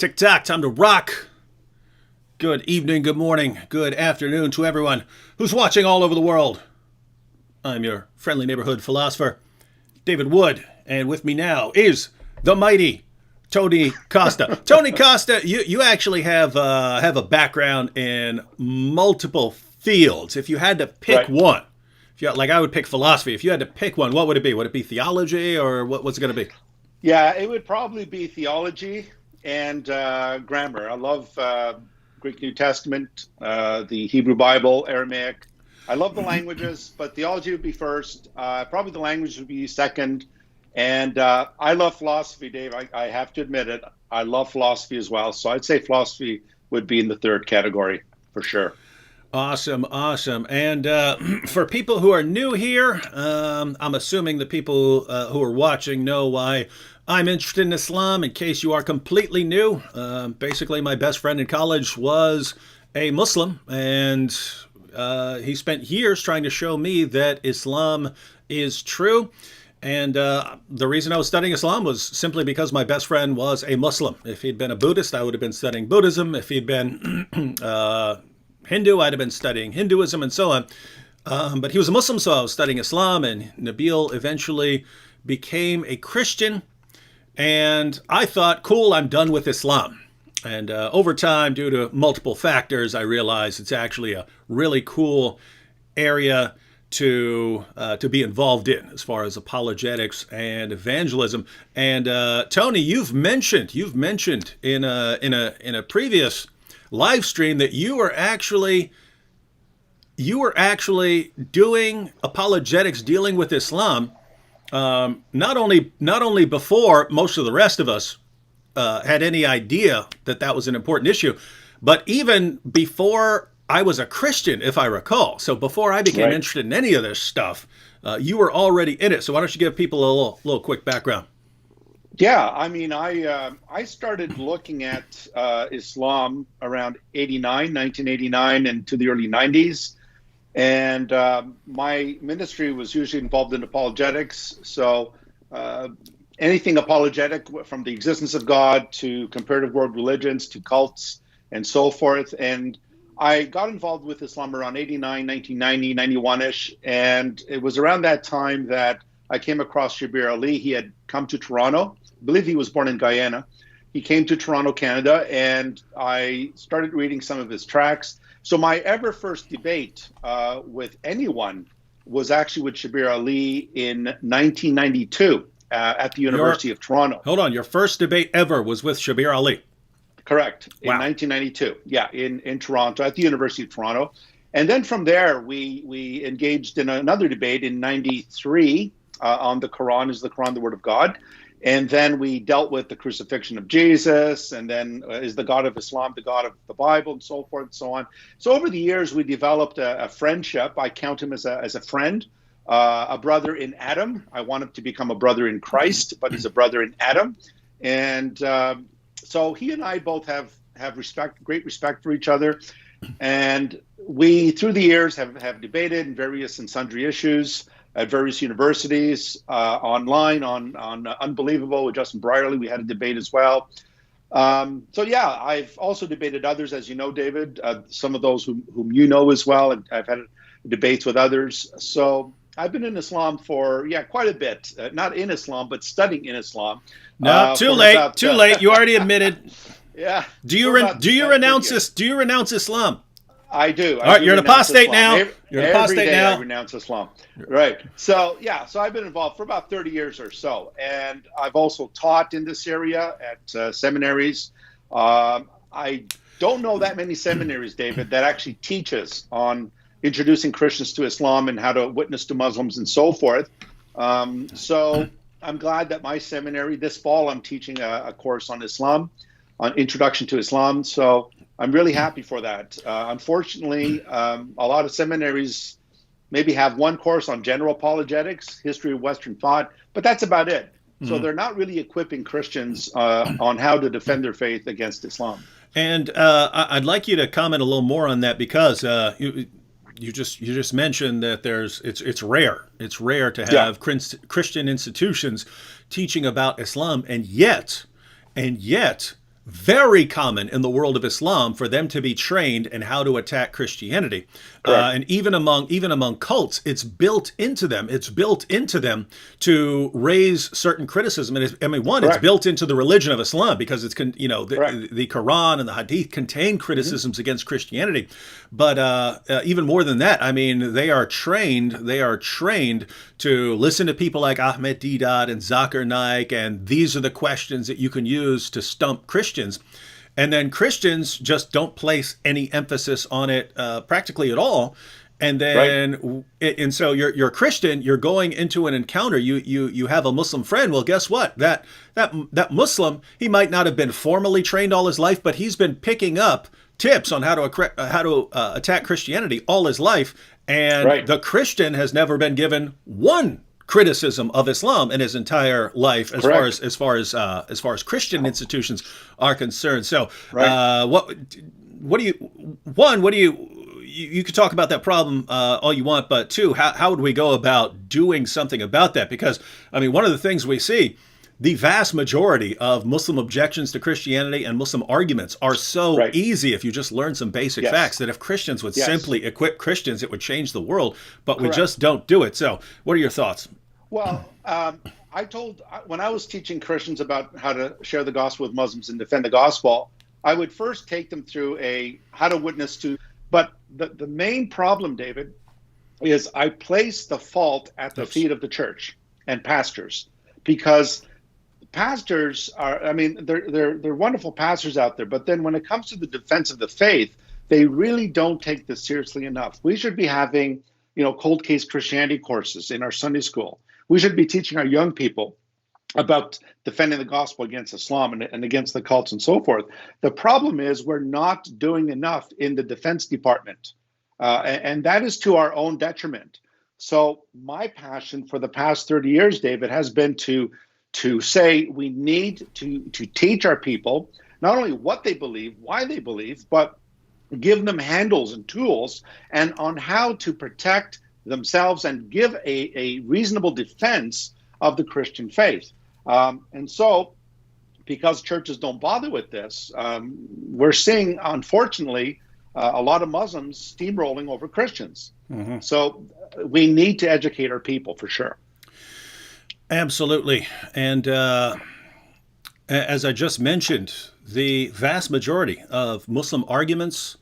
Tick-tock, time to rock. Good evening, good morning, good afternoon to everyone who's watching all over the world. I'm your friendly neighborhood philosopher, David Wood, and with me now is the mighty Tony Costa. Tony Costa, you actually have a background in multiple fields. If you had to pick one, like I would pick philosophy. If you had to pick one, what would it be? Would it be theology, or what's it going to be? Yeah, it would probably be theology and grammar. I love Greek New Testament, the Hebrew Bible, Aramaic. I love the languages, but theology would be first. Probably the language would be second. And I love philosophy, Dave. I have to admit it. I love philosophy as well. So I'd say philosophy would be in the third category for sure. Awesome. And for people who are new here, I'm assuming the people who are watching know why I'm interested in Islam. In case you are completely new, basically my best friend in college was a Muslim, and he spent years trying to show me that Islam is true. And the reason I was studying Islam was simply because my best friend was a Muslim. If he'd been a Buddhist, I would have been studying Buddhism. If he'd been Hindu, I'd have been studying Hinduism and so on. But he was a Muslim, so I was studying Islam, and Nabil eventually became a Christian. And I thought, cool, I'm done with Islam. And over time, due to multiple factors, I realized it's actually a really cool area to be involved in as far as apologetics and evangelism. And Tony, you've mentioned in a previous live stream that you were actually doing apologetics, dealing with Islam. Not only before most of the rest of us had any idea that was an important issue, but even before I was a Christian, if I recall. So before I became interested in any of this stuff, you were already in it. So why don't you give people a little quick background? Yeah, I mean, I started looking at Islam around 1989, and to the early 90s. And my ministry was usually involved in apologetics. So anything apologetic, from the existence of God to comparative world religions to cults and so forth. And I got involved with Islam around 89, 1990, 91-ish. And it was around that time that I came across Shabir Ali. He had come to Toronto. I believe he was born in Guyana. He came to Toronto, Canada, and I started reading some of his tracts. So my ever first debate with anyone was actually with Shabir Ali in 1992 at the University of Toronto. Hold on, your first debate ever was with Shabir Ali? Correct, wow. In 1992. Yeah, in Toronto, at the University of Toronto. And then from there, we engaged in another debate in 93 on the Quran. Is the Quran the Word of God? And then we dealt with the crucifixion of Jesus, and then is the God of Islam the God of the Bible, and so forth and so on. So over the years, we developed a friendship. I count him as a friend, a brother in Adam. I want him to become a brother in Christ, but he's a brother in Adam. And so he and I both have great respect for each other. And we, through the years, have debated in various and sundry issues at various universities, online, on Unbelievable with Justin Brierley. We had a debate as well. So yeah, I've also debated others, as you know, David, some of those whom you know as well, and I've had debates with others. So I've been in Islam for, quite a bit. Not in Islam, but studying in Islam. No, too late. You already admitted. Yeah. Do you renounce Islam? I do. All right, you're an apostate now. You're an apostate now. I renounce Islam. Right. So, so I've been involved for about 30 years or so. And I've also taught in this area at seminaries. I don't know that many seminaries, David, that actually teaches on introducing Christians to Islam and how to witness to Muslims and so forth. So I'm glad that my seminary, this fall, I'm teaching a course on Islam, on Introduction to Islam. So I'm really happy for that. Unfortunately, a lot of seminaries maybe have one course on general apologetics, history of Western thought, but that's about it. So they're not really equipping Christians on how to defend their faith against Islam. And I'd like you to comment a little more on that, because you just mentioned that it's rare to have Christian institutions teaching about Islam, and yet very common in the world of Islam for them to be trained in how to attack Christianity. And even among cults, it's built into them. It's built into them to raise certain criticism. And it's built into the religion of Islam because it's the Quran and the Hadith contain criticisms against Christianity. But even more than that, I mean, they are trained. They are trained to listen to people like Ahmed Deedat and Zakir Naik, and these are the questions that you can use to stump Christians. And then Christians just don't place any emphasis on it practically at all. And then, and so you're a Christian. You're going into an encounter. You have a Muslim friend. Well, guess what? That Muslim, he might not have been formally trained all his life, but he's been picking up tips on how to attack Christianity all his life. And the Christian has never been given one criticism of Islam in his entire life, as far as Christian institutions are concerned. So, what do you could talk about that problem all you want, but two, how would we go about doing something about that? Because I mean, one of the things we see, the vast majority of Muslim objections to Christianity and Muslim arguments are so easy if you just learn some basic facts, that if Christians would simply equip Christians, it would change the world, but we just don't do it. So what are your thoughts? Well, when I was teaching Christians about how to share the gospel with Muslims and defend the gospel, I would first take them through how to witness to, but the main problem, David, is I place the fault at the feet of the church and pastors, because pastors are, I mean, they're wonderful pastors out there, but then when it comes to the defense of the faith, they really don't take this seriously enough. We should be having, cold case Christianity courses in our Sunday school. We should be teaching our young people about defending the gospel against Islam and against the cults and so forth. The problem is we're not doing enough in the defense department, and that is to our own detriment. So my passion for the past 30 years, David, has been to say we need to teach our people not only what they believe, why they believe, but give them handles and tools and on how to protect themselves and give a reasonable defense of the Christian faith. And so, because churches don't bother with this, we're seeing, unfortunately, a lot of Muslims steamrolling over Christians. Mm-hmm. So we need to educate our people for sure. Absolutely. And as I just mentioned, the vast majority of Muslim arguments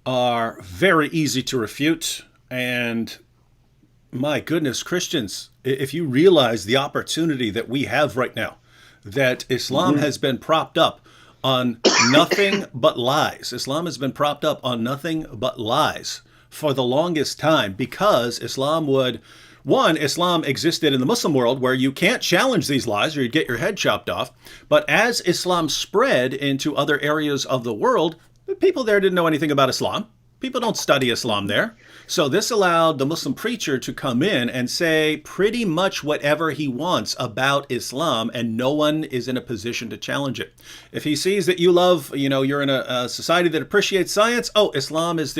are very easy to refute. And my goodness, Christians, if you realize the opportunity that we have right now, that Islam has been propped up on nothing but lies. Islam has been propped up on nothing but lies for the longest time, because Islam existed in the Muslim world where you can't challenge these lies or you'd get your head chopped off. But as Islam spread into other areas of the world, the people there didn't know anything about Islam. People don't study Islam there. So this allowed the Muslim preacher to come in and say pretty much whatever he wants about Islam, and no one is in a position to challenge it. If he sees that you love, you're in a society that appreciates science, Islam is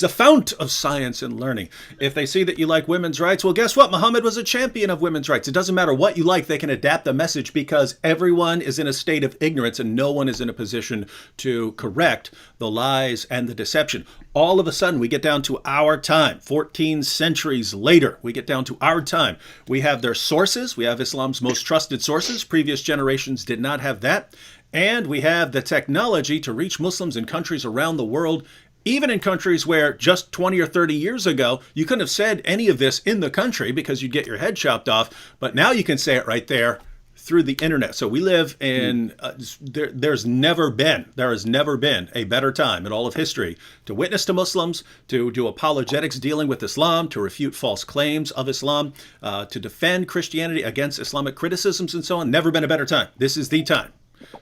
a fount of science and learning. If they see that you like women's rights, well, guess what? Muhammad was a champion of women's rights. It doesn't matter what you like, they can adapt the message because everyone is in a state of ignorance and no one is in a position to correct the lies and the deception. All of a sudden, we get down to our time. 14 centuries later, we get down to our time. We have their sources. We have Islam's most trusted sources. Previous generations did not have that. And we have the technology to reach Muslims in countries around the world, even in countries where just 20 or 30 years ago, you couldn't have said any of this in the country because you'd get your head chopped off. But now you can say it right there through the internet. So we live in, there has never been a better time in all of history to witness to Muslims, to do apologetics dealing with Islam, to refute false claims of Islam, to defend Christianity against Islamic criticisms and so on. Never been a better time. This is the time.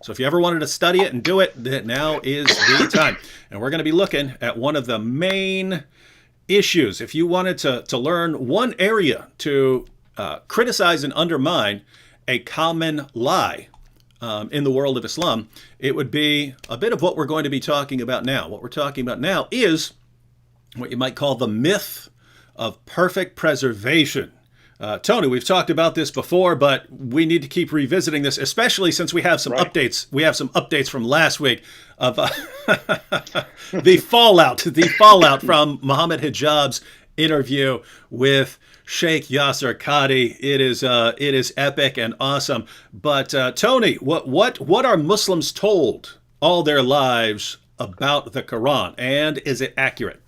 So if you ever wanted to study it and do it, then now is the time. And we're going to be looking at one of the main issues. If you wanted to learn one area to criticize and undermine a common lie in the world of Islam, it would be a bit of what we're going to be talking about now. What we're talking about now is what you might call the myth of perfect preservation. Tony, we've talked about this before, but we need to keep revisiting this, especially since we have some Right. updates. We have some updates from last week of the fallout from Mohammed Hijab's interview with Sheikh Yasser Qadi. It is epic and awesome. But Tony, what are Muslims told all their lives about the Quran, and is it accurate?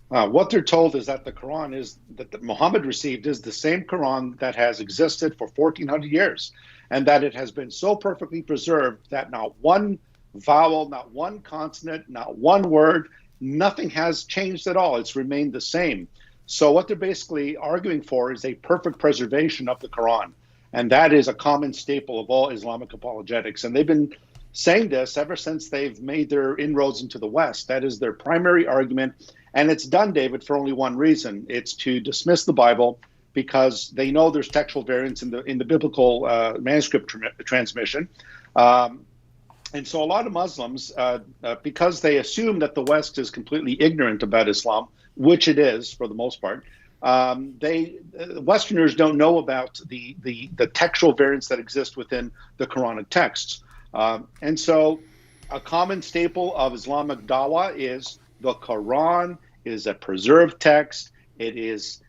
What they're told is that the Quran is that Muhammad received is the same Quran that has existed for 1400 years, and that it has been so perfectly preserved that not one vowel, not one consonant, not one word, nothing has changed at all. It's remained the same. So what they're basically arguing for is a perfect preservation of the Quran, and that is a common staple of all Islamic apologetics. And they've been saying this ever since they've made their inroads into the West. That is their primary argument. And it's done, David, for only one reason. It's to dismiss the Bible because they know there's textual variance in the biblical manuscript transmission. And so a lot of Muslims, because they assume that the West is completely ignorant about Islam, which it is for the most part, Westerners don't know about the textual variance that exists within the Quranic texts. And so a common staple of Islamic dawah is the Quran is a preserved text. It is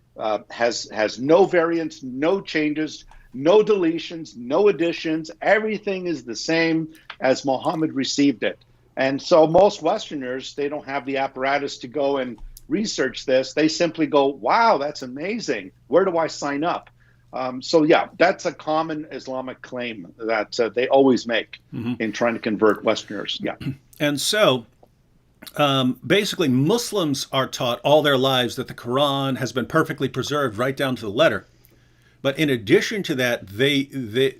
has no variants, no changes, no deletions, no additions. Everything is the same as Muhammad received it. And so most Westerners, they don't have the apparatus to go and research this. They simply go, wow, that's amazing. Where do I sign up? So yeah, that's a common Islamic claim that they always make in trying to convert Westerners. Yeah. And so basically, Muslims are taught all their lives that the Quran has been perfectly preserved right down to the letter. But in addition to that, they're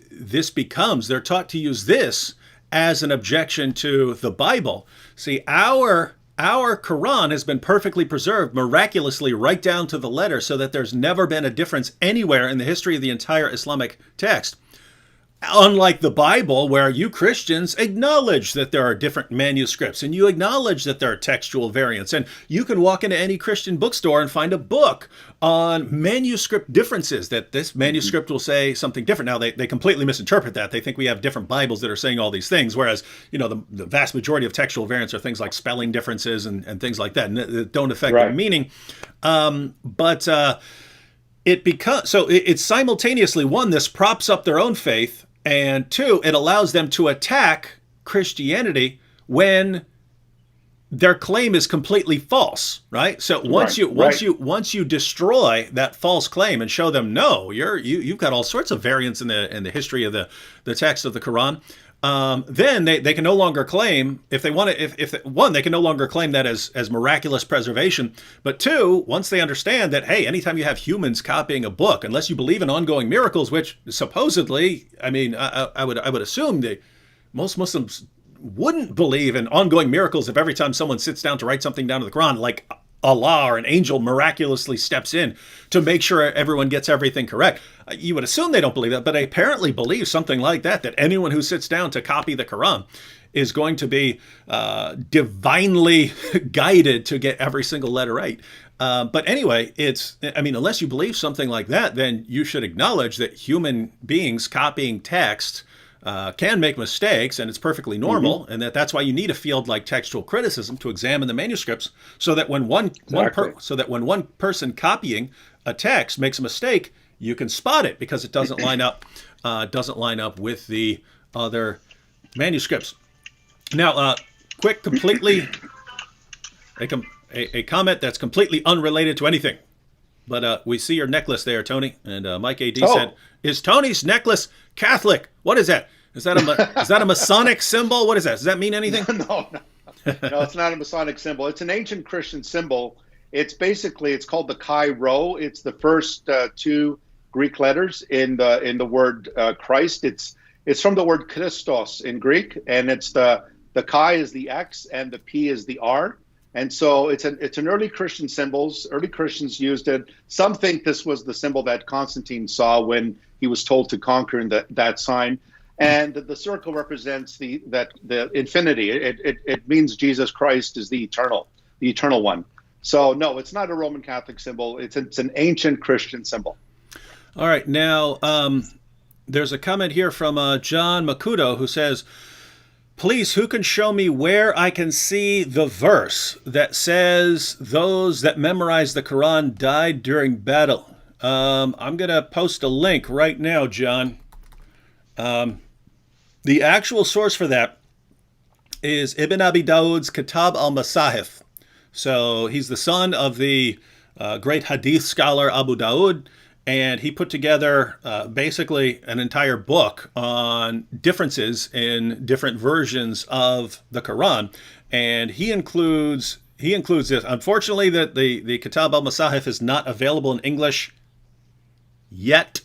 taught to use this as an objection to the Bible. See, our Quran has been perfectly preserved miraculously right down to the letter, so that there's never been a difference anywhere in the history of the entire Islamic text. Unlike the Bible, where you Christians acknowledge that there are different manuscripts and you acknowledge that there are textual variants. And you can walk into any Christian bookstore and find a book on manuscript differences, that this manuscript will say something different. Now, they completely misinterpret that. They think we have different Bibles that are saying all these things, whereas, the vast majority of textual variants are things like spelling differences and things like that, and that don't affect the meaning. It's simultaneously, one, this props up their own faith, and two, it allows them to attack Christianity when their claim is completely false, right? So once you destroy that false claim and show them, no, you've got all sorts of variants in the history of the text of the Quran, then they can no longer claim, if they want to, one, they can no longer claim that as miraculous preservation. But two, once they understand that, hey, anytime you have humans copying a book, unless you believe in ongoing miracles, which supposedly, I would assume that most Muslims wouldn't believe in ongoing miracles if every time someone sits down to write something down to the Quran, like Allah or an angel miraculously steps in to make sure everyone gets everything correct. You would assume they don't believe that, but they apparently believe something like that anyone who sits down to copy the Quran is going to be divinely guided to get every single letter right. But anyway, unless you believe something like that, then you should acknowledge that human beings copying text can make mistakes, and it's perfectly normal, and that's why you need a field like textual criticism to examine the manuscripts, so that when one person copying a text makes a mistake, you can spot it because it doesn't line up with the other manuscripts. Now, a comment that's completely unrelated to anything. But we see your necklace there, Tony. And Mike AD said, "Is Tony's necklace Catholic? What is that? Is that a Masonic symbol? What is that? Does that mean anything?" No, it's not a Masonic symbol. It's an ancient Christian symbol. It's called the Chi Rho. It's the first two Greek letters in the word Christ. It's from the word Christos in Greek, and it's the Chi is the X and the P is the R. And so it's an early Christian symbols. Early Christians used it. Some think this was the symbol that Constantine saw when he was told to conquer in that sign. And the circle represents the infinity. It means Jesus Christ is the eternal one. So no, it's not a Roman Catholic symbol. It's an ancient Christian symbol. All right, now there's a comment here from John Makudo who says, please, who can show me where I can see the verse that says those that memorize the Quran died during battle? I'm going to post a link right now, John. The actual source for that is Ibn Abi Dawud's Kitab al-Masahif. So he's the son of the great hadith scholar Abu Dawud, and he put together basically an entire book on differences in different versions of the Quran, and he includes this. Unfortunately, that the Kitab al-Masahif is not available in English yet.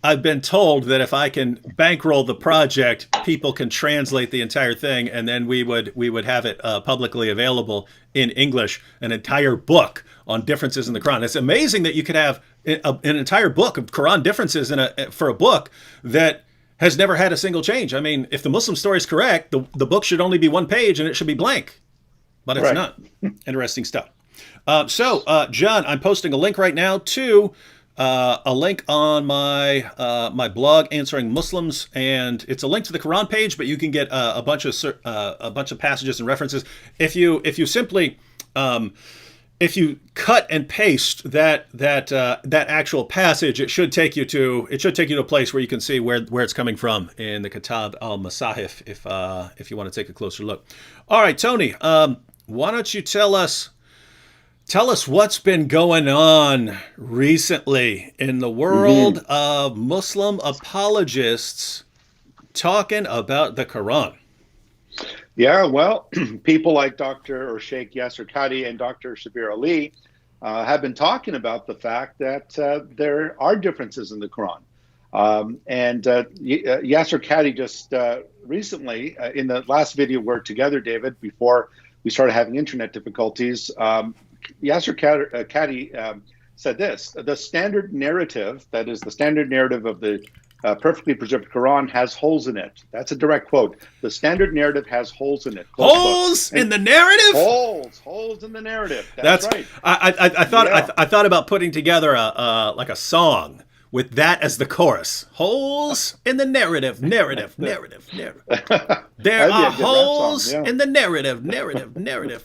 I've been told that if I can bankroll the project, people can translate the entire thing, and then we would have it publicly available in English, an entire book on differences in the Quran. It's amazing that you could have an entire book of Quran differences for a book that has never had a single change. I mean, if the Muslim story is correct, the book should only be one page and it should be blank, but it's not. Interesting stuff. John, I'm posting a link right now to a link on my my blog, Answering Muslims, and it's a link to the Quran page, but you can get a bunch of passages and references if you simply if you cut and paste that actual passage. It should take you to a place where you can see where it's coming from in the Kitab al-Masahif if you want to take a closer look. All right, Tony, why don't you tell us what's been going on recently in the world of Muslim apologists talking about the Quran. Yeah, well, people like Dr. or Sheikh Yasser Qadi and Dr. Shabir Ali have been talking about the fact that there are differences in the Quran. Yasser Qadi just recently, in the last video we're together, David, before we started having internet difficulties, Yasser Qadi said this: the standard narrative, that is the standard narrative of the perfectly preserved Quran, has holes in it. That's a direct quote. The standard narrative has holes in it. Holes in the narrative? Holes in the narrative. That's right. I thought about putting together a song with that as the chorus. Holes in the narrative. There are holes in the narrative,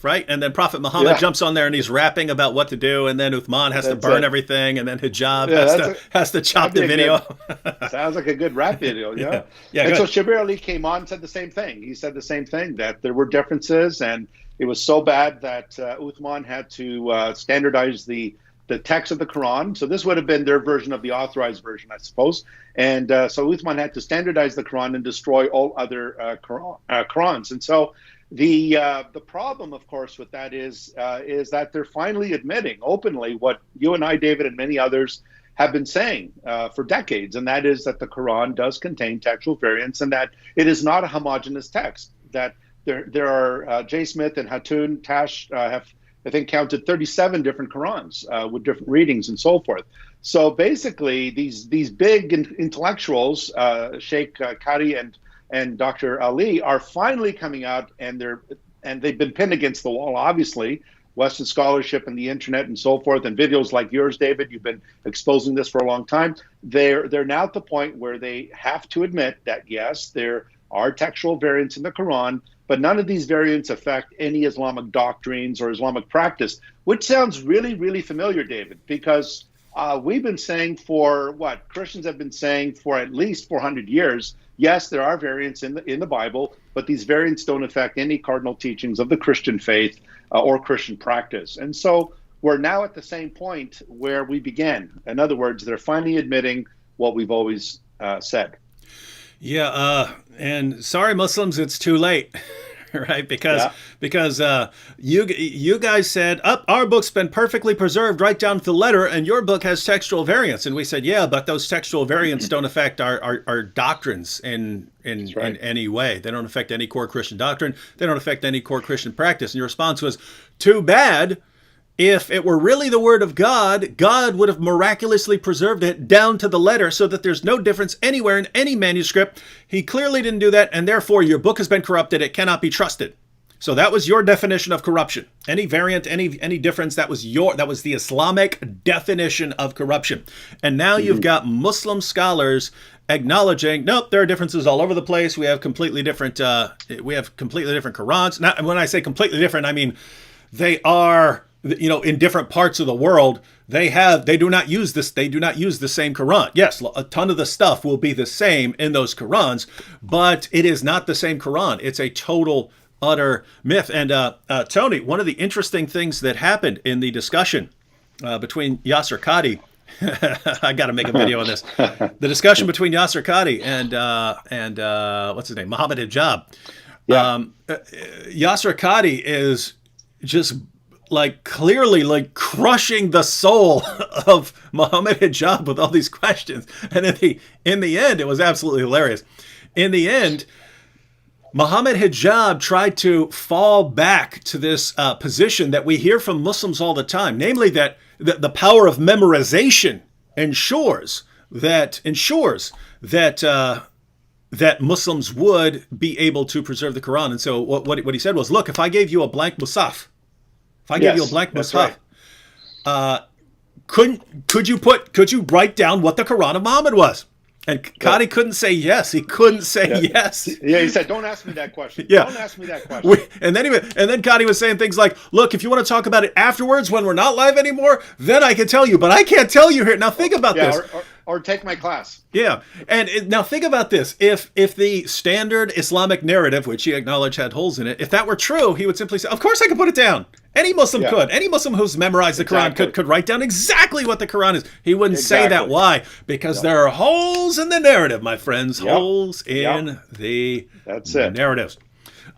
right? And then Prophet Muhammad jumps on there and he's rapping about what to do, and then Uthman has to burn everything, and then Hijab has to chop the video. Sounds like a good rap video, yeah. And so Shabir Ali came on and said the same thing. He said the same thing, that there were differences, and it was so bad that Uthman had to standardize the text of the Quran. So this would have been their version of the authorized version, I suppose. And so Uthman had to standardize the Quran and destroy all other Qurans. And so the problem, of course, with that is that they're finally admitting openly what you and I, David, and many others have been saying for decades, and that is that the Quran does contain textual variants, and that it is not a homogeneous text. That there are J. Smith and Hatun Tash have, I think, counted 37 different Qurans with different readings and so forth. So basically, these big intellectuals, Sheikh Qadi and Dr. Ali, are finally coming out, and they've been pinned against the wall, obviously. Western scholarship and the internet and so forth, and videos like yours, David, you've been exposing this for a long time. They're now at the point where they have to admit that, yes, there are textual variants in the Quran, but none of these variants affect any Islamic doctrines or Islamic practice, which sounds really, really familiar, David, because we've been saying Christians have been saying for at least 400 years, yes, there are variants in the Bible, but these variants don't affect any cardinal teachings of the Christian faith or Christian practice. And so we're now at the same point where we began. In other words, they're finally admitting what we've always said. Yeah, and sorry, Muslims, it's too late, right? Because you guys said, our book's been perfectly preserved right down to the letter, and your book has textual variants. And we said, yeah, but those textual variants don't affect our doctrines in any way. They don't affect any core Christian doctrine. They don't affect any core Christian practice. And your response was, too bad. If it were really the word of God, God would have miraculously preserved it down to the letter so that there's no difference anywhere in any manuscript. He clearly didn't do that, and therefore your book has been corrupted. It cannot be trusted. So that was your definition of corruption. Any variant, any difference, that was the Islamic definition of corruption. And now you've got Muslim scholars acknowledging, nope, there are differences all over the place. We have completely different Qurans. Now, when I say completely different, I mean they are, in different parts of the world. They do not use the same Quran. Yes, a ton of the stuff will be the same in those Qurans, but it is not the same Quran. It's a total, utter myth. And Tony, one of the interesting things that happened in the discussion between Yasser Qadi, I got to make a video on this. The discussion between Yasser Qadi and what's his name, Mohammed Hijab. Yeah. Yasser Qadi is just clearly crushing the soul of Mohammed Hijab with all these questions. And in the end, it was absolutely hilarious. In the end, Mohammed Hijab tried to fall back to this position that we hear from Muslims all the time, namely that the power of memorization ensures that Muslims would be able to preserve the Quran. And so what he said was, look, if I gave you a blank Musaf, could you write down what the Quran of Muhammad was? And Qadi couldn't say yes. He couldn't say yes. Yeah, he said, "Don't ask me that question. Yeah. Don't ask me that question." And then Qadi was saying things like, "Look, if you want to talk about it afterwards when we're not live anymore, then I can tell you. But I can't tell you here. Now think about this. Or take my class." Yeah, and now think about this. If the standard Islamic narrative, which he acknowledged had holes in it, if that were true, he would simply say, "Of course I could put it down." Any Muslim could. Any Muslim who's memorized the Quran could write down exactly what the Quran is. He wouldn't say that. Why? Because there are holes in the narrative, my friends. Holes in the narratives.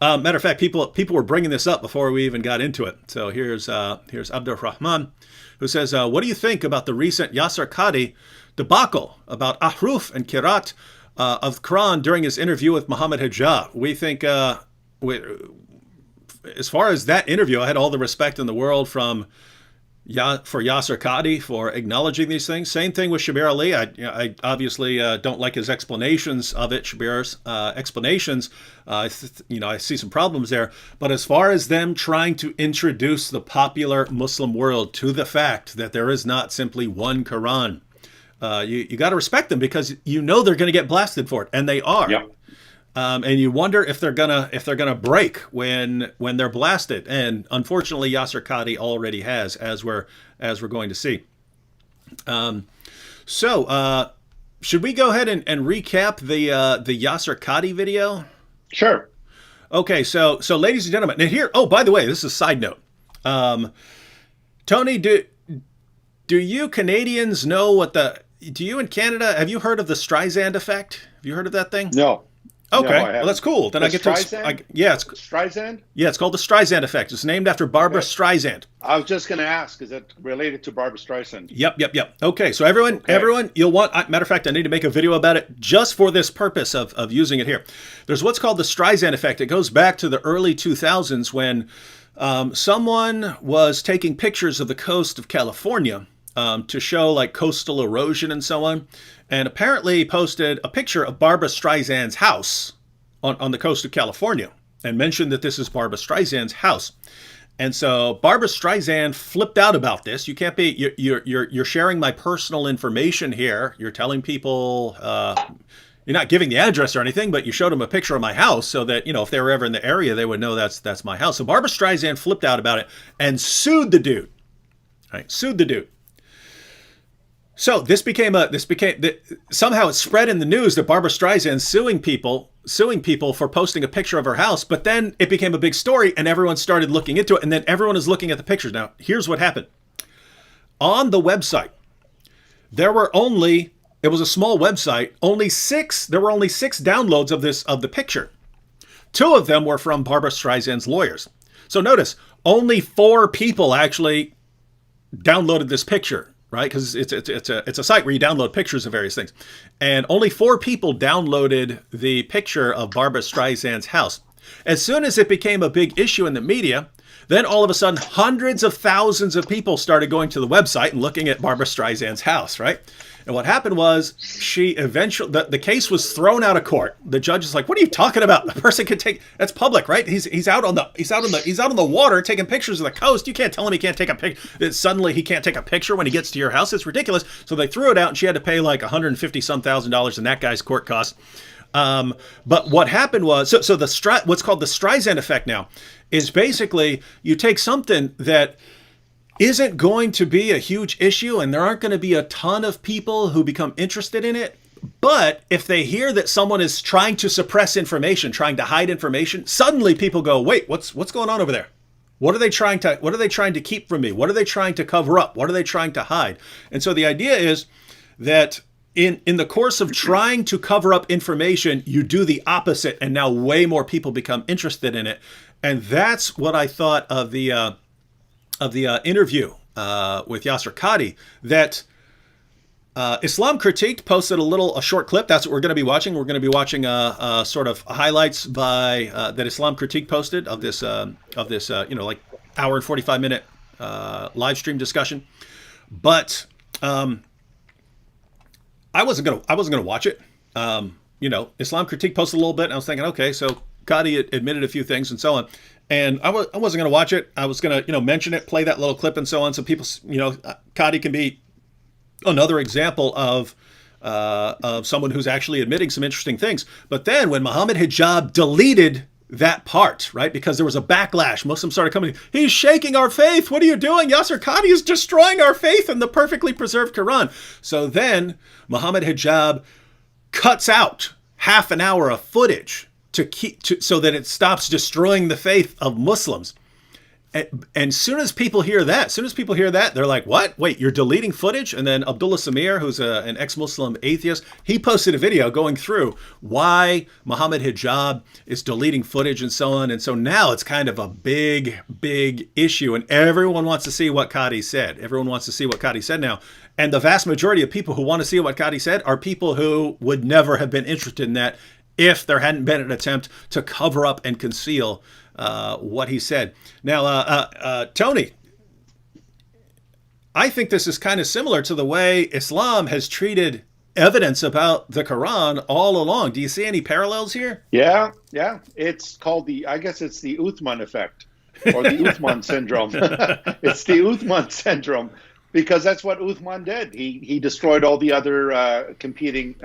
Matter of fact, people were bringing this up before we even got into it. So here's Abdur Rahman, who says, "What do you think about the recent Yasser Qadi debacle about ahruf and kirat of the Quran during his interview with Mohammed Hijab?" We think, as far as that interview, I had all the respect in the world for Yasser Qadi for acknowledging these things. Same thing with Shabir Ali. I obviously don't like his explanations of it. Shabir's explanations, I see some problems there. But as far as them trying to introduce the popular Muslim world to the fact that there is not simply one Quran, you got to respect them, because they're going to get blasted for it, and they are. Yep. And you wonder if they're gonna break when they're blasted. And unfortunately, Yasser Qadi already has, as we're going to see. So should we go ahead and recap the Yasser Qadi video? Sure. Okay. So ladies and gentlemen, and here. Oh, by the way, this is a side note. Tony, do you Canadians know do you in Canada, have you heard of the Streisand effect? Have you heard of that thing? No. Okay, well, that's cool. Then I get Streisand? to it's Streisand. Yeah, it's called the Streisand effect. It's named after Barbara Streisand. I was just going to ask, is it related to Barbara Streisand? Yep. Okay, so everyone, you'll want. Matter of fact, I need to make a video about it just for this purpose of using it here. There's what's called the Streisand effect. It goes back to the early 2000s when someone was taking pictures of the coast of California to show coastal erosion and so on. And apparently posted a picture of Barbara Streisand's house on the coast of California and mentioned that this is Barbara Streisand's house. And so Barbara Streisand flipped out about this. You can't be, you're sharing my personal information here. You're telling people, you're not giving the address or anything, but you showed them a picture of my house so that, if they were ever in the area, they would know that's my house. So Barbara Streisand flipped out about it and sued the dude. Right? Sued the dude. So somehow it spread in the news that Barbara Streisand suing people for posting a picture of her house, but then it became a big story and everyone started looking into it, and then everyone is looking at the pictures. Now, here's what happened. On the website, it was a small website, there were only 6 downloads of the picture. 2 of them were from Barbara Streisand's lawyers. So notice, only 4 people actually downloaded this picture. Right, because it's a site where you download pictures of various things, and only 4 people downloaded the picture of Barbara Streisand's house. As soon as it became a big issue in the media, Then all of a sudden, hundreds of thousands of people started going to the website and looking at Barbara Streisand's house, right? And what happened was she eventually, the case was thrown out of court. The judge is like, "What are you talking about? The person can take, that's public, right? He's out on the water taking pictures of the coast. You can't tell him he can't take a picture. Suddenly he can't take a picture when he gets to your house. It's ridiculous." So they threw it out, and she had to pay like $150,000 in that guy's court costs. But what happened was, so what's called the Streisand effect now is basically you take something that isn't going to be a huge issue and there aren't going to be a ton of people who become interested in it. But if they hear that someone is trying to suppress information, trying to hide information, suddenly people go, "Wait, what's going on over there? What are they trying to keep from me? What are they trying to cover up? What are they trying to hide?" And so the idea is that in the course of trying to cover up information, you do the opposite, and now way more people become interested in it. And that's what I thought of the interview with Yasser Qadhi that Islam Critiqued posted a short clip. That's what we're going to be watching. We're going to be watching sort of highlights that Islam Critique posted of this like hour and 45-minute live stream discussion. But I wasn't gonna watch it. Islam Critique posted a little bit, and I was thinking, okay, so Qadhi admitted a few things and so on. And I wasn't going to watch it. I was going to, mention it, play that little clip and so on. So people, Qadhi can be another example of someone who's actually admitting some interesting things. But then when Mohammed Hijab deleted that part, right, because there was a backlash, Muslims started coming, "He's shaking our faith. What are you doing? Yasser Qadhi is destroying our faith in the perfectly preserved Quran." So then Mohammed Hijab cuts out half an hour of footage so that it stops destroying the faith of Muslims. And soon as people hear that, they're like, "What? Wait, you're deleting footage?" And then Abdullah Samir, who's an ex-Muslim atheist, he posted a video going through why Mohammed Hijab is deleting footage and so on. And so now it's kind of a big, big issue, and everyone wants to see what Qadhi said. Everyone wants to see what Qadhi said now. And the vast majority of people who want to see what Qadhi said are people who would never have been interested in that if there hadn't been an attempt to cover up and conceal what he said. Now, Tony, I think this is kind of similar to the way Islam has treated evidence about the Quran all along. Do you see any parallels here? Yeah. It's called I guess it's the Uthman effect or the Uthman syndrome. It's the Uthman syndrome because that's what Uthman did. He destroyed all the other competing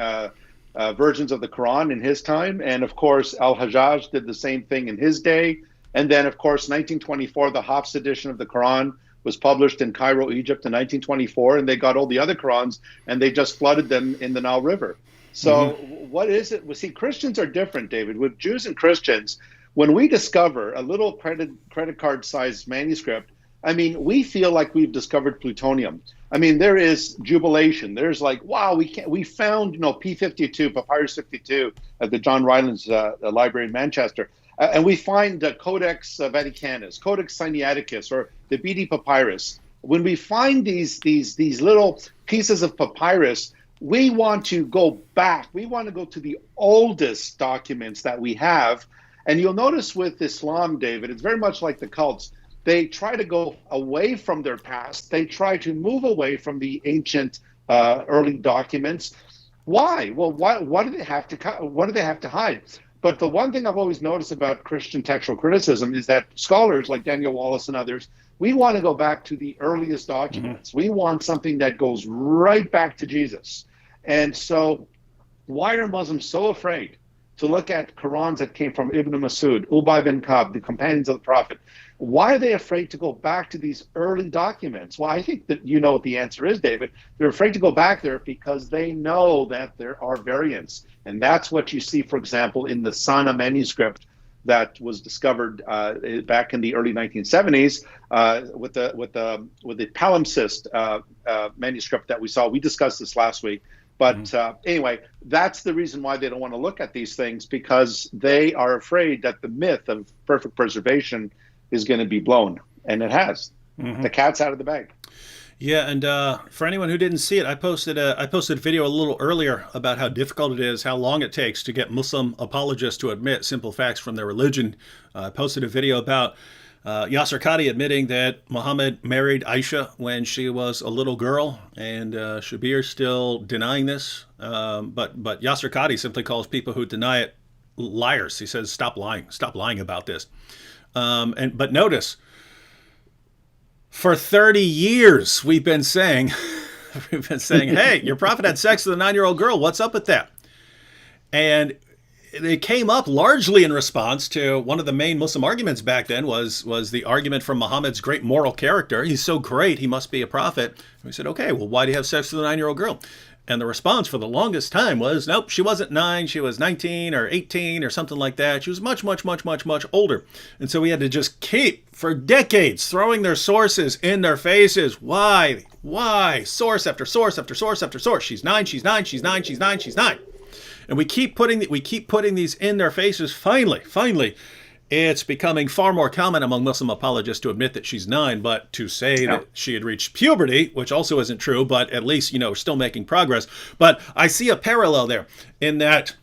versions of the Quran in his time. And of course, Al-Hajjaj did the same thing in his day. And then, of course, 1924, the Hafs edition of the Quran was published in Cairo, Egypt in 1924. And they got all the other Qurans and they just flooded them in the Nile River. So what is it? Well, see, Christians are different, David. With Jews and Christians, when we discover a little credit card sized manuscript, I mean, we feel like we've discovered plutonium. I mean, there is jubilation. There's like, wow, we found, P52, Papyrus 52 at the John Rylands Library in Manchester. And we find Codex Vaticanus, Codex Sinaiticus, or the Bede Papyrus. When we find these little pieces of papyrus, we want to go back. We want to go to the oldest documents that we have. And you'll notice with Islam, David, it's very much like the cults. They try to go away from their past. They try to move away from the ancient early documents. Why? Well, what do they have to hide? But the one thing I've always noticed about Christian textual criticism is that scholars like Daniel Wallace and others, we want to go back to the earliest documents. We want something that goes right back to Jesus. And so why are Muslims so afraid to look at Qurans that came from Ibn Masud, Ubay bin Ka'b, the companions of the Prophet? Why are they afraid to go back to these early documents? Well, I think that you know what the answer is, David. They're afraid to go back there because they know that there are variants. And that's what you see, for example, in the Sana manuscript that was discovered back in the early 1970s with the palimpsest manuscript that we saw. We discussed this last week. But anyway, that's the reason why they don't want to look at these things, because they are afraid that the myth of perfect preservation is going to be blown. And it has. The cat's out of the bag. Yeah, and for anyone who didn't see it, I posted a video a little earlier about how difficult it is, how long it takes to get Muslim apologists to admit simple facts from their religion. I posted a video about Yasser Qadi admitting that Muhammad married Aisha when she was a little girl, and Shabir still denying this. But Yasser Qadi simply calls people who deny it liars. He says, "Stop lying about this." But notice, for 30 years we've been saying, "Hey, your prophet had sex with a 9-year-old girl. What's up with that?" And it came up largely in response to one of the main Muslim arguments back then was the argument from Muhammad's great moral character. He's so great, he must be a prophet. And we said, okay, well, why do you have sex with a 9-year-old girl? And the response for the longest time was, nope, she wasn't 9, she was 19 or 18 or something like that. She was much, much, much, much, much older. And so we had to just keep, for decades, throwing their sources in their faces. Why? Source after source after source after source. She's 9, she's 9, she's 9, she's 9, she's 9. And we keep putting these in their faces. Finally, it's becoming far more common among Muslim apologists to admit that she's 9, but to say that she had reached puberty, which also isn't true, but at least, still making progress. But I see a parallel there in that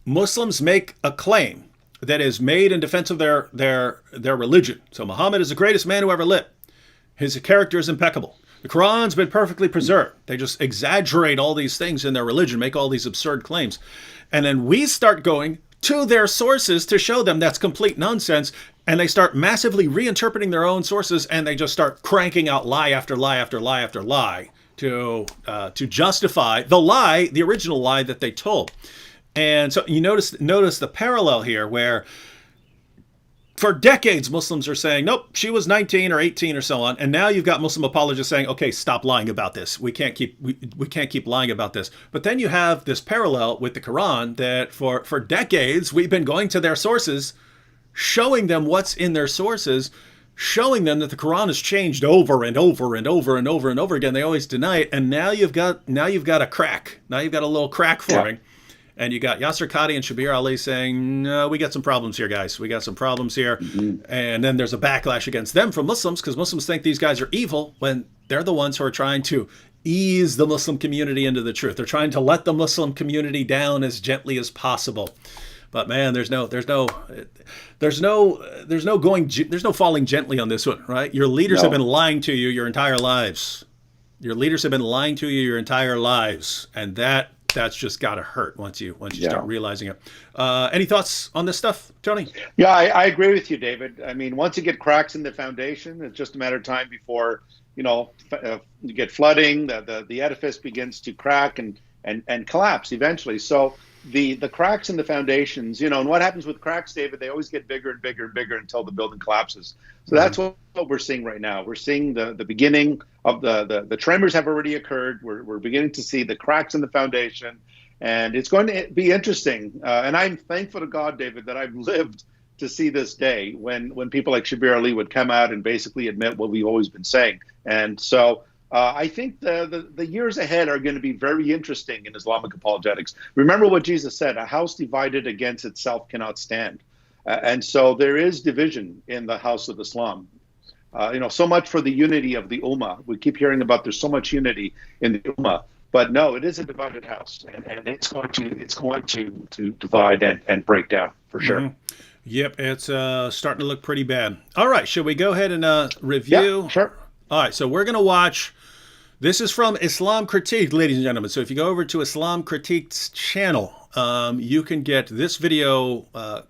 Muslims make a claim that is made in defense of their religion. So Muhammad is the greatest man who ever lived. His character is impeccable. The Quran's been perfectly preserved. They just exaggerate all these things in their religion, make all these absurd claims. And then we start going to their sources to show them that's complete nonsense. And they start massively reinterpreting their own sources, and they just start cranking out lie after lie after lie after lie to justify the lie, the original lie that they told. And so you notice the parallel here where for decades, Muslims are saying, nope, she was 19 or 18 or so on. And now you've got Muslim apologists saying, okay, stop lying about this. We can't keep lying about this. But then you have this parallel with the Quran that for decades, we've been going to their sources, showing them what's in their sources, showing them that the Quran has changed over and over and over and over and over again. They always deny it. And now you've got a crack. Now you've got a little crack forming. And you got Yasser Qadi and Shabir Ali saying, no, we got some problems here, guys. We got some problems here. Mm-hmm. And then there's a backlash against them from Muslims because Muslims think these guys are evil when they're the ones who are trying to ease the Muslim community into the truth. They're trying to let the Muslim community down as gently as possible. But man, there's no falling gently on this one, right? Your leaders have been lying to you your entire lives. And that's just got to hurt once you start realizing it. Any thoughts on this stuff, Tony? Yeah, I agree with you, David. I mean, once you get cracks in the foundation, it's just a matter of time before, you get flooding, the edifice begins to crack and collapse eventually. So the cracks in the foundations, and what happens with cracks, David, they always get bigger and bigger and bigger until the building collapses. So that's what we're seeing right now. We're seeing the beginning of the tremors have already occurred. We're beginning to see the cracks in the foundation, and it's going to be interesting. And I'm thankful to God, David, that I've lived to see this day when people like Shabir Ali would come out and basically admit what we've always been saying. And so I think the years ahead are going to be very interesting in Islamic apologetics. Remember what Jesus said, a house divided against itself cannot stand. And so there is division in the house of Islam. So much for the unity of the Ummah. We keep hearing about there's so much unity in the Ummah. But no, it is a divided house. And it's going to divide and break down for sure. Mm-hmm. Yep, it's starting to look pretty bad. All right, should we go ahead and review? Yeah, sure. All right, so we're going to watch. This is from Islam Critiqued, ladies and gentlemen. So if you go over to Islam Critiqued's channel, you can get this video, a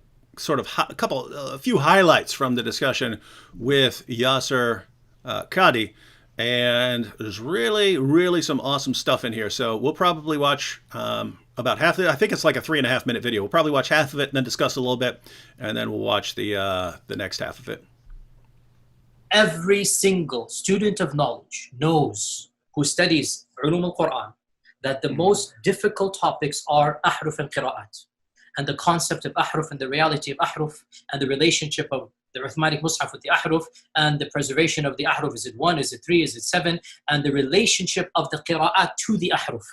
few highlights from the discussion with Yasser Qadi. And there's really, really some awesome stuff in here. So we'll probably watch about half of it. I think it's like a 3.5 minute video. We'll probably watch half of it and then discuss a little bit. And then we'll watch the next half of it. Every single student of knowledge knows, who studies Ulum al-Quran, that the most difficult topics are ahruf and qira'at. And the concept of ahruf and the reality of ahruf and the relationship of the Uthmanic Mus'haf with the ahruf and the preservation of the ahruf. Is it 1? Is it 3? Is it 7? And the relationship of the qira'at to the ahruf.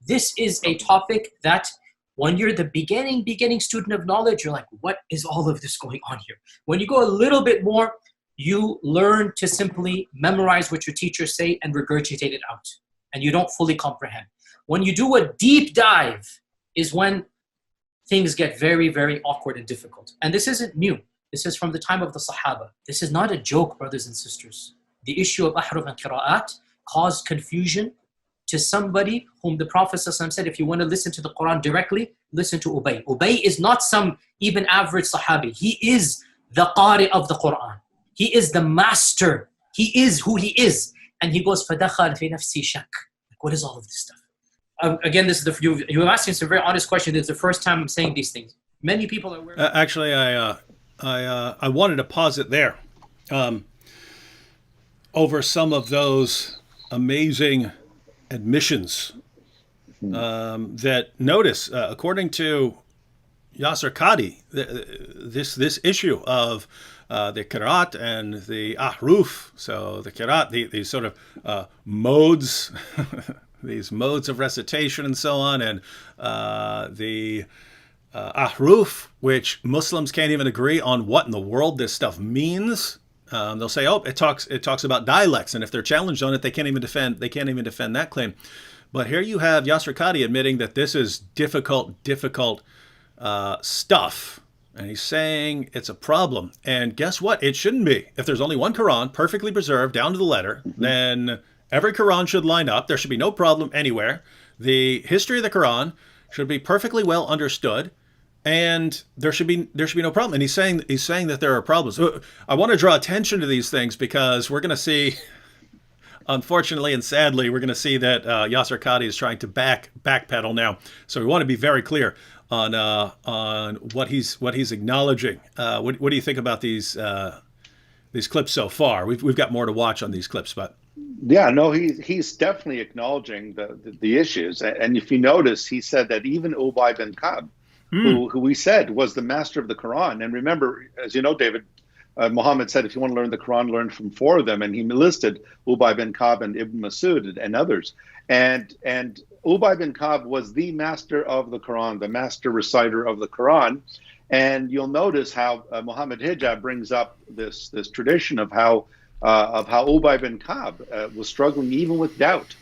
This is a topic that when you're the beginning student of knowledge, you're like, what is all of this going on here? When you go a little bit more, you learn to simply memorize what your teachers say and regurgitate it out. And you don't fully comprehend. When you do a deep dive is when things get very, very awkward and difficult. And this isn't new. This is from the time of the Sahaba. This is not a joke, brothers and sisters. The issue of ahruf and qira'at caused confusion to somebody whom the Prophet ﷺ said, if you want to listen to the Quran directly, listen to Ubay. Ubay is not some even average Sahabi. He is the Qari of the Quran. He is the master. He is who he is. And he goes, فَدَخَلْ فِي نَفْسِي شَكْ. Like, what is all of this stuff? Again, this is you were asking some very honest questions. It's the first time I'm saying these things. Many people are aware. Actually, I wanted to pause it there. Over some of those amazing admissions that notice, according to Yasser Qadi, this issue of the Qiraat and the Ahruf, so the Qiraat, these sort of modes, these modes of recitation and so on, and the Ahruf, which Muslims can't even agree on what in the world this stuff means. They'll say, "Oh, it talks about dialects," and if they're challenged on it, they can't even defend that claim. But here you have Yasser Qadi admitting that this is difficult stuff, and he's saying it's a problem. And guess what? It shouldn't be. If there's only one Quran, perfectly preserved down to the letter, then every Quran should line up. There should be no problem anywhere. The history of the Quran should be perfectly well understood. And there should be no problem. And he's saying that there are problems. I want to draw attention to these things because we're going to see, unfortunately and sadly, we're going to see that Yasser Qadi is trying to backpedal now. So we want to be very clear on what he's acknowledging. What do you think about these clips so far? We've got more to watch on these clips, but. Yeah, no, he's definitely acknowledging the issues. And if you notice, he said that even Ubay bin Ka'b, who we said was the master of the Quran. And remember, as you know, David, Muhammad said, if you want to learn the Quran, learn from four of them. And he listed Ubay bin Ka'b and Ibn Masud and others. And Ubay bin Ka'b was the master of the Quran, the master reciter of the Quran. And you'll notice how Muhammad Hijab brings up this tradition of how Ubay bin Ka'b was struggling even with doubt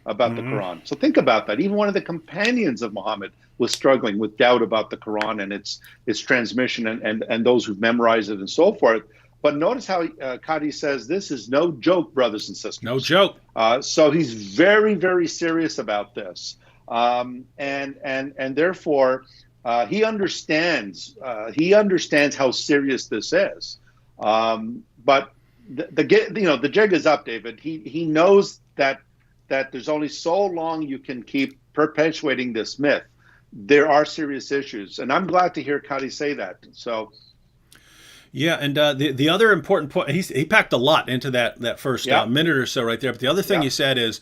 about the Quran. So think about that. Even one of the companions of Muhammad was struggling with doubt about the Quran and its transmission and those who've memorized it and so forth. But notice how Qadi says this is no joke, brothers and sisters. No joke. So he's very, very serious about this, and therefore he understands how serious this is. But the jig is up, David. He knows that there's only so long you can keep perpetuating this myth. There are serious issues, and I'm glad to hear Qadi say that. So, yeah, and the other important point, he packed a lot into that first minute or so right there. But the other thing he said is,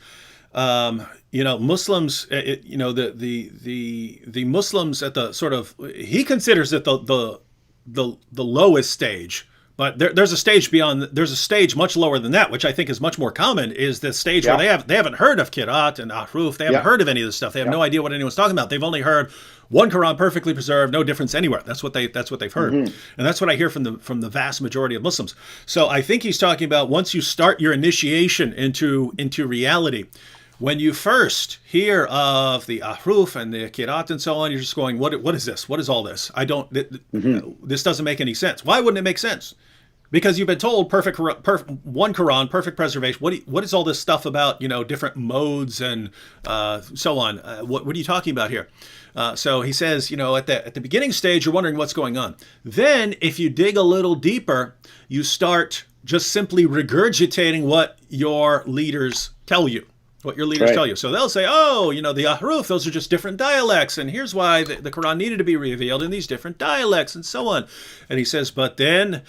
Muslims, the Muslims at the sort of, he considers it the lowest stage. But there's a stage beyond. There's a stage much lower than that, which I think is much more common. Is the stage where they haven't heard of Qiraat and Ahruf. They haven't heard of any of this stuff. They have no idea what anyone's talking about. They've only heard one Quran perfectly preserved, no difference anywhere. That's what they've heard, and that's what I hear from the vast majority of Muslims. So I think he's talking about once you start your initiation into reality. When you first hear of the Ahruf and the Qiraat and so on, you're just going, what is this? What is all this? This doesn't make any sense. Why wouldn't it make sense? Because you've been told one Quran, perfect preservation. What is all this stuff about, different modes and so on? What are you talking about here? So he says, at the beginning stage, you're wondering what's going on. Then if you dig a little deeper, you start just simply regurgitating what your leaders tell you. Tell you. So they'll say, the Ahruf, those are just different dialects. And here's why the Quran needed to be revealed in these different dialects and so on. And he says, but then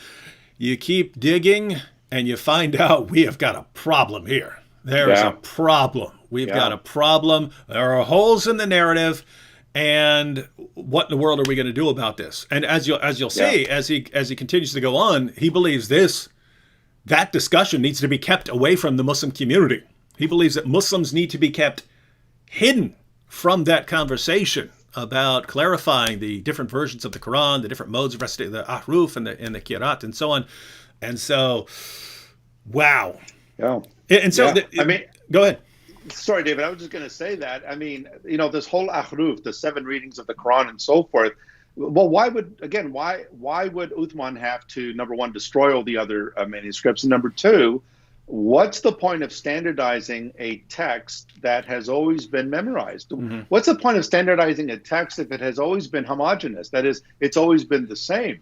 you keep digging and you find out we have got a problem here. There is a problem. We've got a problem. There are holes in the narrative. And what in the world are we going to do about this? And as you'll see, as he continues to go on, he believes that discussion needs to be kept away from the Muslim community. He believes that Muslims need to be kept hidden from that conversation about clarifying the different versions of the Quran, the different modes of recitation, the Ahruf and the Qiraat and so on. And so, wow. Yeah. And so, go ahead. Sorry, David. I was just going to say that. This whole Ahruf, the 7 readings of the Quran and so forth, Well, why would Uthman have to, number one, destroy all the other manuscripts, and number two, what's the point of standardizing a text that has always been memorized? Mm-hmm. What's the point of standardizing a text if it has always been homogeneous? That is, it's always been the same.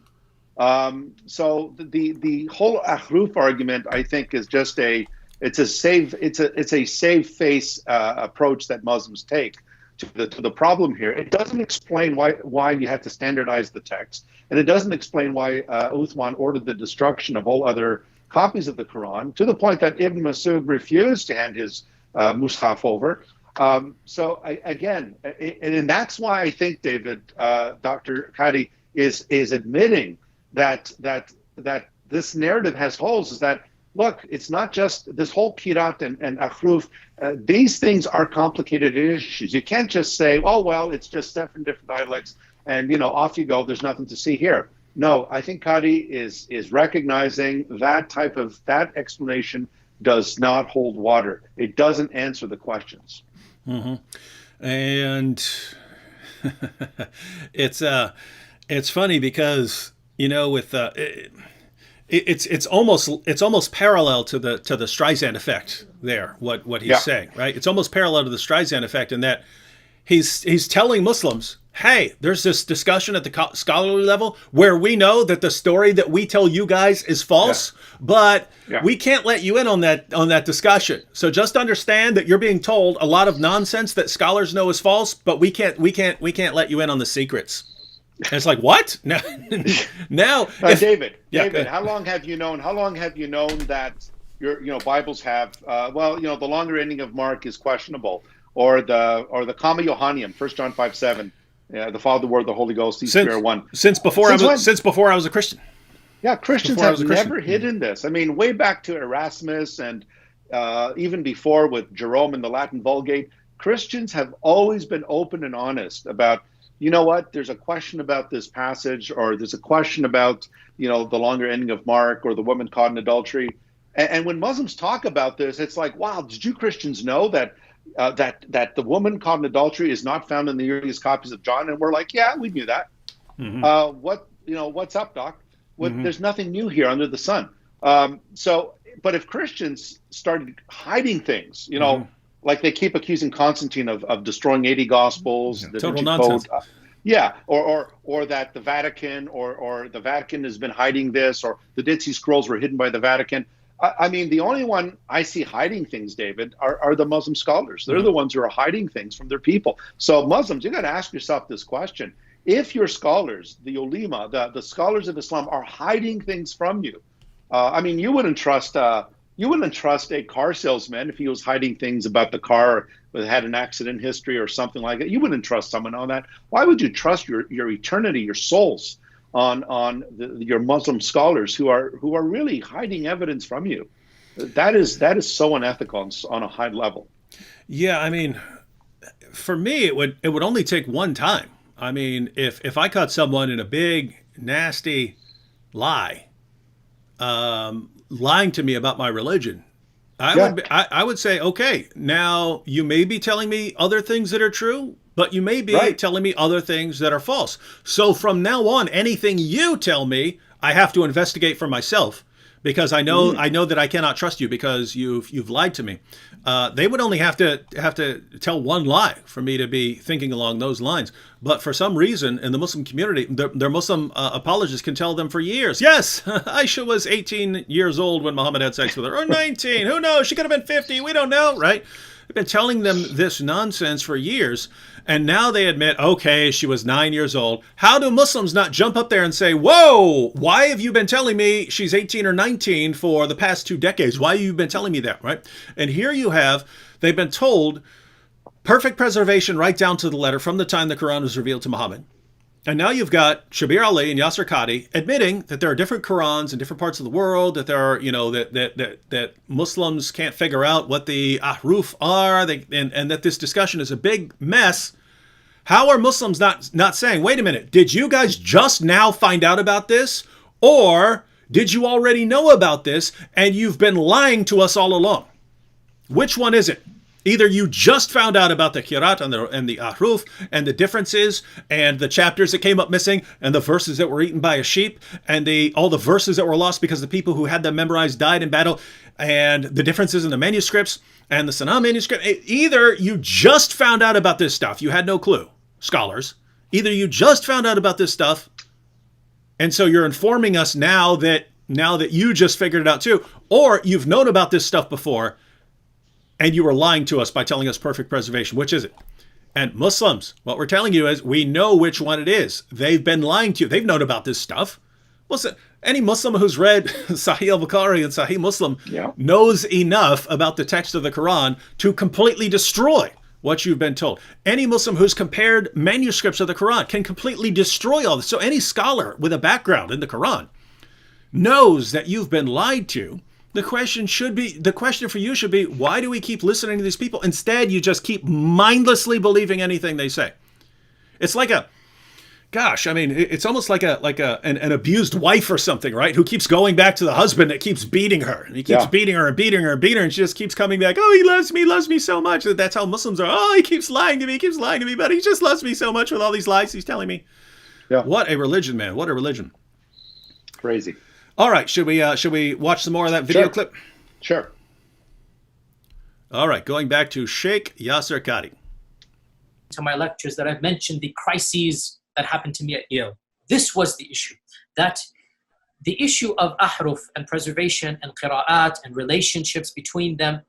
So the whole ahruf argument, I think, is just a save face approach that Muslims take to the problem here. It doesn't explain why you have to standardize the text, and it doesn't explain why Uthman ordered the destruction of all other copies of the Quran, to the point that Ibn Masud refused to hand his mushaf over. And that's why I think, David, Dr. Kadi is admitting that this narrative has holes. Is that, look, it's not just this whole kirat and ahruf. These things are complicated issues. You can't just say, oh, well, it's just seven different dialects and, off you go. There's nothing to see here. No, I think Kadi is recognizing that explanation does not hold water. It doesn't answer the questions. Mm-hmm. And it's funny because, with it's almost parallel to the Streisand effect there. What he's saying, right? It's almost parallel to the Streisand effect in that he's telling Muslims, hey, there's this discussion at the scholarly level where we know that the story that we tell you guys is false, but we can't let you in on that discussion. So just understand that you're being told a lot of nonsense that scholars know is false, but we can't let you in on the secrets. And it's like, what? Now, David, how long have you known that your Bibles have the longer ending of Mark is questionable, or the Comma Johannium, 1 John 5:7, the Father, the Word, the Holy Ghost, these three are one. Since before I was a Christian. Yeah, Christians have never hidden this. I mean, way back to Erasmus and even before with Jerome in the Latin Vulgate, Christians have always been open and honest about, there's a question about this passage, or there's a question about, the longer ending of Mark, or the woman caught in adultery. And when Muslims talk about this, it's like, wow, did you Christians know that the woman caught in adultery is not found in the earliest copies of John? And we're like, yeah, we knew that. Mm-hmm. What's up, Doc? Mm-hmm. There's nothing new here under the sun. But if Christians started hiding things, mm-hmm. like they keep accusing Constantine of destroying 80 Gospels, the total nonsense. Or that the Vatican or the Vatican has been hiding this, or the Dead Sea Scrolls were hidden by the Vatican. I mean, the only one I see hiding things, David, are the Muslim scholars. They're the ones who are hiding things from their people. So Muslims, you got to ask yourself this question. If your scholars, the ulema, the scholars of Islam, are hiding things from you, you wouldn't trust a car salesman if he was hiding things about the car that had an accident history or something like that. You wouldn't trust someone on that. Why would you trust your eternity, your souls, on your Muslim scholars who are really hiding evidence from you? That is so unethical on a high level. Yeah, I mean, for me, it would only take one time. I mean, if I caught someone in a big, nasty lie, lying to me about my religion, I would say, okay, now you may be telling me other things that are true, but you may be telling me other things that are false. So from now on, anything you tell me, I have to investigate for myself, because I know that I cannot trust you because you've lied to me. They would only have to tell one lie for me to be thinking along those lines. But for some reason, in the Muslim community, their Muslim apologists can tell them for years, yes, Aisha was 18 years old when Muhammad had sex with her, or 19. Who knows? She could have been 50. We don't know, right? They've been telling them this nonsense for years, and now they admit, okay, she was 9 years old. How do Muslims not jump up there and say, whoa, why have you been telling me she's 18 or 19 for the past 2 decades? Why have you been telling me that, right? And here you have, they've been told perfect preservation right down to the letter from the time the Quran was revealed to Muhammad. And now you've got Shabir Ali and Yasser Qadi admitting that there are different Qurans in different parts of the world, that there are, that Muslims can't figure out what the ahruf are, and that this discussion is a big mess. How are Muslims not saying, wait a minute, did you guys just now find out about this? Or did you already know about this and you've been lying to us all along? Which one is it? Either you just found out about the Kirat and the Ahruf and the differences and the chapters that came up missing and the verses that were eaten by a sheep and all the verses that were lost because the people who had them memorized died in battle and the differences in the manuscripts and the Sanaa manuscript. Either you just found out about this stuff, you had no clue, scholars. Either you just found out about this stuff, and so you're informing us now that you just figured it out too, or you've known about this stuff before, and you were lying to us by telling us perfect preservation. Which is it? And Muslims, what we're telling you is we know which one it is. They've been lying to you. They've known about this stuff. Listen, any Muslim who's read Sahih al-Bukhari and Sahih Muslim knows enough about the text of the Quran to completely destroy what you've been told. Any Muslim who's compared manuscripts of the Quran can completely destroy all this. So any scholar with a background in the Quran knows that you've been lied to. The question for you should be, why do we keep listening to these people? Instead, you just keep mindlessly believing anything they say. It's like it's almost like an abused wife or something, right? Who keeps going back to the husband that keeps beating her. And he keeps beating her and beating her and beating her, and she just keeps coming back. Oh, he loves me so much. That's how Muslims are. Oh, he keeps lying to me, but he just loves me so much with all these lies he's telling me. Yeah. What a religion, man. What a religion. Crazy. All right, should we watch some more of that video clip? Sure. All right, going back to Sheikh Yasser Qadhi. To my lectures that I've mentioned the crises that happened to me at Yale. This was the issue. That the issue of ahruf and preservation and qira'at and relationships between them,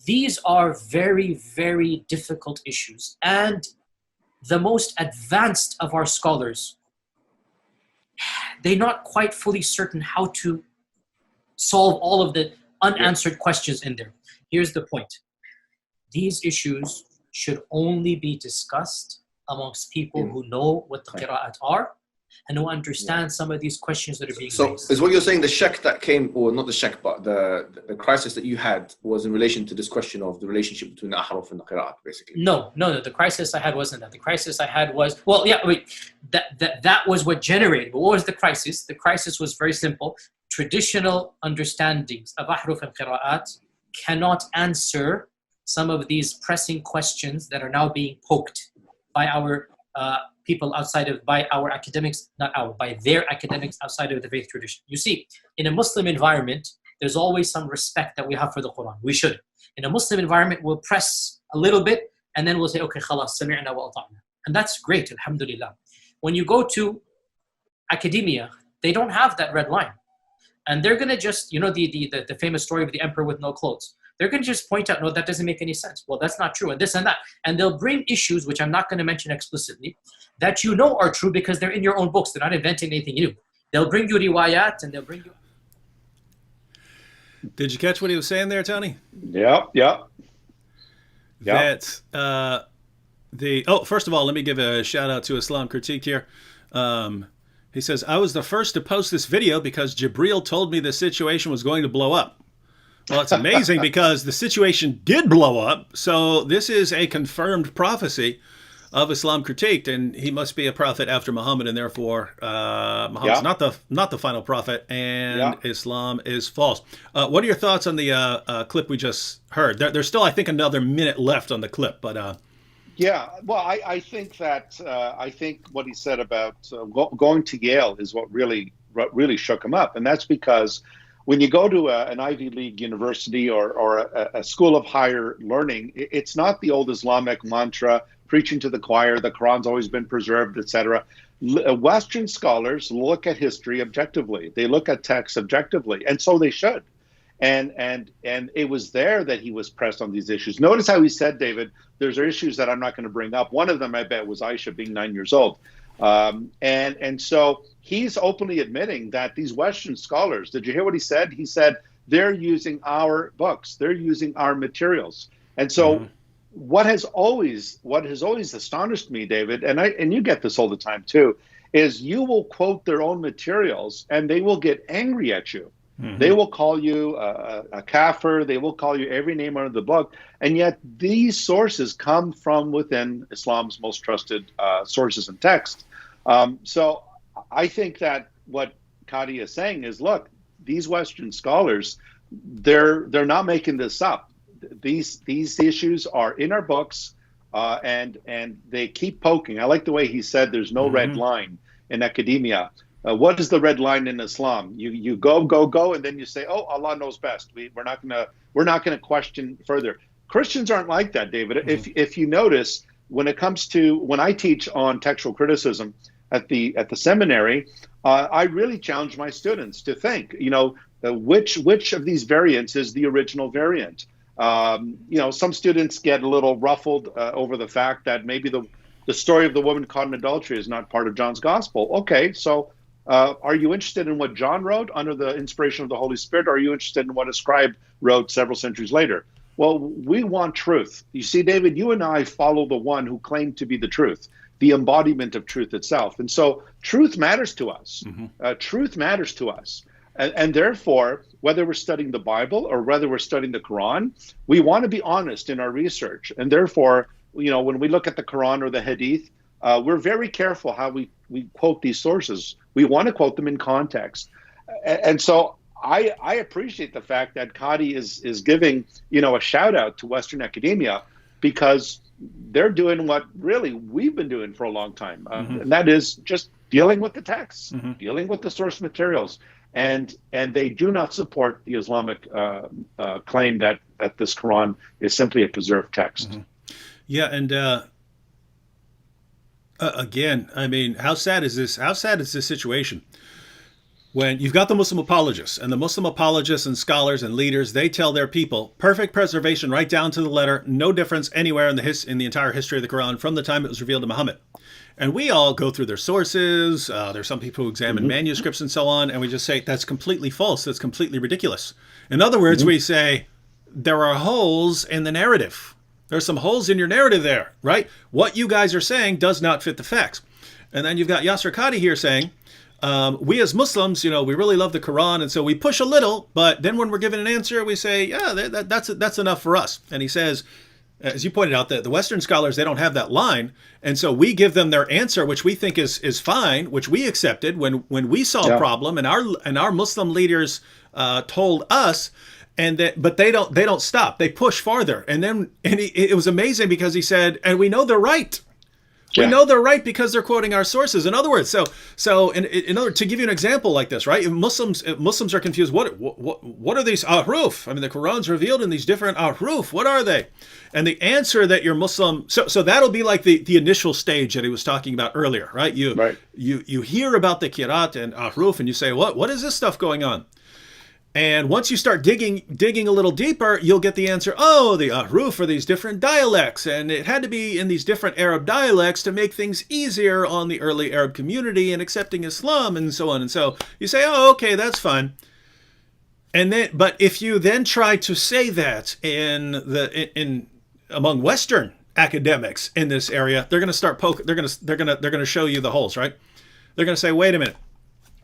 these are very, very difficult issues. And the most advanced of our scholars, they're not quite fully certain how to solve all of the unanswered questions in there. Here's the point. These issues should only be discussed amongst people who know what the qira'at are and who understand some of these questions that are being raised. So is what you're saying the shak that came, or not the shak, but the crisis that you had was in relation to this question of the relationship between the ahruf and the qira'at, basically? No. The crisis I had wasn't that. The crisis I had was, that was what generated. But what was the crisis? The crisis was very simple. Traditional understandings of ahruf and qira'at cannot answer some of these pressing questions that are now being poked by our people by our academics, by their academics outside of the faith tradition. You see, in a Muslim environment, there's always some respect that we have for the Quran. We should. In a Muslim environment, we'll press a little bit and then we'll say, okay, khalas, sami'na wa ata'na. And that's great, alhamdulillah. When you go to academia, they don't have that red line. And they're going to just, the famous story of the emperor with no clothes. They're going to just point out, no, that doesn't make any sense. Well, that's not true, and this and that. And they'll bring issues, which I'm not going to mention explicitly, that you know are true because they're in your own books. They're not inventing anything new. They'll bring you riwayat, and they'll bring you... Did you catch what he was saying there, Tony? Yeah. That first of all, let me give a shout out to Islam Critique here. He says, I was the first to post this video because Jibreel told me the situation was going to blow up. Well, it's amazing because the situation did blow up. So this is a confirmed prophecy of Islam Critiqued, and he must be a prophet after Muhammad, and therefore Muhammad's not the final prophet, and Islam is false. What are your thoughts on the clip we just heard? There's still, I think, another minute left on the clip, but I think that I think what he said about going to Yale is what really shook him up, and that's because when you go to an Ivy League university or a school of higher learning, it's not the old Islamic mantra, preaching to the choir, the Quran's always been preserved, etc. Western scholars look at history objectively. They look at texts objectively, and so they should. And it was there that he was pressed on these issues. Notice how he said, David, there's issues that I'm not going to bring up. One of them, I bet, was Aisha being 9 years old. And so he's openly admitting that these Western scholars, did you hear what he said? He said, they're using our books, they're using our materials. And so what has always astonished me, David, and you get this all the time too, is you will quote their own materials and they will get angry at you. They will call you a kafir. They will call you every name under the book. And yet these sources come from within Islam's most trusted sources and texts. So I think that what Qadhi is saying is, look, these Western scholars, they're not making this up. these issues are in our books, and they keep poking. I like the way he said there's no red line in academia. What is the red line in Islam? You go, and then you say, "Oh, Allah knows best. We're not gonna question further." Christians aren't like that, David. If you notice, when it comes to when I teach on textual criticism at the seminary, I really challenge my students to think, which of these variants is the original variant. Some students get a little ruffled over the fact that maybe the story of the woman caught in adultery is not part of John's gospel. Okay, so are you interested in what John wrote under the inspiration of the Holy Spirit, or are you interested in what a scribe wrote several centuries later? Well, we want truth. You see, David, you and I follow the one who claimed to be the truth, the embodiment of truth itself. And so truth matters to us. Truth matters to us. And therefore, whether we're studying the Bible or whether we're studying the Quran, we want to be honest in our research. And therefore, when we look at the Quran or the Hadith, we're very careful how we quote these sources. We want to quote them in context. And so I appreciate the fact that Qadi is giving, a shout out to Western academia, because they're doing what really we've been doing for a long time. And that is just dealing with the texts, dealing with the source materials. And they do not support the Islamic claim that this Quran is simply a preserved text. Yeah, and again, I mean, how sad is this? How sad is this situation? When you've got the Muslim apologists, and the Muslim apologists and scholars and leaders, they tell their people, perfect preservation right down to the letter, no difference anywhere in the entire history of the Quran from the time it was revealed to Muhammad. And we all go through their sources. There's some people who examine manuscripts and so on, and we just say, that's completely false. That's completely ridiculous. In other words, we say, there are holes in the narrative. There's some holes in your narrative there, right? What you guys are saying does not fit the facts. And then you've got Yasser Qadi here saying, we as Muslims, we really love the Quran, and so we push a little, but then when we're given an answer, we say, yeah, that's enough for us. And he says, as you pointed out, the Western scholars, they don't have that line, and so we give them their answer, which we think is fine, which we accepted when we saw a problem, and our Muslim leaders told us. But they don't stop. They push farther. And it was amazing because he said, and we know they're right. We know they're right because they're quoting our sources. In other words, so in order to give you an example like this, right? If Muslims are confused. What are these ahruf? I mean, the Quran's revealed in these different ahruf. What are they? And the answer that you're Muslim, so that'll be like the initial stage that he was talking about earlier, right? You hear about the Qirat and ahruf, and you say, what is this stuff going on? And once you start digging a little deeper, you'll get the answer, the ahruf are these different dialects, and it had to be in these different Arab dialects to make things easier on the early Arab community in accepting Islam, and so on. And so you say, okay, that's fine. But if you then try to say that among Western academics in this area, they're going to start they're going to show you the holes, right? They're going to say, wait a minute.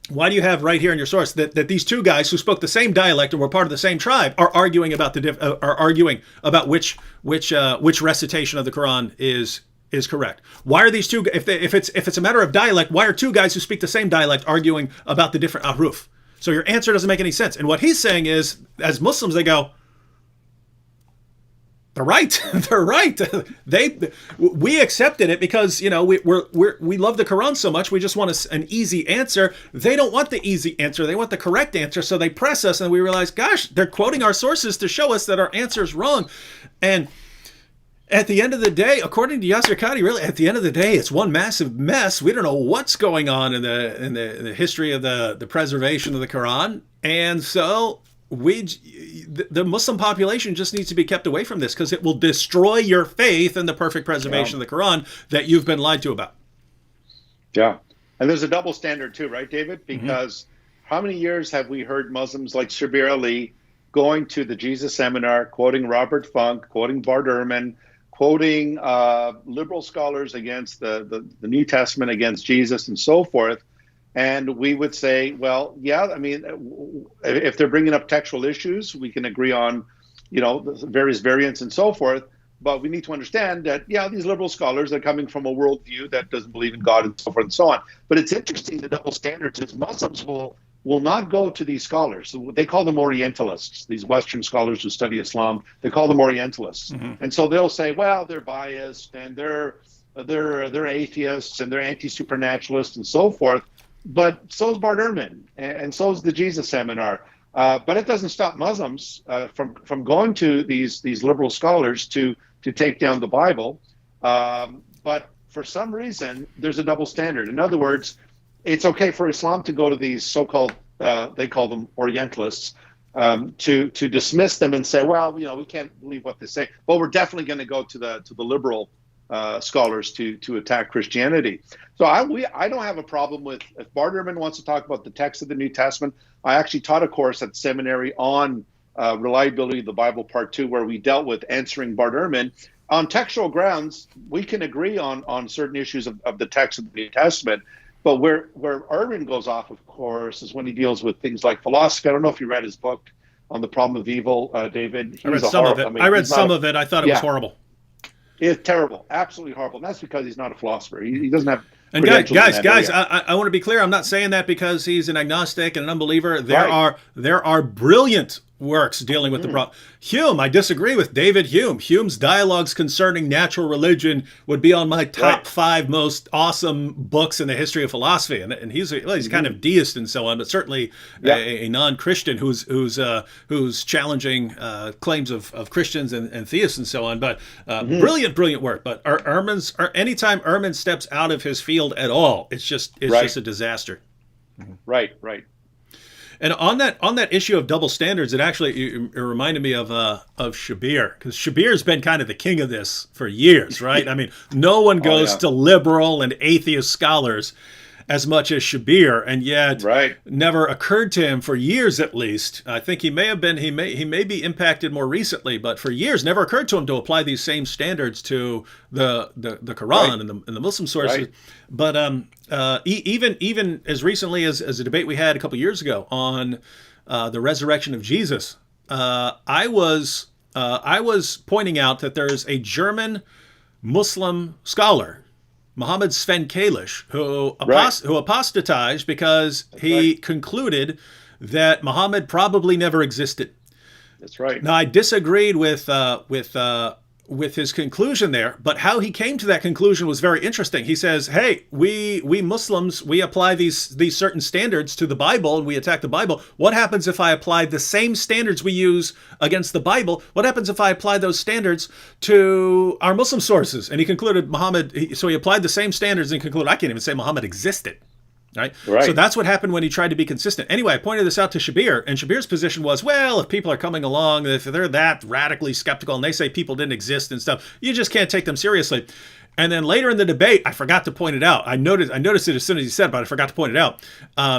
Why do you have right here in your source that these two guys who spoke the same dialect and were part of the same tribe are arguing about which recitation of the Quran is correct? Why are these two? If it's a matter of dialect, why are two guys who speak the same dialect arguing about the different ahruf? So your answer doesn't make any sense. And what he's saying is, as Muslims, they go, they're right. They're right. We accepted it because we love the Quran so much. We just want an easy answer. They don't want the easy answer. They want the correct answer. So they press us, and we realize, gosh, they're quoting our sources to show us that our answer is wrong. And at the end of the day, according to Yasser Qadi, really, at the end of the day, it's one massive mess. We don't know what's going on in the history of the preservation of the Quran, and so the Muslim population just needs to be kept away from this because it will destroy your faith in the perfect preservation of the Quran that you've been lied to about. Yeah. And there's a double standard too, right, David? Because how many years have we heard Muslims like Shabir Ali going to the Jesus seminar, quoting Robert Funk, quoting Bart Ehrman, quoting liberal scholars against the New Testament, against Jesus and so forth. And we would say, well, yeah, I mean, if they're bringing up textual issues, we can agree on, the various variants and so forth. But we need to understand that, these liberal scholars are coming from a worldview that doesn't believe in God and so forth and so on. But it's interesting, the double standards is Muslims will will not go to these scholars. They call them Orientalists, these Western scholars who study Islam. They call them Orientalists. And so they'll say, well, they're biased and they're atheists and they're anti-supernaturalists and so forth. But so is Bart Ehrman, and so is the Jesus Seminar. But it doesn't stop Muslims from going to these liberal scholars to take down the Bible. But for some reason, there's a double standard. In other words, it's okay for Islam to go to these so-called, they call them Orientalists, to dismiss them and say, well, we can't believe what they say. But we're definitely going to go to the liberal scholars to attack Christianity. So I don't have a problem with, if Bart Ehrman wants to talk about the text of the New Testament. I actually taught a course at seminary on reliability of the Bible Part 2, where we dealt with answering Bart Ehrman. On textual grounds, we can agree on certain issues of the text of the New Testament. But where Ehrman goes off, of course, is when he deals with things like philosophy. I don't know if you read his book on the problem of evil, David. I read some of it. I read some of it. I thought it was horrible. It's terrible, absolutely horrible. And that's because he's not a philosopher. He doesn't have. And guys, I want to be clear. I'm not saying that because he's an agnostic and an unbeliever. There are brilliant works dealing with the problem. Hume, I disagree with David Hume. Hume's dialogues concerning natural religion would be on my top 5 most awesome books in the history of philosophy. And he's kind of deist and so on, but certainly a non-Christian who's challenging claims of Christians and theists and so on. But brilliant work. But anytime Ehrman steps out of his field at all, it's just a disaster. Right. And on that issue of double standards, it reminded me of Shabir, because Shabir's been kind of the king of this for years, right? I mean, no one goes to liberal and atheist scholars as much as Shabir, and yet never occurred to him for years at least. I think he may be impacted more recently, but for years never occurred to him to apply these same standards to the Quran and the Muslim sources. Right. But even as recently as a debate we had a couple years ago on the resurrection of Jesus, I was pointing out that there's a German Muslim scholar, Mohammed Sven Kalish, who apostatized because he concluded that Muhammad probably never existed. That's right. Now, I disagreed with his conclusion there, but how he came to that conclusion was very interesting. He says, "Hey, we Muslims, we apply these certain standards to the Bible, and we attack the Bible. What happens if I apply the same standards we use against the Bible? What happens if I apply those standards to our Muslim sources?" And he concluded so he applied the same standards and concluded, I can't even say Muhammad existed. Right? So that's what happened when he tried to be consistent. Anyway, I pointed this out to Shabir, and Shabir's position was, well, if people are coming along, if they're that radically skeptical and they say people didn't exist and stuff, you just can't take them seriously. And then later in the debate, I forgot to point it out. I noticed it as soon as he said it, but I forgot to point it out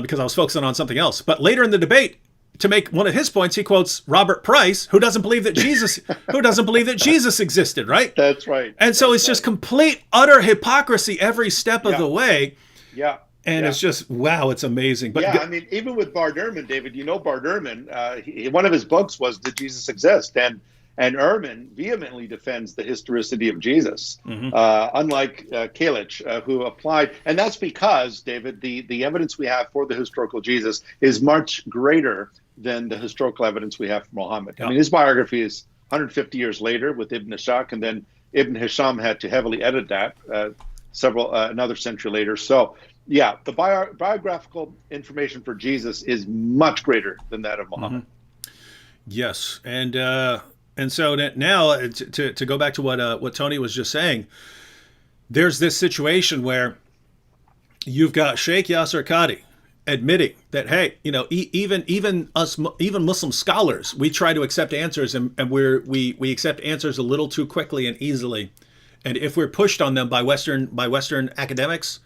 because I was focusing on something else. But later in the debate, to make one of his points, he quotes Robert Price, who doesn't believe that Jesus existed, right? That's right. And so it's just complete, utter hypocrisy every step of the way. Yeah. And it's just, wow, it's amazing. But I mean, even with Bart Ehrman, David, Bart Ehrman, one of his books was Did Jesus Exist? And Ehrman vehemently defends the historicity of Jesus, unlike Kalish, who applied. And that's because, David, the evidence we have for the historical Jesus is much greater than the historical evidence we have for Muhammad. Yeah. I mean, his biography is 150 years later with Ibn Ishaq, and then Ibn Hisham had to heavily edit that another century later. So, yeah, the biographical information for Jesus is much greater than that of Muhammad. Yes, and so now to go back to what Tony was just saying, there's this situation where you've got Sheikh Yasser Qadhi admitting that, hey, even Muslim scholars, we try to accept answers and we accept answers a little too quickly and easily, and if we're pushed on them by Western academics,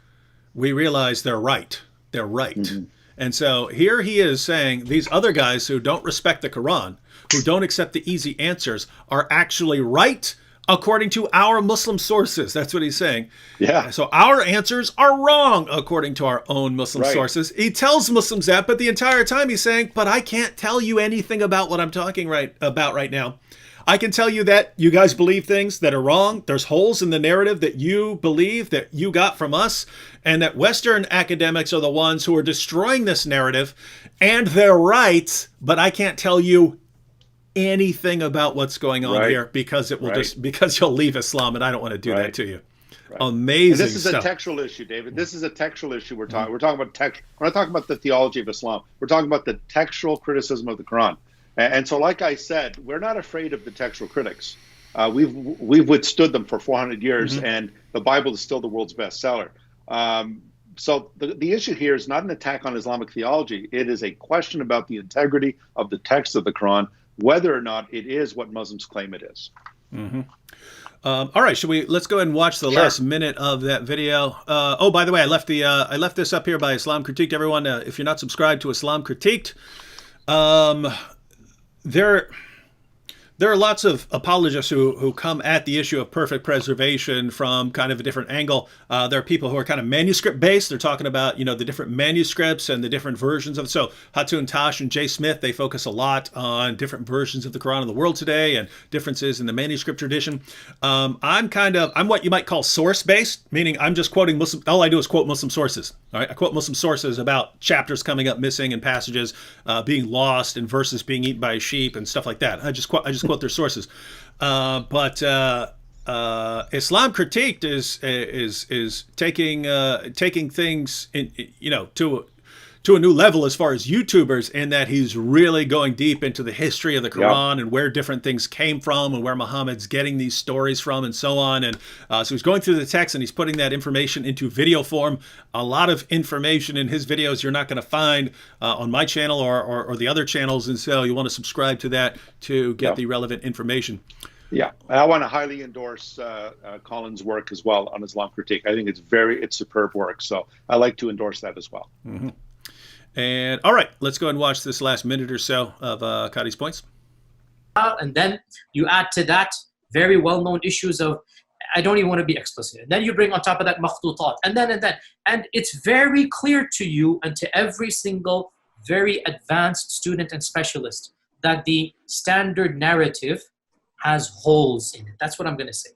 we realize they're right. They're right. Mm-hmm. And so here he is saying these other guys who don't respect the Quran, who don't accept the easy answers, are actually right according to our Muslim sources. That's what he's saying. Yeah. So our answers are wrong according to our own Muslim sources. He tells Muslims that, but the entire time he's saying, but I can't tell you anything about what I'm talking about right now. I can tell you that you guys believe things that are wrong. There's holes in the narrative that you believe that you got from us, and that Western academics are the ones who are destroying this narrative, and they're right, but I can't tell you anything about what's going on here because it will because you'll leave Islam, and I don't want to do that to you. Amazing. And this is stuff. a textual issue, David. This is a textual issue we're talking. We're talking about text. We're not talking about the theology of Islam. We're talking about the textual criticism of the Quran. And so, like I said, we're not afraid of the textual critics. We've withstood them for 400 years, and the Bible is still the world's bestseller. So the issue here is not an attack on Islamic theology. It is a question about the integrity of the text of the Quran, whether or not it is what Muslims claim it is. All right, let's go ahead and watch the last minute of that video. Oh, by the way, I left this up here by Islam Critiqued. Everyone, if you're not subscribed to Islam Critiqued, there are lots of apologists who come at the issue of perfect preservation from kind of a different angle. There are people who are kind of manuscript based. They're talking about, the different manuscripts and the different versions of it. So Hatun Tash and Jay Smith, they focus a lot on different versions of the Quran in the world today and differences in the manuscript tradition. I'm what you might call source based, meaning I'm just quoting Muslim. All I do is quote Muslim sources. All right, I quote Muslim sources about chapters coming up missing and passages being lost and verses being eaten by a sheep and stuff like that. I just quote their sources. But Islam Critiqued is taking things to a new level as far as YouTubers, in that he's really going deep into the history of the Quran and where different things came from and where Muhammad's getting these stories from and so on. And so he's going through the text and he's putting that information into video form. A lot of information in his videos you're not going to find on my channel or the other channels. And so you want to subscribe to that to get the relevant information. Yeah, I want to highly endorse Colin's work as well on Islam Critique. I think it's superb work. So I like to endorse that as well. And all right, let's go ahead and watch this last minute or so of Qadi's points. And then you add to that very well-known issues of, I don't even want to be explicit. And then you bring on top of that makhtutat, and then. And it's very clear to you and to every single very advanced student and specialist that the standard narrative has holes in it. That's what I'm going to say.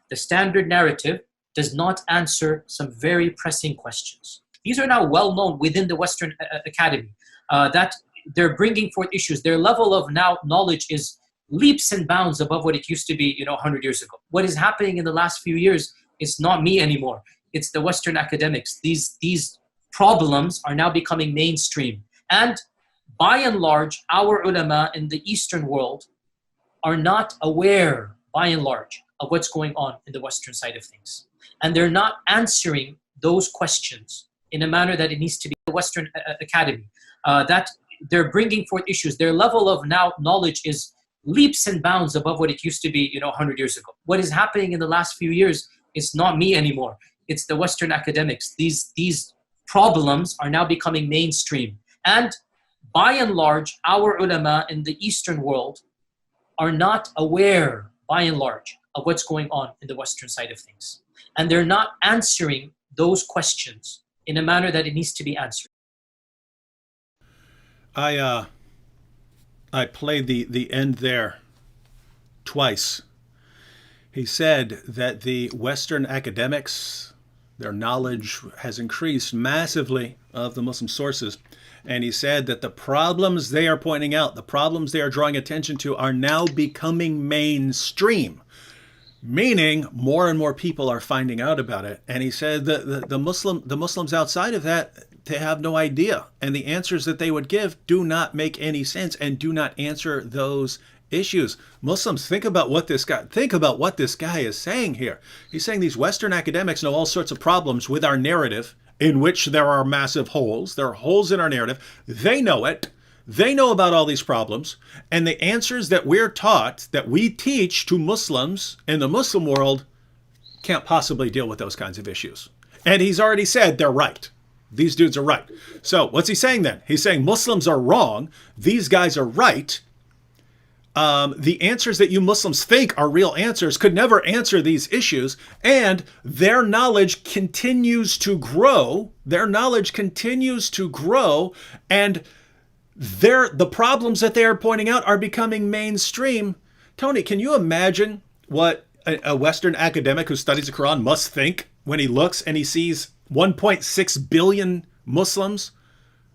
The standard narrative does not answer some very pressing questions. These are now well known within the Western Academy, that they're bringing forth issues. Their level of now knowledge is leaps and bounds above what it used to be, 100 years ago. What is happening in the last few years is not me anymore. It's the Western academics. These problems are now becoming mainstream. And by and large, our ulama in the Eastern world are not aware, by and large, of what's going on in the Western side of things. And they're not answering those questions in a manner that it needs to be. The Western Academy, that they're bringing forth issues. Their level of now knowledge is leaps and bounds above what it used to be, 100 years ago. What is happening in the last few years is not me anymore. It's the Western academics. These problems are now becoming mainstream. And by and large, our ulama in the Eastern world are not aware, by and large, of what's going on in the Western side of things. And they're not answering those questions in a manner that it needs to be answered. I played the end there twice. He said that the Western academics, their knowledge has increased massively of the Muslim sources. And he said that the problems they are pointing out, the problems they are drawing attention to, are now becoming mainstream. Meaning more and more people are finding out about it. And he said that the Muslims outside of that, they have no idea. And the answers that they would give do not make any sense and do not answer those issues. Muslims, think about what this guy is saying here. He's saying these Western academics know all sorts of problems with our narrative, in which there are massive holes. There are holes in our narrative. They know it. They know about all these problems, and the answers that we're taught, that we teach to Muslims in the Muslim world, can't possibly deal with those kinds of issues. And he's already said they're right. These dudes are right. So what's he saying then? He's saying Muslims are wrong. These guys are right. The answers that you Muslims think are real answers could never answer these issues, and their knowledge continues to grow. Their knowledge continues to grow, and the problems that they are pointing out are becoming mainstream Tony, can you imagine what a Western academic who studies the Quran must think when he looks and he sees 1.6 billion Muslims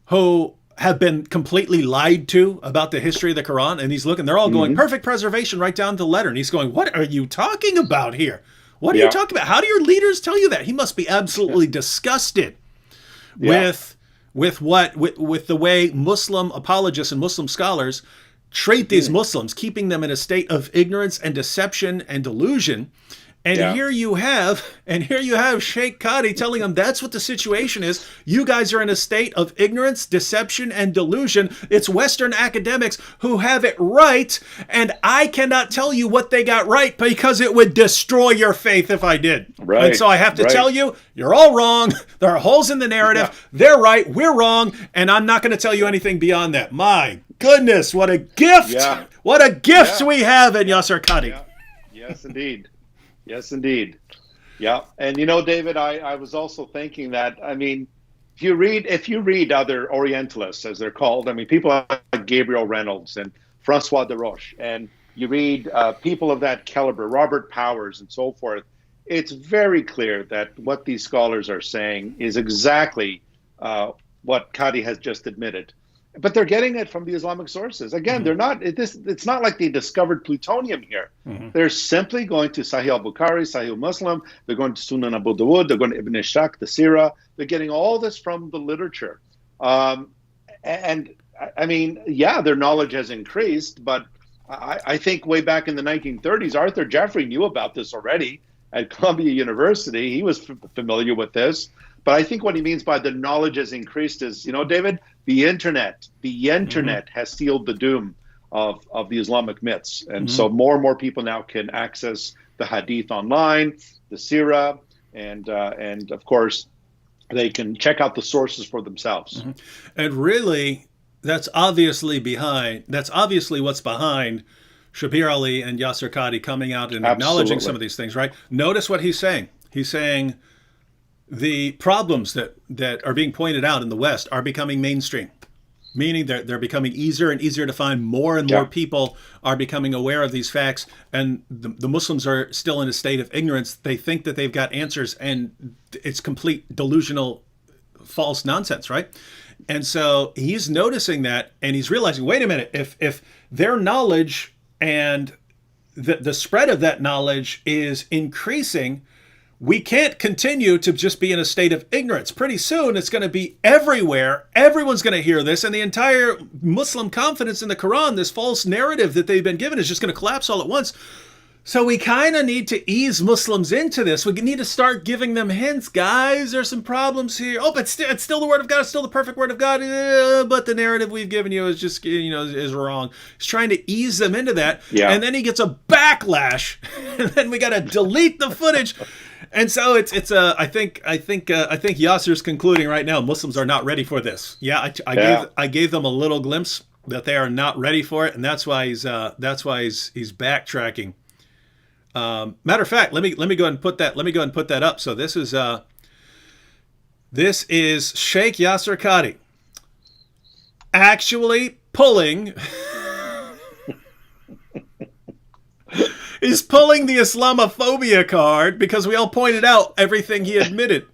who have been completely lied to about the history of the Quran? And he's looking, they're all going, perfect preservation right down to the letter. And he's going, what are you talking about here? What are you talking about? How do your leaders tell you that? He must be absolutely disgusted with the way Muslim apologists and Muslim scholars treat these Muslims, keeping them in a state of ignorance and deception and delusion. And here you have Sheikh Qadi telling them that's what the situation is. You guys are in a state of ignorance, deception, and delusion. It's Western academics who have it right, and I cannot tell you what they got right because it would destroy your faith if I did. Right. And so I have to tell you, you're all wrong. There are holes in the narrative. Yeah. They're right. We're wrong. And I'm not going to tell you anything beyond that. My goodness, what a gift. Yeah. What a gift we have in Yasir Qadi. Yeah. Yes, indeed. Yes, indeed. Yeah. And David, I was also thinking that, I mean, if you read other Orientalists, as they're called, I mean, people like Gabriel Reynolds and Francois de Roche, and you read people of that caliber, Robert Powers and so forth, it's very clear that what these scholars are saying is exactly what Qadi has just admitted. But they're getting it from the Islamic sources. Again, they're not. It's not like they discovered plutonium here. They're simply going to Sahih al-Bukhari, Sahih Muslim. They're going to Sunan Abu Dawud. They're going to Ibn Ishaq, the Sirah. They're getting all this from the literature. And I mean, yeah, their knowledge has increased. But I think way back in the 1930s, Arthur Jeffrey knew about this already at Columbia University. He was familiar with this. But I think what he means by the knowledge has increased is, David, the internet has sealed the doom of the Islamic myths. And so more and more people now can access the hadith online, the Sirah, and of course, they can check out the sources for themselves. And really, that's obviously what's behind Shabir Ali and Yasir Qadi coming out and acknowledging some of these things, right? Notice what he's saying. He's saying the problems that are being pointed out in the West are becoming mainstream, meaning they're becoming easier and easier to find. More and more people are becoming aware of these facts, and the Muslims are still in a state of ignorance. They think that they've got answers, and it's complete delusional, false nonsense, right? And so he's noticing that, and he's realizing, wait a minute, if their knowledge and the spread of that knowledge is increasing, we can't continue to just be in a state of ignorance. Pretty soon, it's going to be everywhere. Everyone's going to hear this, and the entire Muslim confidence in the Quran, this false narrative that they've been given, is just going to collapse all at once. So we kind of need to ease Muslims into this. We need to start giving them hints. Guys, there's some problems here. Oh, but it's still the Word of God. It's still the perfect Word of God. But the narrative we've given you is just, is wrong. He's trying to ease them into that. Yeah. And then he gets a backlash. And then we got to delete the footage. And so I think Yasser's concluding right now, Muslims are not ready for this. Yeah, I gave them a little glimpse that they are not ready for it, and that's why he's backtracking. Matter of fact, let me go ahead and put that. Let me go ahead and put that up. So this is Sheikh Yasir Qadi actually pulling. He's pulling the Islamophobia card because we all pointed out everything he admitted.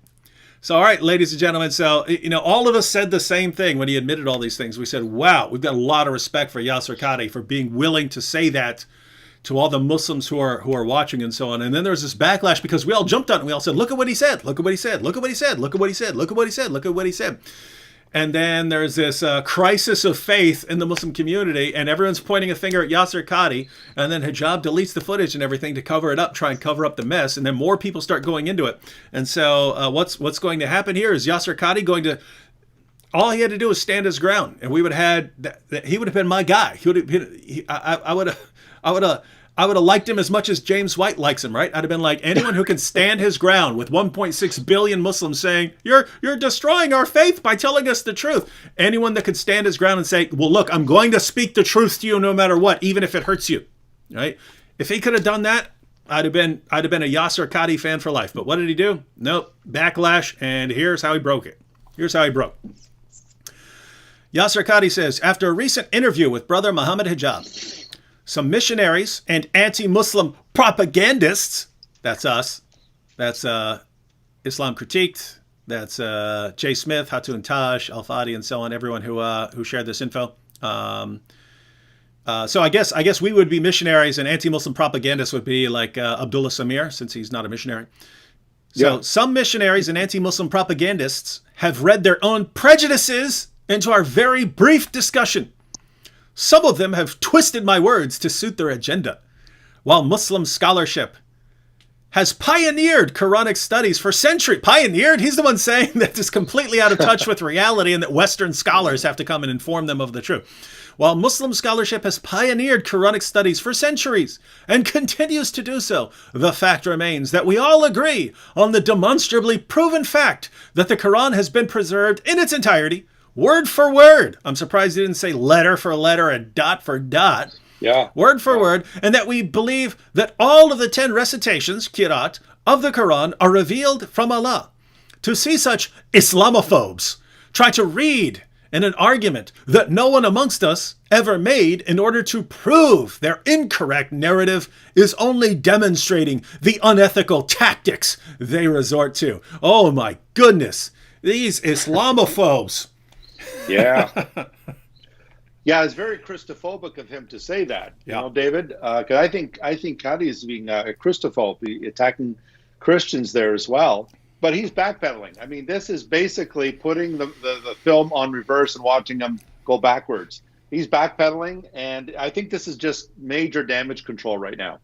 So, all right, ladies and gentlemen. So, all of us said the same thing when he admitted all these things. We said, wow, we've got a lot of respect for Yasir Qadi for being willing to say that to all the Muslims who are watching and so on. And then there was this backlash because we all jumped on it. And we all said, look at what he said. Look at what he said. Look at what he said. Look at what he said. Look at what he said. Look at what he said. And then there's this crisis of faith in the Muslim community, and everyone's pointing a finger at Yasir Qadi, and then Hijab deletes the footage and everything to cover it up, try and cover up the mess, and then more people start going into it. And so what's going to happen here is Yasir Qadi all he had to do was stand his ground, and we would have had he would have been my guy. I would have liked him as much as James White likes him, right? I'd have been like, anyone who can stand his ground with 1.6 billion Muslims saying, you're destroying our faith by telling us the truth. Anyone that could stand his ground and say, well, look, I'm going to speak the truth to you no matter what, even if it hurts you, right? If he could have done that, I'd have been a Yasir Qadi fan for life. But what did he do? Nope, backlash, and here's how he broke it. Here's how he broke. Yasir Qadi says, after a recent interview with brother Muhammad Hijab, some missionaries and anti-Muslim propagandists. That's us. That's Islam Critiqued. That's Jay Smith, Hatun Taj, Al Fadi, and so on. Everyone who shared this info. So I guess we would be missionaries, and anti-Muslim propagandists would be like Abdullah Samir, since he's not a missionary. So some missionaries and anti-Muslim propagandists have read their own prejudices into our very brief discussion. Some of them have twisted my words to suit their agenda, while Muslim scholarship has pioneered Quranic studies for centuries. Pioneered? He's the one saying that it's completely out of touch with reality and that Western scholars have to come and inform them of the truth. While Muslim scholarship has pioneered Quranic studies for centuries and continues to do so, the fact remains that we all agree on the demonstrably proven fact that the Quran has been preserved in its entirety, word for word. I'm surprised he didn't say letter for letter and dot for dot. Yeah. Word for word, and that we believe that all of the 10 recitations, Qira'at, of the Quran are revealed from Allah. To see such Islamophobes try to read in an argument that no one amongst us ever made in order to prove their incorrect narrative is only demonstrating the unethical tactics they resort to. Oh my goodness, these Islamophobes. Yeah. Yeah, it's very Christophobic of him to say that, you know, David. Because I think Qadi is being a Christophobe, attacking Christians there as well. But he's backpedaling. I mean, this is basically putting the film on reverse and watching them go backwards. He's backpedaling, and I think this is just major damage control right now.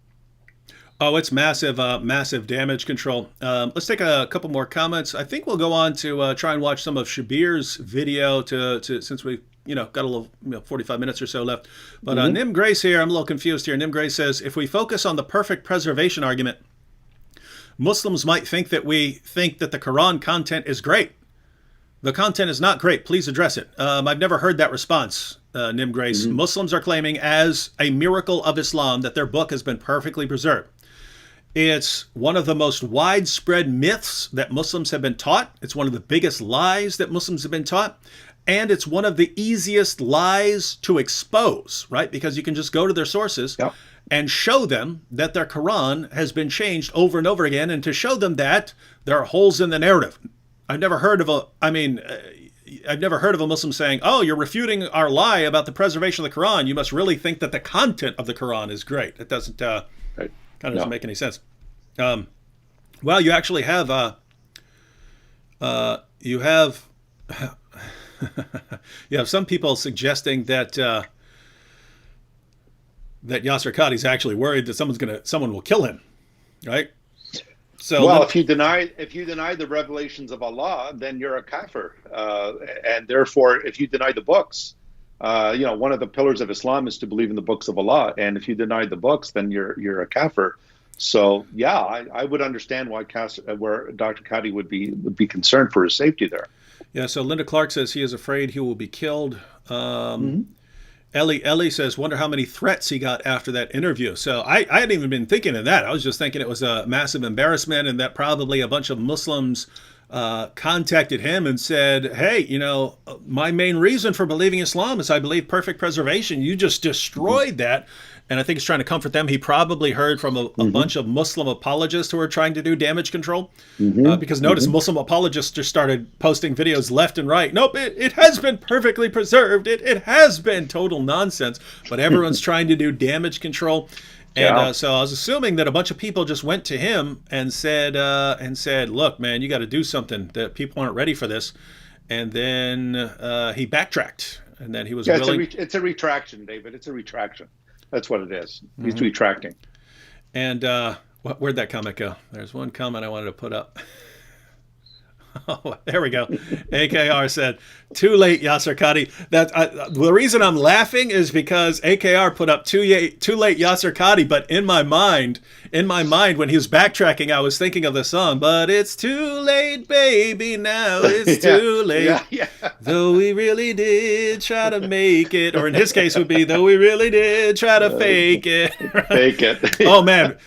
Oh, it's massive, massive damage control. Let's take a couple more comments. I think we'll go on to try and watch some of Shabir's video to since we got a little 45 minutes or so left. But Nim Grace here, I'm a little confused here. Nim Grace says, if we focus on the perfect preservation argument, Muslims might think that we think that the Quran content is great. The content is not great. Please address it. I've never heard that response, Nim Grace. Muslims are claiming as a miracle of Islam that their book has been perfectly preserved. It's one of the most widespread myths that Muslims have been taught. It's one of the biggest lies that Muslims have been taught. And it's one of the easiest lies to expose, right? Because you can just go to their sources and show them that their Quran has been changed over and over again, and to show them that there are holes in the narrative. I've never heard of a Muslim saying, oh, you're refuting our lie about the preservation of the Quran. You must really think that the content of the Quran is great. It doesn't doesn't make any sense. Well, you actually have you have some people suggesting that that Yasser Qadhi's actually worried that someone will kill him, right? So, well, if you deny the revelations of Allah, then you're a kafir, and therefore, if you deny the books, one of the pillars of Islam is to believe in the books of Allah, and if you deny the books, then you're a kafir. So, yeah, I would understand why where Dr. Qadhi would be concerned for his safety there. Yeah. So Linda Clark says he is afraid he will be killed. Ellie says, wonder how many threats he got after that interview. So I hadn't even been thinking of that. I was just thinking it was a massive embarrassment, and that probably a bunch of Muslims contacted him and said, hey, my main reason for believing Islam is I believe perfect preservation. You just destroyed that. And I think he's trying to comfort them. He probably heard from a bunch of Muslim apologists who are trying to do damage control. Because notice Muslim apologists just started posting videos left and right. Nope, it has been perfectly preserved. It has been total nonsense. But everyone's trying to do damage control. And so I was assuming that a bunch of people just went to him and said, look, man, you got to do something. That people aren't ready for this. And then he backtracked. And then he was willing. It's a retraction, David. It's a retraction. That's what it is. He's retracting. And where'd that comment go? There's one comment I wanted to put up. Oh, there we go. AKR said, too late, Yasser Qadhi. The reason I'm laughing is because AKR put up too late, Yasser Qadhi. But in my mind, when he was backtracking, I was thinking of the song, but it's too late, baby, now it's too late. Though we really did try to make it. Or in his case would be, though we really did try to fake it. Right? Fake it. Oh, man.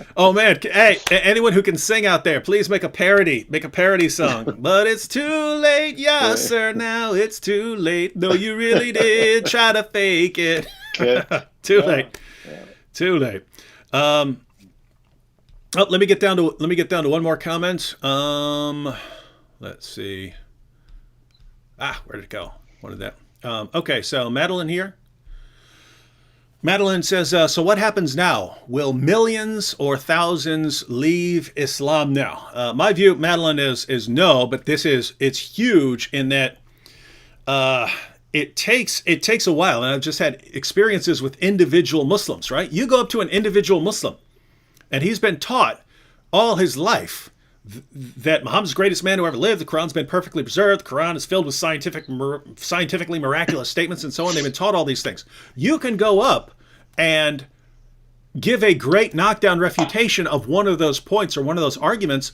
Hey, anyone who can sing out there, please make a parody song. But it's too late, Yasser, now it's too late. Though you really did try to fake it. Too late. Too late. Oh, let me get down to one more comment. Let's see. Where did it go? What did that? Okay, so Madeline here. Madeline says, so what happens now? Will millions or thousands leave Islam now? My view, Madeline, is no, but it's huge in that it takes a while. And I've just had experiences with individual Muslims, right? You go up to an individual Muslim and he's been taught all his life that Muhammad's the greatest man who ever lived. The Quran's been perfectly preserved. The Quran is filled with scientifically miraculous statements and so on. They've been taught all these things. You can go up and give a great knockdown refutation of one of those points or one of those arguments.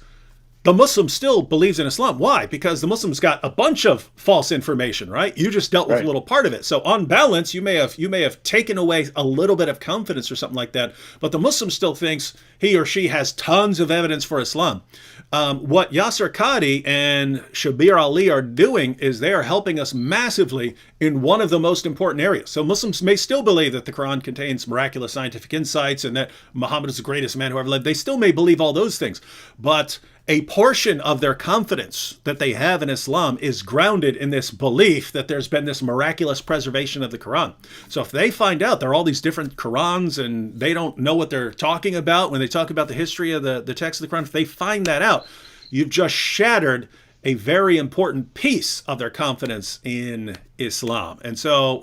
The Muslim still believes in Islam. Why? Because the Muslim's got a bunch of false information, right? You just dealt with a little part of it. So on balance, you may have taken away a little bit of confidence or something like that. But the Muslim still thinks he or she has tons of evidence for Islam. What Yasser Qadi and Shabir Ali are doing is they are helping us massively in one of the most important areas. So Muslims may still believe that the Quran contains miraculous scientific insights and that Muhammad is the greatest man who ever lived. They still may believe all those things. But a portion of their confidence that they have in Islam is grounded in this belief that there's been this miraculous preservation of the Quran. So if they find out there are all these different Qurans and they don't know what they're talking about when they talk about the history of the text of the Quran, if they find that out, you've just shattered a very important piece of their confidence in Islam. And so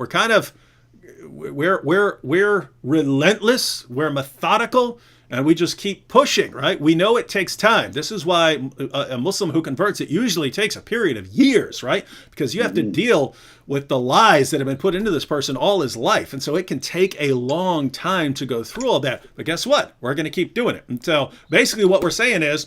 we're relentless, we're methodical, and we just keep pushing, right? We know it takes time. This is why a Muslim who converts, it usually takes a period of years, right? Because you have to deal with the lies that have been put into this person all his life. And so it can take a long time to go through all that. But guess what? We're going to keep doing it. And so basically what we're saying is,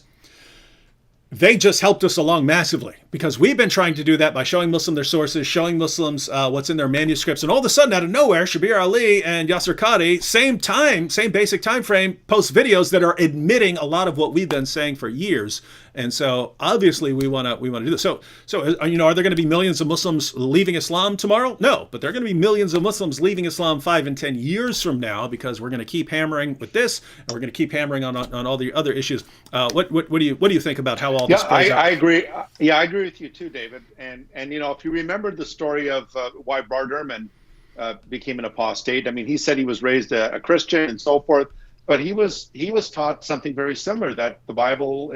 they just helped us along massively because we've been trying to do that by showing Muslims their sources, showing Muslims what's in their manuscripts. And all of a sudden, out of nowhere, Shabir Ali and Yasser Qadi, same basic time frame, post videos that are admitting a lot of what we've been saying for years. And so obviously we want to do this. So are there going to be millions of Muslims leaving Islam tomorrow? No, but there are going to be millions of Muslims leaving Islam 5 and 10 years from now because we're going to keep hammering with this, and we're going to keep hammering on all the other issues. What do you think about how all this plays out? I agree. I agree with you too, David. And if you remember the story of why Bart Ehrman became an apostate, I mean, he said he was raised a Christian and so forth, but he was taught something very similar, that the Bible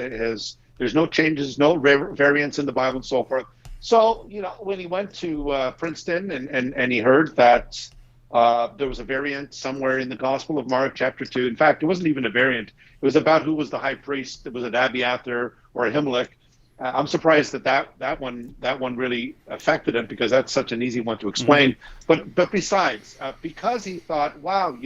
there's no changes, no variants in the Bible and so forth. So, when he went to Princeton and he heard that there was a variant somewhere in the Gospel of Mark, chapter 2. In fact, it wasn't even a variant. It was about who was the high priest. Was it Abiathar or Ahimelech? I'm surprised that one really affected him because that's such an easy one to explain. Mm-hmm. But besides, because he thought, wow,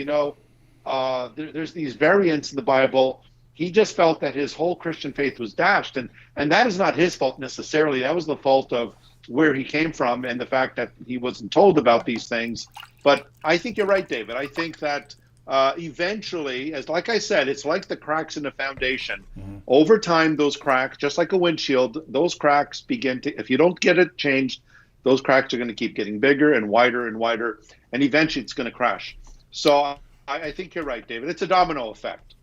there's these variants in the Bible, he just felt that his whole Christian faith was dashed. And that is not his fault necessarily. That was the fault of where he came from and the fact that he wasn't told about these things. But I think you're right, David. I think that eventually, like I said, it's like the cracks in a foundation. Mm-hmm. Over time, those cracks, just like a windshield, those cracks begin to, if you don't get it changed, those cracks are going to keep getting bigger and wider, and eventually it's going to crash. So I think you're right, David. It's a domino effect.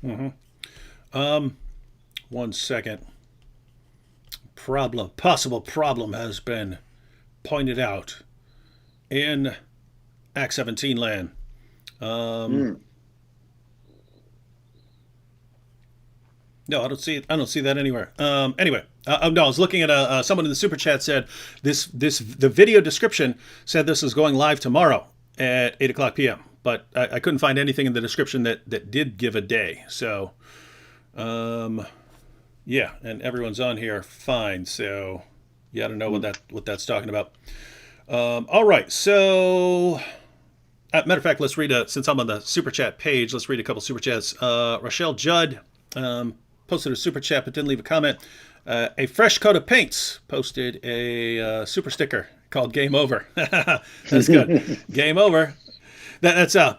Mm-hmm. 1 second. Possible problem has been pointed out in Acts 17 land. No, I don't see that anywhere. Anyway, no, I was looking at someone in the super chat said the video description said this is going live tomorrow at 8:00 p.m. But I couldn't find anything in the description that did give a day. So, yeah, and everyone's on here fine. So, you got to know what that's talking about. All right, so. Matter of fact, let's read since I'm on the super chat page, let's read a couple super chats. Rochelle Judd posted a super chat but didn't leave a comment. A fresh coat of paints posted a super sticker called Game Over. That's good. Game Over. That's did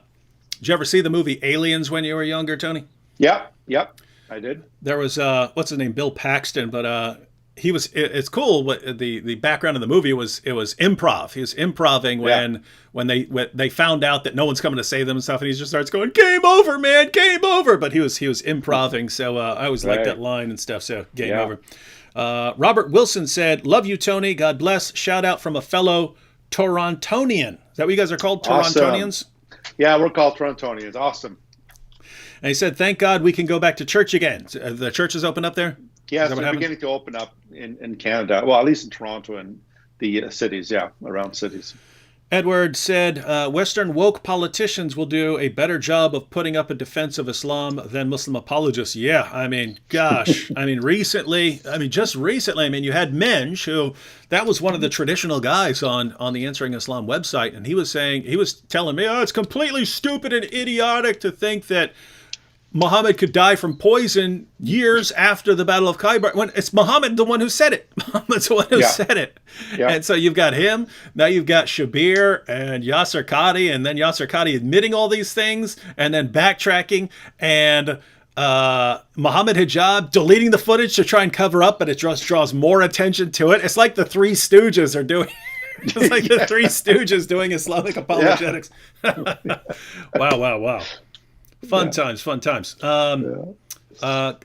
you ever see the movie Aliens when you were younger, Tony? Yep, I did. There was what's his name, Bill Paxton, but it's cool. What the background of the movie was, it was improv. He was improving when they found out that no one's coming to save them and stuff, and he just starts going, "Game over, man, game over." But he was improving, so I always liked that line and stuff. So game over. Robert Wilson said, "Love you, Tony. God bless. Shout out from a fellow Torontonian." Is that what you guys are called, Torontonians? Awesome. Yeah, we're called Torontonians. Awesome. And he said, "Thank God we can go back to church again." The church is open up there? Yeah, so they're beginning to open up in Canada. Well, at least in Toronto and the cities, around cities. Edward said, Western woke politicians will do a better job of putting up a defense of Islam than Muslim apologists. Yeah, I mean, gosh. I mean, just recently, you had Mensch, who, that was one of the traditional guys on the Answering Islam website, and he was telling me, it's completely stupid and idiotic to think that Muhammad could die from poison years after the Battle of Khaybar, when it's Muhammad the one who said it. Muhammad's the one who said it. Yeah. And so you've got him, now you've got Shabir and Yasser Qadi, and then Yasser Qadi admitting all these things, and then backtracking, and Muhammad Hijab deleting the footage to try and cover up, but it just draws more attention to it. It's like the Three Stooges are doing. It's like the Three Stooges doing Islamic apologetics. Wow. Fun times.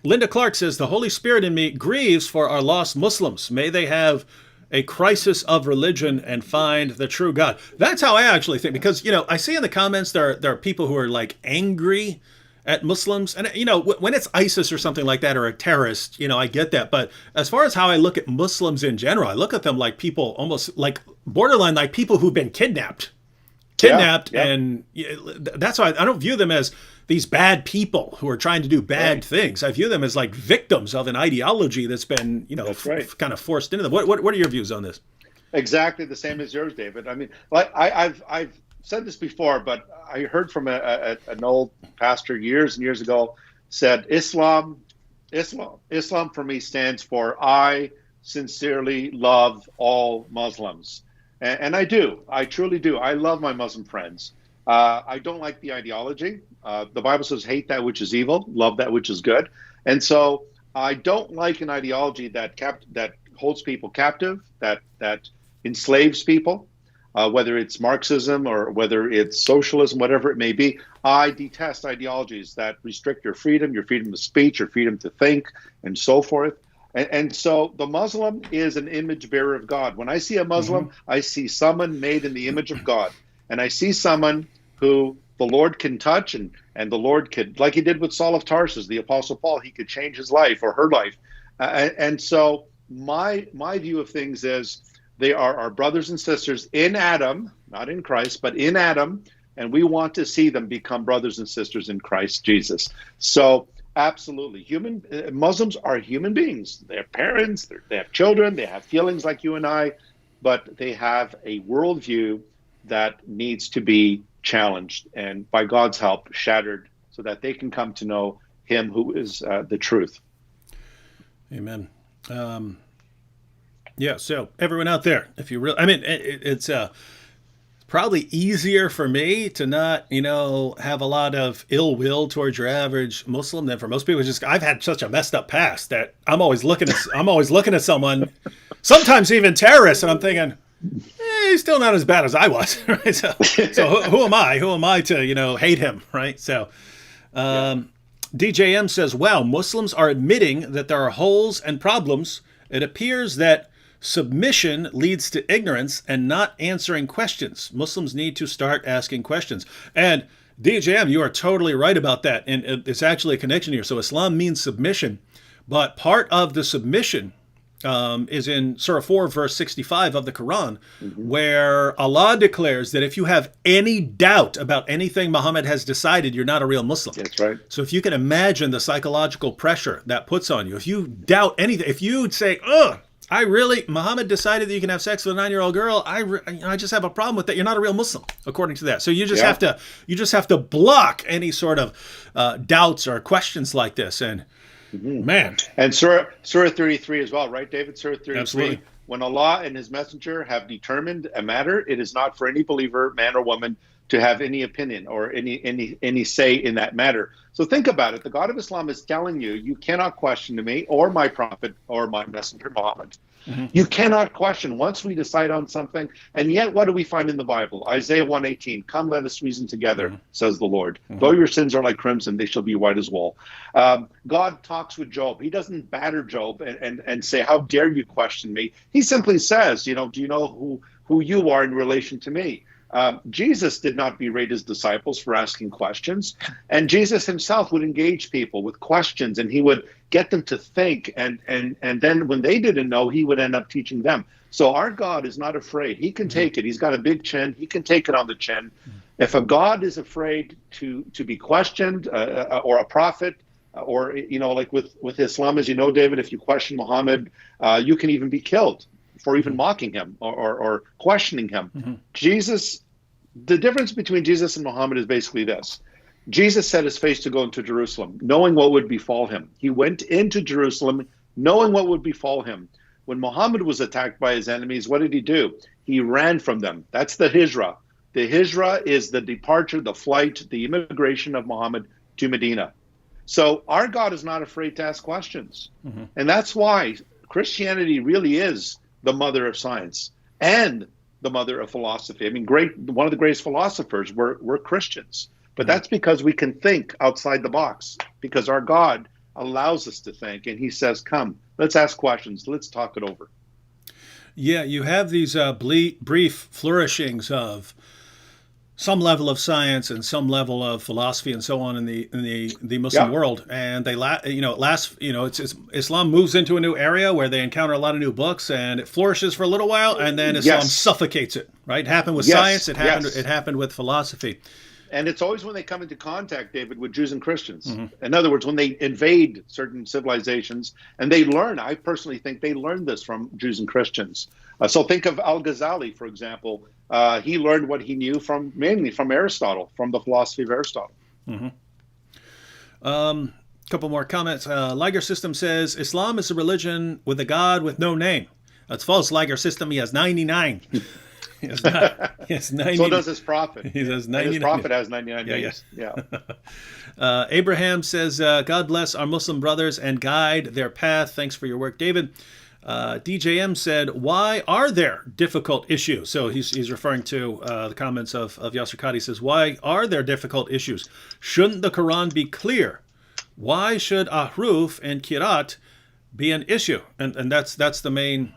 Linda Clark says, "The Holy Spirit in me grieves for our lost Muslims. May they have a crisis of religion and find the true God." That's how I actually think, because, I see in the comments there are people who are like angry at Muslims. And, when it's ISIS or something like that, or a terrorist, I get that. But as far as how I look at Muslims in general, I look at them like people almost like borderline, like people who've been kidnapped. And that's why I don't view them as these bad people who are trying to do bad things. I view them as like victims of an ideology that's been, kind of forced into them. What are your views on this? Exactly the same as yours, David. I mean, like I've said this before, but I heard from an old pastor years and years ago said, Islam for me stands for I sincerely love all Muslims. And I do. I truly do. I love my Muslim friends. I don't like the ideology. The Bible says, hate that which is evil, love that which is good. And so I don't like an ideology that holds people captive, that enslaves people, whether it's Marxism or whether it's socialism, whatever it may be. I detest ideologies that restrict your freedom of speech, your freedom to think, and so forth. And so the Muslim is an image bearer of God. When I see a Muslim, I see someone made in the image of God. And I see someone who the Lord can touch, and the Lord could, like he did with Saul of Tarsus, the Apostle Paul, he could change his life or her life. And so my view of things is they are our brothers and sisters in Adam, not in Christ, but in Adam. And we want to see them become brothers and sisters in Christ Jesus. So absolutely. Muslims are human beings. They have parents, they have children, they have feelings like you and I, but they have a worldview that needs to be challenged and, by God's help, shattered so that they can come to know him who is the truth. Amen. So everyone out there, if you really, it's probably easier for me to not, have a lot of ill will towards your average Muslim than for most people. I've had such a messed up past that I'm always looking at someone, sometimes even terrorists, and I'm thinking, he's still not as bad as I was, right? So who am I? Who am I to, hate him, right? So, DJM says, wow, Muslims are admitting that there are holes and problems. It appears that submission leads to ignorance and not answering questions. Muslims need to start asking questions. And DJM, you are totally right about that. And it's actually a connection here. So Islam means submission, but part of the submission is in Surah 4, verse 65 of the Quran, where Allah declares that if you have any doubt about anything Muhammad has decided, you're not a real Muslim. That's right. So if you can imagine the psychological pressure that puts on you, if you doubt anything, if you say, Muhammad decided that you can have sex with a 9-year-old girl, I just have a problem with that. You're not a real Muslim, according to that. So you just have to block any sort of doubts or questions like this. And man. And Surah 33 as well, right, David? Surah 33. Absolutely. When Allah and his messenger have determined a matter, it is not for any believer, man or woman, to have any opinion or any say in that matter. So think about it. The God of Islam is telling you, you cannot question me or my prophet or my messenger Muhammad. Mm-hmm. You cannot question once we decide on something. And yet, what do we find in the Bible? Isaiah 1:18, come, let us reason together, says the Lord. Though your sins are like crimson, they shall be white as wool. God talks with Job. He doesn't batter Job and say, how dare you question me? He simply says, do you know who you are in relation to me? Jesus did not berate his disciples for asking questions, and Jesus himself would engage people with questions, and he would get them to think, and then when they didn't know, he would end up teaching them. So our God is not afraid. He can take it. He's got a big chin. He can take it on the chin. If a God is afraid to be questioned, or a prophet, or like with Islam, as you know, David, if you question Muhammad, you can even be killed for even mocking him or questioning him. Jesus, the difference between Jesus and Muhammad is basically this. Jesus set his face to go into Jerusalem, knowing what would befall him. He went into Jerusalem, knowing what would befall him. When Muhammad was attacked by his enemies, what did he do? He ran from them. That's the hijrah. The hijrah is the departure, the flight, the immigration of Muhammad to Medina. So our God is not afraid to ask questions. And that's why Christianity really is the mother of science and the mother of philosophy. I mean, one of the greatest philosophers were Christians, but that's because we can think outside the box, because our God allows us to think, and he says, come, let's ask questions, let's talk it over. Yeah, you have these brief flourishings of some level of science and some level of philosophy and so on in the Muslim world, and they Islam moves into a new area where they encounter a lot of new books, and it flourishes for a little while, and then Islam suffocates it. Right? It happened with science. It happened with philosophy. And it's always when they come into contact, David, with Jews and Christians. In other words, when they invade certain civilizations, and they learn. I personally think they learned this from Jews and Christians. So think of Al-Ghazali, for example. He learned what he knew mainly from Aristotle, from the philosophy of Aristotle. Couple more comments. Liger System says, Islam is a religion with a God with no name. That's false, Liger System. He has 99. He has 90. So does his prophet. He has 99. His prophet has 99 names. Yeah. Abraham says, God bless our Muslim brothers and guide their path. Thanks for your work, David. DJM said, why are there difficult issues? So he's referring to the comments of Yasser Qadi. He says, why are there difficult issues? Shouldn't the Quran be clear? Why should ahruf and kirat be an issue? And that's the main...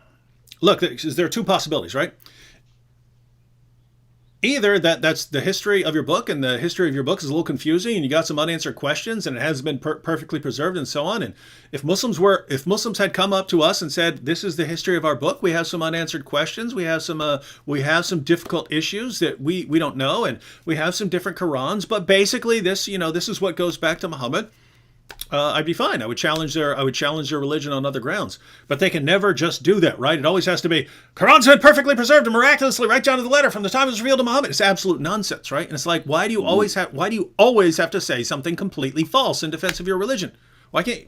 Look, there are two possibilities, right? Either that's the history of your book, and the history of your book is a little confusing, and you got some unanswered questions, and it hasn't been perfectly preserved, and so on. And if Muslims had come up to us and said, "This is the history of our book. We have some unanswered questions. We have some difficult issues that we don't know, and we have some different Qurans. But basically, this is what goes back to Muhammad." I'd be fine. I would challenge their religion on other grounds. But they can never just do that, right? It always has to be, Quran's been perfectly preserved and miraculously right down to the letter from the time it was revealed to Muhammad. It's absolute nonsense, right? And it's like, why do you always have to say something completely false in defense of your religion? Why can't?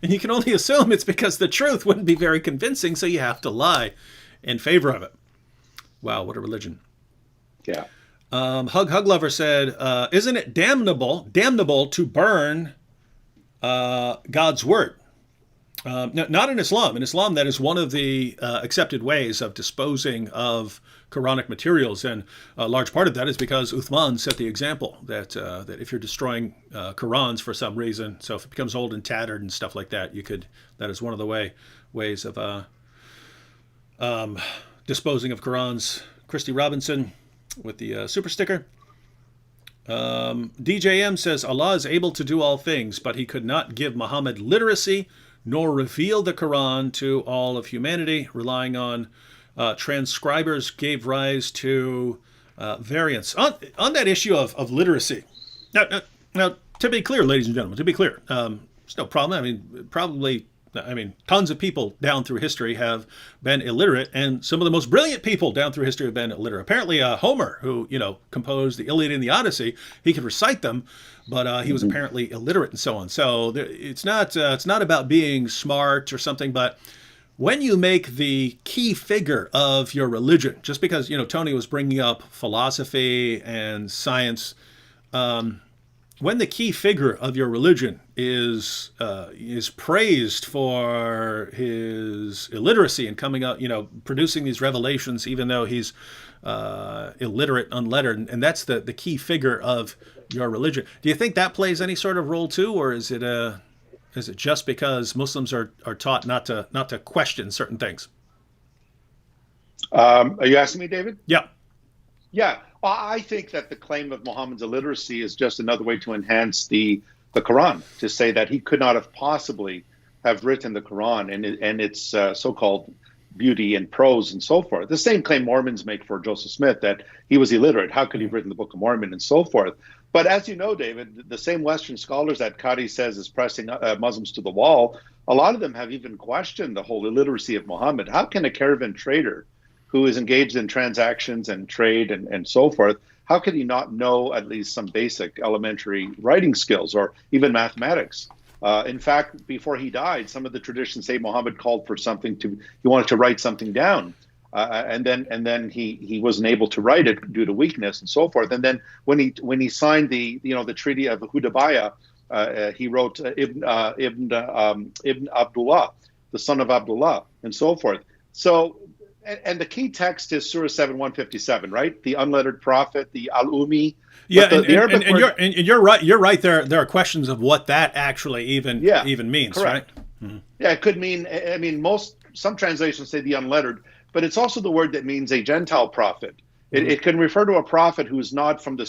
And you can only assume it's because the truth wouldn't be very convincing, so you have to lie in favor of it. Wow, what a religion. Yeah. Hug Lover said, isn't it damnable to burn God's word? Not in Islam. In Islam, that is one of the accepted ways of disposing of Quranic materials, and a large part of that is because Uthman set the example that if you're destroying Qurans for some reason, so if it becomes old and tattered and stuff like that, that is one of the ways of disposing of Qurans. Christy Robinson with the super sticker. DJM says, Allah is able to do all things, but he could not give Muhammad literacy nor reveal the Quran to all of humanity. Relying on transcribers gave rise to variants. On that issue of literacy. Now, to be clear, ladies and gentlemen, there's no problem. Tons of people down through history have been illiterate, and some of the most brilliant people down through history have been illiterate. Apparently, Homer, who composed the Iliad and the Odyssey, he could recite them, but he was apparently illiterate and so on. So it's not about being smart or something, but when you make the key figure of your religion, just because, Tony was bringing up philosophy and science, when the key figure of your religion is praised for his illiteracy and coming up, producing these revelations, even though he's illiterate, unlettered, and that's the key figure of your religion. Do you think that plays any sort of role too, or is it just because Muslims are taught not to question certain things? Are you asking me, David? Yeah. Yeah. Well, I think that the claim of Muhammad's illiteracy is just another way to enhance the Quran, to say that he could not have possibly have written the Quran and its so-called beauty and prose and so forth. The same claim Mormons make for Joseph Smith, that he was illiterate. How could he have written the Book of Mormon and so forth? But as you know, David, the same Western scholars that Qadi says is pressing Muslims to the wall, a lot of them have even questioned the whole illiteracy of Muhammad. How can a caravan trader who is engaged in transactions and trade and so forth, how could he not know at least some basic elementary writing skills or even mathematics? In fact, before he died, some of the traditions say Muhammad called for he wanted to write something down. And then he wasn't able to write it due to weakness and so forth. And then when he signed the Treaty of Hudaybiyah, he wrote Ibn Abdullah, the son of Abdullah, and so forth. So, and the key text is Surah 7:157, right? The unlettered prophet, the Al-Umi. Yeah, and you're right. You're right. There are questions of what that actually even means, correct. Right? Mm-hmm. Yeah, it could mean. I mean, some translations say the unlettered, but it's also the word that means a Gentile prophet. It can refer to a prophet who's not from the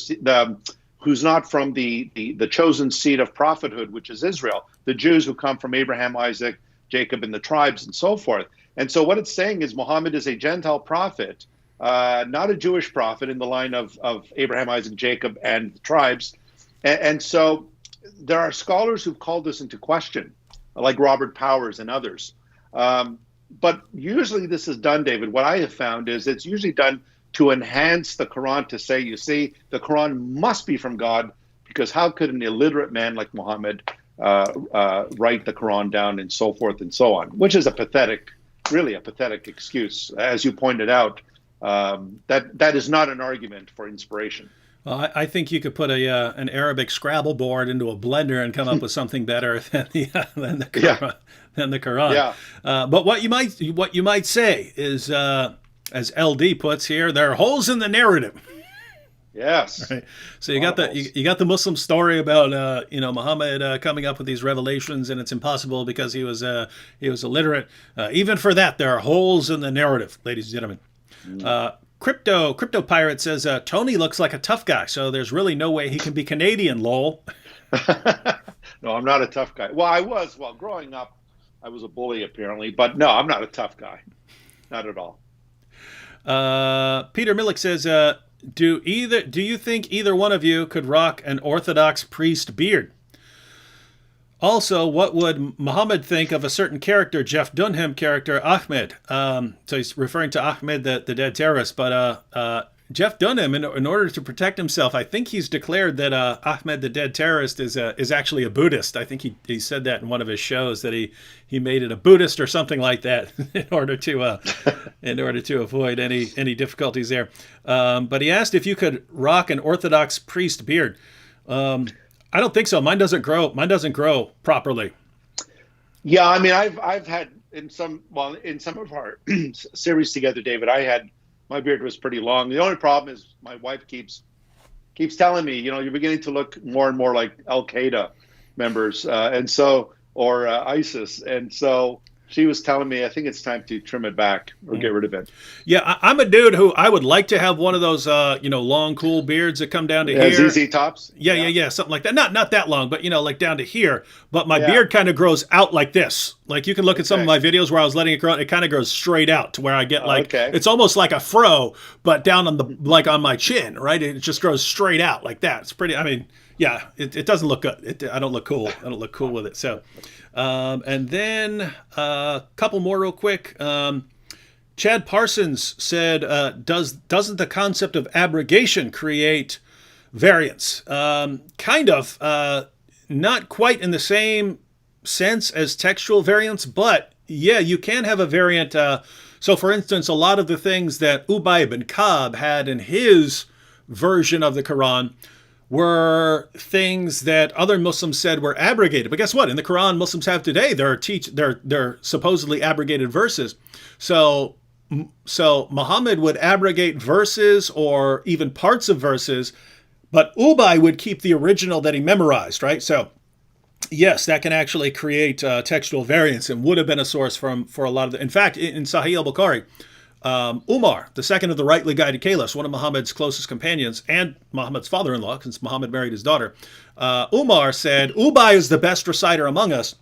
chosen seed of prophethood, which is Israel, the Jews who come from Abraham, Isaac, Jacob, and the tribes, and so forth. And so what it's saying is Muhammad is a Gentile prophet, not a Jewish prophet in the line of Abraham, Isaac, Jacob, and the tribes. And so there are scholars who've called this into question, like Robert Powers and others. But usually this is done, David, what I have found is it's usually done to enhance the Quran, to say, you see, the Quran must be from God, because how could an illiterate man like Muhammad write the Quran down and so forth and so on, which is really a pathetic excuse. As you pointed out, that is not an argument for inspiration. Well, I think you could put an Arabic Scrabble board into a blender and come up with something better than the Quran. Yeah. Than the Quran. Yeah. But what you might say is, as LD puts here, there are holes in the narrative. Yes. Right. So you got the Muslim story about Muhammad coming up with these revelations, and it's impossible because he was illiterate. Even for that, there are holes in the narrative, ladies and gentlemen. Crypto Pirate says Tony looks like a tough guy, so there's really no way he can be Canadian. Lol. No, I'm not a tough guy. Well, I was. Well, growing up, I was a bully apparently, but no, I'm not a tough guy. Not at all. Peter Millick says, do you think either one of you could rock an Orthodox priest beard? Also, what would Muhammad think of a certain character, Jeff Dunham character, Ahmed? So he's referring to Ahmed, the dead terrorist. But Jeff Dunham, in order to protect himself, I think he's declared that Ahmed, the dead terrorist, is actually a Buddhist. I think he said that in one of his shows, that he made it a Buddhist or something like that in order to avoid any difficulties there. But he asked if you could rock an Orthodox priest beard. I don't think so. Mine doesn't grow properly. Yeah, I mean, I've had in some of our series together, David, my beard was pretty long. The only problem is my wife keeps telling me, you're beginning to look more and more like Al Qaeda members, or ISIS, and so she was telling me, I think it's time to trim it back or get rid of it. Yeah, I'm a dude who I would like to have one of those, long, cool beards that come down to here. ZZ tops? Yeah, something like that. Not that long, but, like down to here. But my beard kind of grows out like this. Like you can look at some of my videos where I was letting it grow. It kind of grows straight out to where I get it's almost like a fro, but down on on my chin, right? It just grows straight out like that. It's pretty, yeah, it doesn't look good. I don't look cool. I don't look cool with it. So, and then a couple more real quick. Chad Parsons said, doesn't the concept of abrogation create variance? Kind of, not quite in the same sense as textual variance, but Yeah, you can have a variant. So, for instance, a lot of the things that Ubay ibn Ka'b had in his version of the Quran were things that other Muslims said were abrogated. But guess what? In the Quran, Muslims have today, they're supposedly abrogated verses. So, so Muhammad would abrogate verses or even parts of verses, but Ubay would keep the original that he memorized, right? So yes, that can actually create textual variance and would have been a source for a lot of the. In fact, in Sahih al-Bukhari, Umar, the second of the rightly guided caliphs, one of Muhammad's closest companions and Muhammad's father-in-law, since Muhammad married his daughter, Umar said, Ubay is the best reciter among us,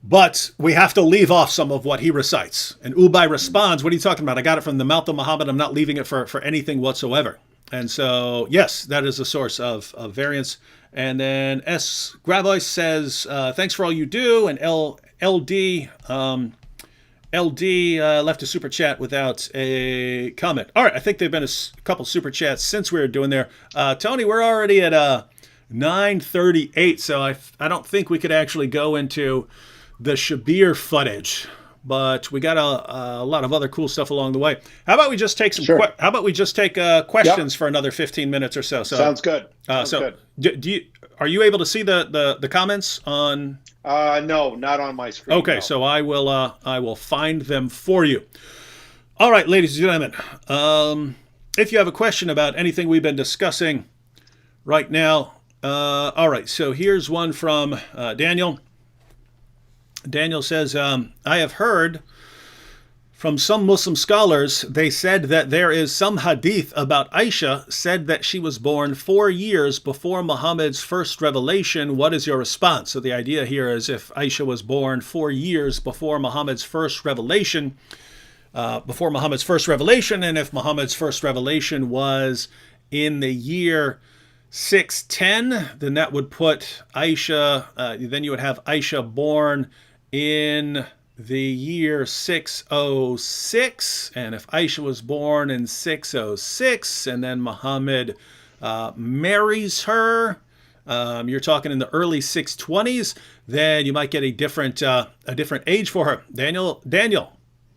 but we have to leave off some of what he recites. And Ubay responds, what are you talking about? I got it from the mouth of Muhammad. I'm not leaving it for anything whatsoever. And so, yes, that is a source of variance. And then S. Gravois says, thanks for all you do. And LD left a super chat without a comment. All right, I think they've been a couple super chats since we were doing there. Tony, we're already at 9:38, so I don't think we could actually go into the Shabir footage, but we got a lot of other cool stuff along the way. How about we just take some? Sure. How about we just take questions for another 15 minutes or so? Sounds good. Sounds good. Do you, are you able to see the comments on? No, not on my screen. Okay, no. so I will find them for you. All right, ladies and gentlemen, if you have a question about anything we've been discussing right now, all right. So here's one from Daniel. Daniel says, I have heard from some Muslim scholars, they said that there is some hadith about Aisha said that she was born 4 years before Muhammad's first revelation. What is your response? So the idea here is if Aisha was born 4 years before Muhammad's first revelation, and if Muhammad's first revelation was in the year 610, then that would put Aisha, then you would have Aisha born in the year 606, and if Aisha was born in 606 and then Muhammad marries her, you're talking in the early 620s, then you might get a different age for her. Daniel,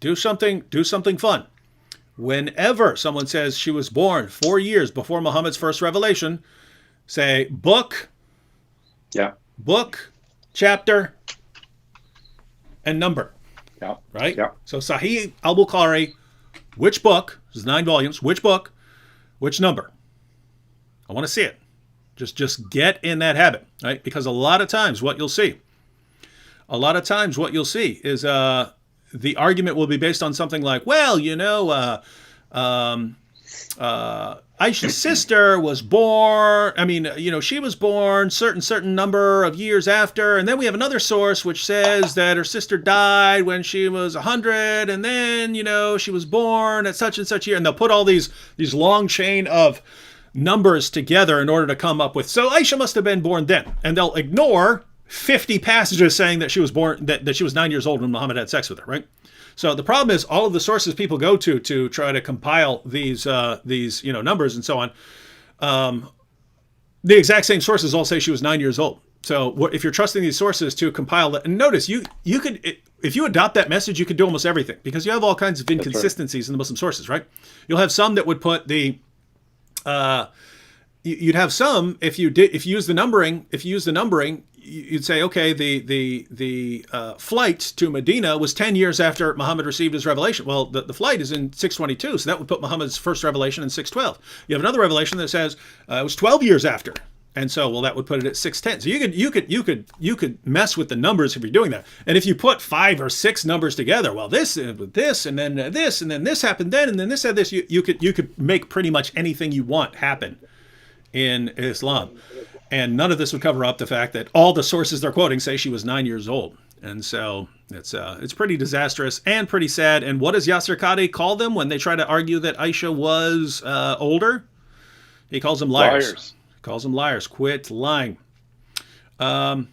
do something fun. Whenever someone says she was born 4 years before Muhammad's first revelation, say book, chapter, and number. Yeah. Right? Yeah. So Sahih al-Bukhari, which book? There's 9 volumes. Which book? Which number? I want to see it. Just get in that habit, right? Because a lot of times what you'll see is the argument will be based on something like, well, Aisha's sister was born, she was born certain number of years after, and then we have another source which says that her sister died when she was 100, and then, she was born at such and such year, and they'll put all these long chain of numbers together in order to come up with, so Aisha must have been born then, and they'll ignore 50 passages saying that she was born, that she was 9 years old when Muhammad had sex with her, right? So the problem is all of the sources people go to try to compile these numbers and so on, the exact same sources all say she was 9 years old. So if you're trusting these sources to compile that, and notice you could, if you adopt that message, you could do almost everything because you have all kinds of inconsistencies in the Muslim sources, right? You'll have some that would put the you'd have some if you use the numbering, you'd say, okay, the flight to Medina was 10 years after Muhammad received his revelation. Well, the flight is in 622, so that would put Muhammad's first revelation in 612. You have another revelation that says it was 12 years after, and so that would put it at 610. So you could mess with the numbers if you're doing that. And if you put 5 or 6 numbers together, well, this and this, and then this, and then this happened then, and then this had this, you could make pretty much anything you want happen in Islam. And none of this would cover up the fact that all the sources they're quoting say she was 9 years old. And so it's pretty disastrous and pretty sad. And what does Yasser Qadi call them when they try to argue that Aisha was older? He calls them liars. He calls them liars. Quit lying. Oh,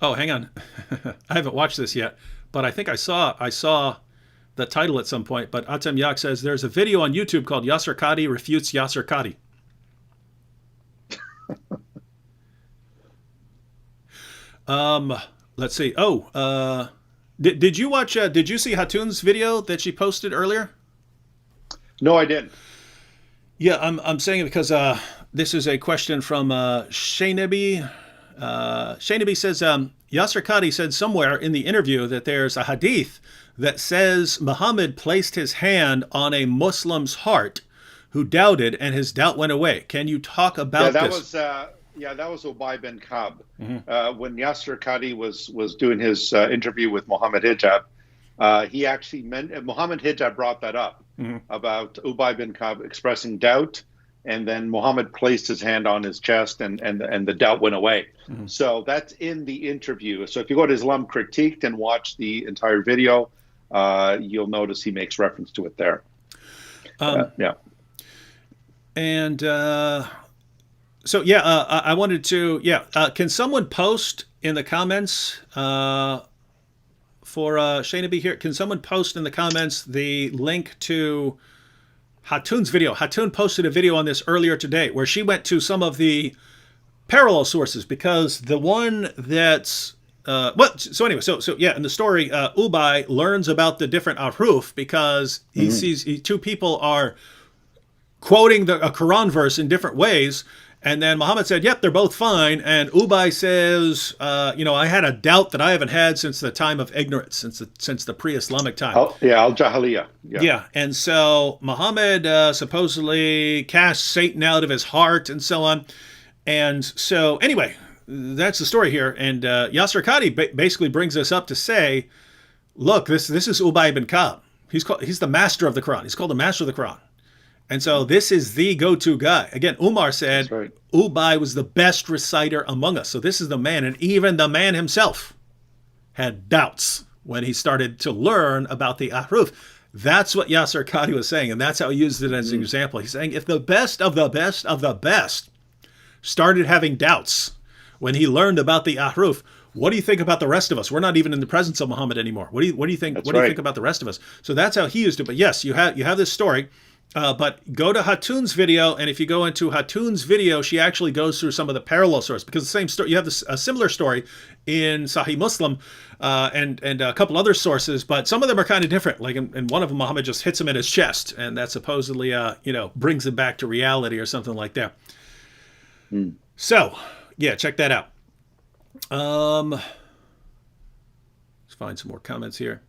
hang on. I haven't watched this yet, but I think I saw the title at some point. But Atem Yak says there's a video on YouTube called Yasser Qadi Refutes Yasser Qadi. let's see. Oh, did you watch? Did you see Hatun's video that she posted earlier? No, I didn't. Yeah, I'm saying it because this is a question from Shaynabi. Shaynabi says Yasser Qadi said somewhere in the interview that there's a hadith that says Muhammad placed his hand on a Muslim's heart who doubted, and his doubt went away. Can you talk about this? That was Ubay bin Ka'b. When Yasser Qadi was doing his interview with Muhammad Hijab, he actually Muhammad Hijab brought that up about Ubay bin Ka'b expressing doubt, and then Muhammad placed his hand on his chest, and the doubt went away. So that's in the interview. So if you go to Islam Critiqued and watch the entire video, you'll notice he makes reference to it there. Yeah. And so, I wanted to, can someone post in the comments for Shaynabi here? Can someone post in the comments the link to Hatun's video? Hatun posted a video on this earlier today where she went to some of the parallel sources, because the one that's in the story, Ubay learns about the different ahruf because he sees two people are quoting a Quran verse in different ways. And then Muhammad said, yep, they're both fine. And Ubay says, I had a doubt that I haven't had since the time of ignorance, since the pre-Islamic time. Al-Jahiliyyah. Yeah. And so Muhammad supposedly cast Satan out of his heart and so on. And so anyway, that's the story here. And Yasser Qadi basically brings us up to say, look, this is Ubay bin Ka'b. He's the master of the Quran. He's called the master of the Quran. And so this is the go-to guy. Again, Umar said, Ubay was the best reciter among us. So this is the man. And even the man himself had doubts when he started to learn about the ahruf. That's what Yasser Qadi was saying. And that's how he used it as an example. He's saying, if the best of the best of the best started having doubts when he learned about the ahruf, what do you think about the rest of us? We're not even in the presence of Muhammad anymore. What do you think? Do you think about the rest of us? So that's how he used it. But yes, you have this story. But go to Hatun's video, and if you go into Hatun's video, she actually goes through some of the parallel sources, because the same story, you have a similar story in Sahih Muslim and a couple other sources, but some of them are kind of different. Like in one of them, Muhammad just hits him in his chest, and that supposedly brings him back to reality or something like that. So yeah, check that out. Let's find some more comments here.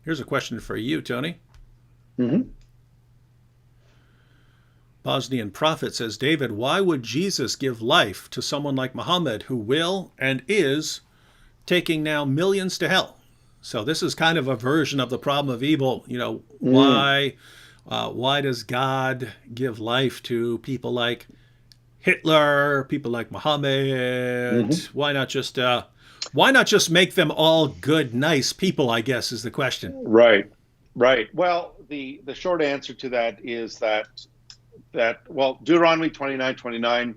Here's a question for you, Tony. Bosnian Prophet says, David, why would Jesus give life to someone like Muhammad who will and is taking now millions to hell? So this is kind of a version of the problem of evil. Why does God give life to people like Hitler, people like Muhammad? Why not just make them all good, nice people, I guess, is the question. Right. Well, the short answer to that is that Deuteronomy 29:29,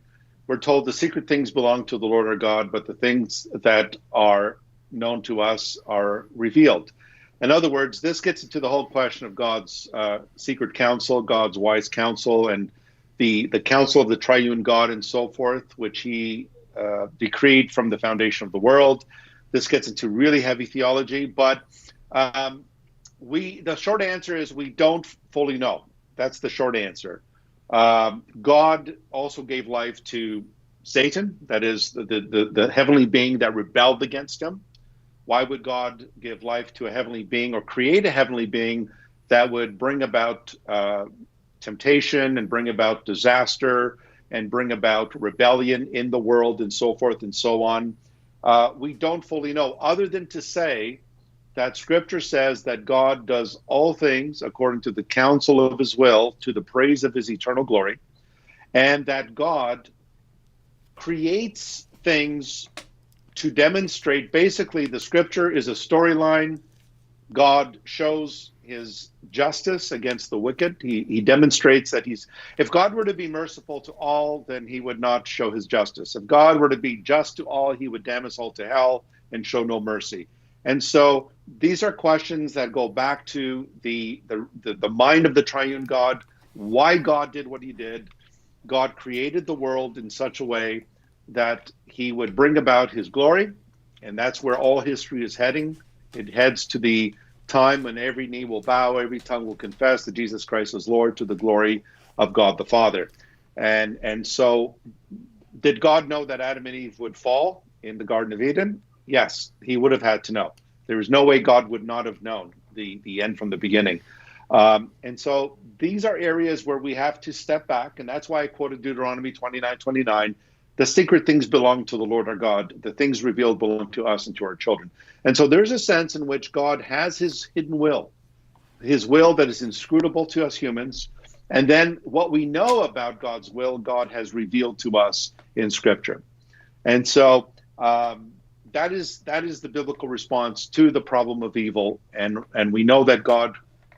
we're told the secret things belong to the Lord our God, but the things that are known to us are revealed. In other words, this gets into the whole question of God's secret counsel, God's wise counsel, and the counsel of the triune God and so forth, which he decreed from the foundation of the world. This gets into really heavy theology, but the short answer is we don't fully know. That's the short answer. God also gave life to Satan, that is the heavenly being that rebelled against him. Why would God give life to a heavenly being or create a heavenly being that would bring about temptation and bring about disaster and bring about rebellion in the world and so forth and so on? We don't fully know, other than to say that Scripture says that God does all things according to the counsel of his will, to the praise of his eternal glory, and that God creates things to demonstrate. Basically, the Scripture is a storyline. God shows his justice against the wicked. He demonstrates that if God were to be merciful to all, then he would not show his justice. If God were to be just to all, he would damn us all to hell and show no mercy. And so these are questions that go back to the mind of the triune God. why God did what he did. God created the world in such a way that he would bring about his glory, and that's where all history is heading. It heads to the time when every knee will bow, every tongue will confess that Jesus Christ is Lord, to the glory of God the Father. And so did God know that Adam and Eve would fall in the Garden of Eden? Yes, he would have had to know. There is no way God would not have known the end from the beginning. And so these are areas where we have to step back, and that's why I quoted Deuteronomy 29:29. The secret things belong to the Lord our God. The things revealed belong to us and to our children. And so there's a sense in which God has his hidden will, his will that is inscrutable to us humans. And then what we know about God's will, God has revealed to us in Scripture. And so that is the biblical response to the problem of evil. And we know that God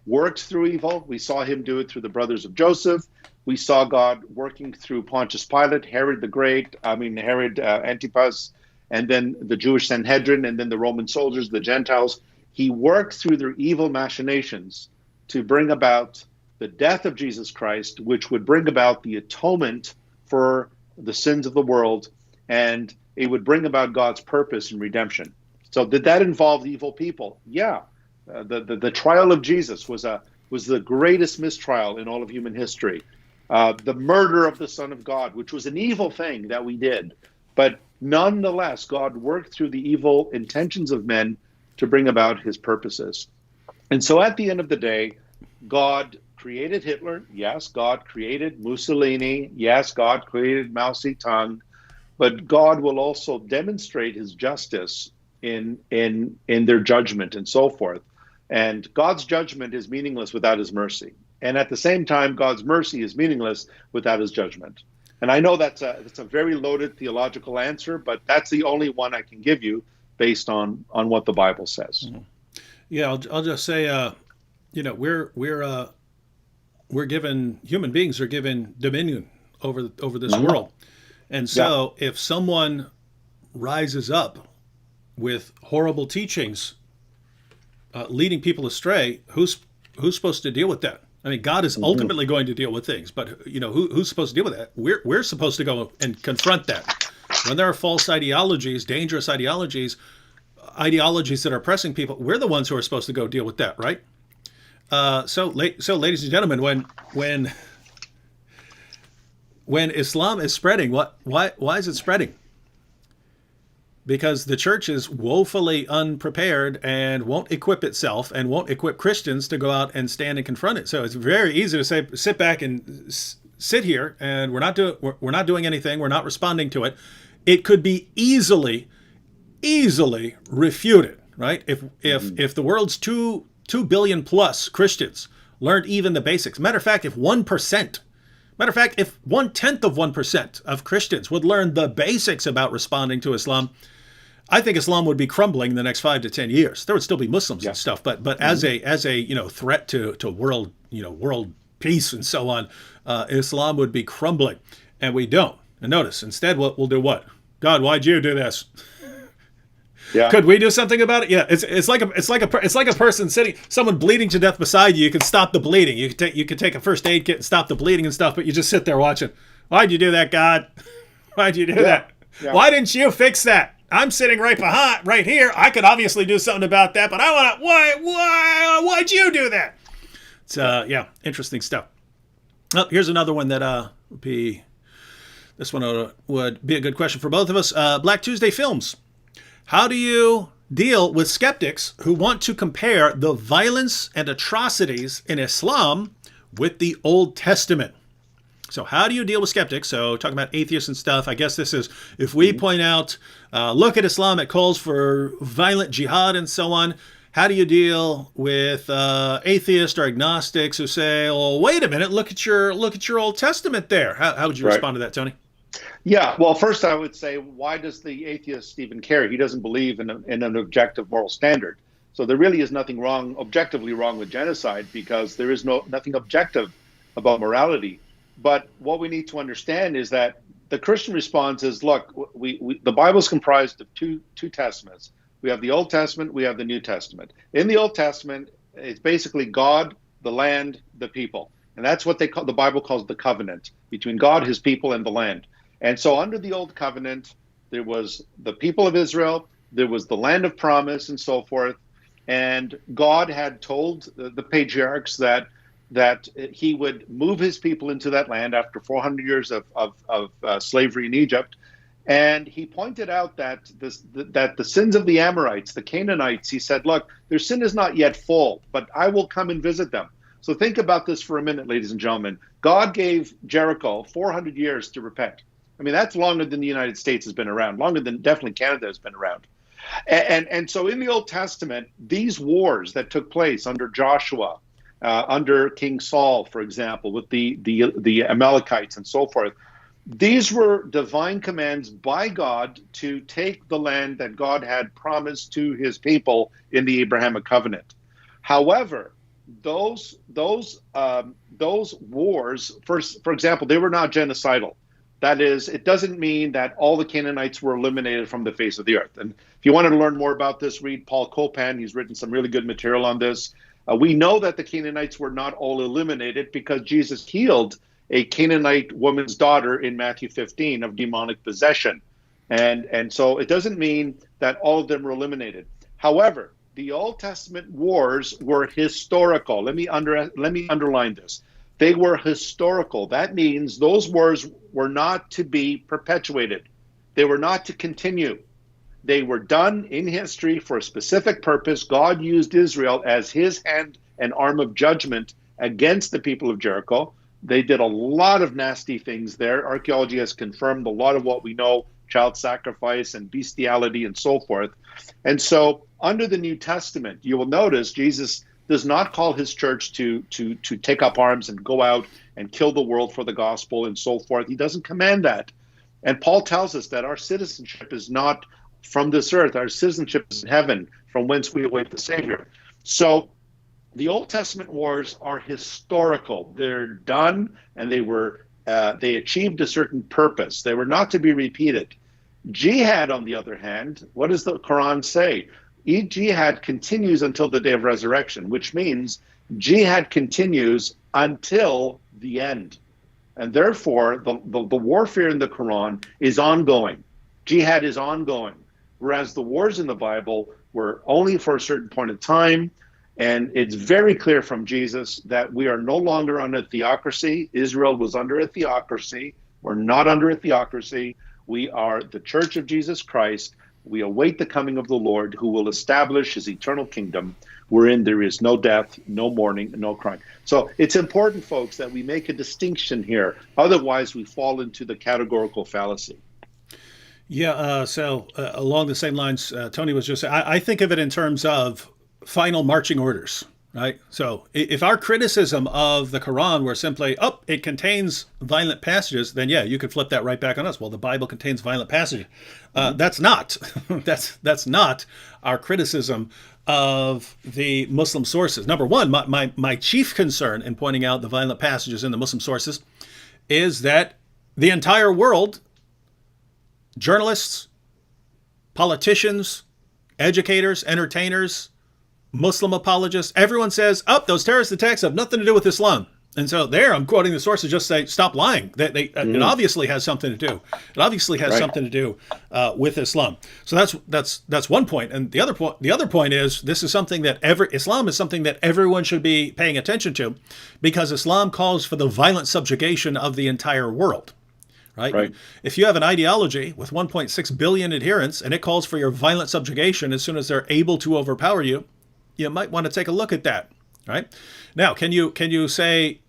works through evil. We saw him do it through the brothers of Joseph. We saw God working through Pontius Pilate, Herod Antipas, and then the Jewish Sanhedrin, and then the Roman soldiers, the Gentiles. He worked through their evil machinations to bring about the death of Jesus Christ, which would bring about the atonement for the sins of the world, and it would bring about God's purpose and redemption. So did that involve evil people? Yeah. The trial of Jesus was the greatest mistrial in all of human history. The murder of the Son of God, which was an evil thing that we did. But nonetheless, God worked through the evil intentions of men to bring about his purposes. And so at the end of the day, God created Hitler. Yes, God created Mussolini. Yes, God created Mao Zedong. But God will also demonstrate his justice in their judgment and so forth. And God's judgment is meaningless without his mercy. And at the same time, God's mercy is meaningless without his judgment. And I know that's a very loaded theological answer, but that's the only one I can give you based on what the Bible says. Mm-hmm. Yeah, I'll just say, we're given, human beings are given dominion over this Mm-hmm. world. And so if someone rises up with horrible teachings, leading people astray, who's supposed to deal with that? I mean, God is ultimately going to deal with things, but who's supposed to deal with that? We're supposed to go and confront that. When there are false ideologies, dangerous ideologies that are oppressing people, we're the ones who are supposed to go deal with that, right? So ladies and gentlemen, when Islam is spreading, why is it spreading? Because the church is woefully unprepared and won't equip itself and won't equip Christians to go out and stand and confront it. So it's very easy to say, sit back and sit here, and we're not doing anything. We're not responding to it. It could be easily refuted, right? If the world's 2 billion plus Christians learned even the basics. Matter of fact, if 1%. Matter of fact, if 1/10 of 1% of Christians would learn the basics about responding to Islam, I think Islam would be crumbling in the next 5 to 10 years. There would still be Muslims and stuff, but as a threat to world peace and so on, Islam would be crumbling, and we don't. And notice, instead, we'll do what? God, why'd you do this? Yeah. Could we do something about it? Yeah, it's like a person sitting, someone bleeding to death beside you. You can stop the bleeding. You could take a first aid kit and stop the bleeding and stuff, but you just sit there watching. Why'd you do that, God? Why'd you do that? Yeah. Why didn't you fix that? I'm sitting right here. I could obviously do something about that, but I want to. Why'd you do that? It's interesting stuff. Oh, here's another one that would be. This one would be a good question for both of us. Black Tuesday Films. How do you deal with skeptics who want to compare the violence and atrocities in Islam with the Old Testament? So how do you deal with skeptics? So talking about atheists and stuff, I guess this is, if we point out, look at Islam, it calls for violent jihad and so on. How do you deal with atheists or agnostics who say, "Oh, wait a minute, look at your Old Testament there"? How would you respond to that, Tony? Yeah, well, first I would say, why does the atheist even care? He doesn't believe in an objective moral standard. So there really is nothing objectively wrong with genocide, because there is nothing objective about morality. But what we need to understand is that the Christian response is, look, the Bible is comprised of two testaments. We have the Old Testament, we have the New Testament. In the Old Testament, it's basically God, the land, the people. And that's what the Bible calls the covenant between God, his people, and the land. And so under the old covenant, there was the people of Israel, there was the land of promise, and so forth. And God had told the patriarchs that he would move his people into that land after 400 years of slavery in Egypt. And he pointed out that the sins of the Amorites, the Canaanites, he said, look, their sin is not yet full, but I will come and visit them. So think about this for a minute, ladies and gentlemen. God gave Jericho 400 years to repent. I mean, that's longer than the United States has been around, longer than definitely Canada has been around. And so in the Old Testament, these wars that took place under Joshua, under King Saul, for example, with the Amalekites and so forth, these were divine commands by God to take the land that God had promised to his people in the Abrahamic covenant. However, those wars, for example, they were not genocidal. That is, it doesn't mean that all the Canaanites were eliminated from the face of the earth. And if you wanted to learn more about this, read Paul Copan. He's written some really good material on this. We know that the Canaanites were not all eliminated because Jesus healed a Canaanite woman's daughter in Matthew 15 of demonic possession. And so it doesn't mean that all of them were eliminated. However, the Old Testament wars were historical. Let me underline this. They were historical. That means those wars were not to be perpetuated. They were not to continue. They were done in history for a specific purpose. God used Israel as his hand and arm of judgment against the people of Jericho. They did a lot of nasty things there. Archaeology has confirmed a lot of what we know, child sacrifice and bestiality and so forth. And so under the New Testament, you will notice Jesus does not call his church to take up arms and go out and kill the world for the gospel and so forth. He doesn't command that. And Paul tells us that our citizenship is not from this earth. Our citizenship is in heaven, from whence we await the Savior. So the Old Testament wars are historical. They're done, and they achieved a certain purpose. They were not to be repeated. Jihad, on the other hand, what does the Quran say? Jihad continues until the day of resurrection, which means jihad continues until the end. And therefore, the warfare in the Quran is ongoing. Jihad is ongoing, whereas the wars in the Bible were only for a certain point of time. And it's very clear from Jesus that we are no longer under theocracy. Israel was under a theocracy. We're not under a theocracy. We are the Church of Jesus Christ. We await the coming of the Lord, who will establish his eternal kingdom, wherein there is no death, no mourning, no crying. So it's important, folks, that we make a distinction here. Otherwise, we fall into the categorical fallacy. Yeah, so along the same lines, Tony was just saying, I think of it in terms of final marching orders, right? So if our criticism of the Quran were simply, it contains violent passages, then yeah, you could flip that right back on us. Well, the Bible contains violent passages. That's not that's not our criticism of the Muslim sources. Number one, my chief concern in pointing out the violent passages in the Muslim sources is that the entire world, journalists, politicians, educators, entertainers, Muslim apologists, everyone says, those terrorist attacks have nothing to do with Islam. And so there, I'm quoting the sources, just say, stop lying. It obviously has something to do. It obviously has something to do with Islam. So that's one point. And the other point is, this is something that Islam is something that everyone should be paying attention to, because Islam calls for the violent subjugation of the entire world. Right? If you have an ideology with 1.6 billion adherents and it calls for your violent subjugation as soon as they're able to overpower you, you might want to take a look at that, right? Now, can you say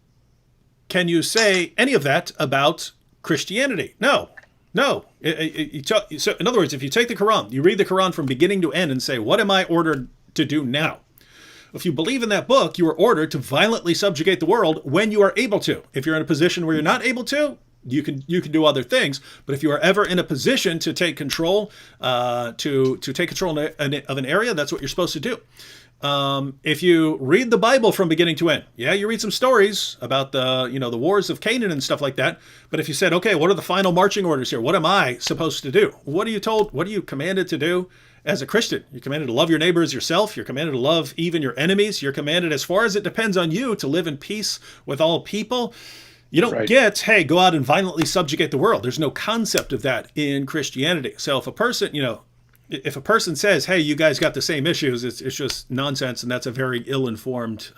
any of that about Christianity? No. So in other words, if you take the Quran, you read the Quran from beginning to end and say, what am I ordered to do now? If you believe in that book, you are ordered to violently subjugate the world when you are able to. If you're in a position where you're not able to, you can do other things. But if you are ever in a position to take control, to take control of an area, that's what you're supposed to do. If you read the Bible from beginning to end, you read some stories about the wars of Canaan and stuff like that. But if you said, okay, what are the final marching orders here? What am I supposed to do? What are you told? What are you commanded to do? as a Christian. You're commanded to love your neighbor as yourself. You're commanded to love even your enemies. You're commanded, as far as it depends on you, to live in peace with all people. You don't get, hey, go out and violently subjugate the world. There's no concept of that in Christianity. So if a person, if a person says, hey, you guys got the same issues, it's just nonsense, and that's a very ill-informed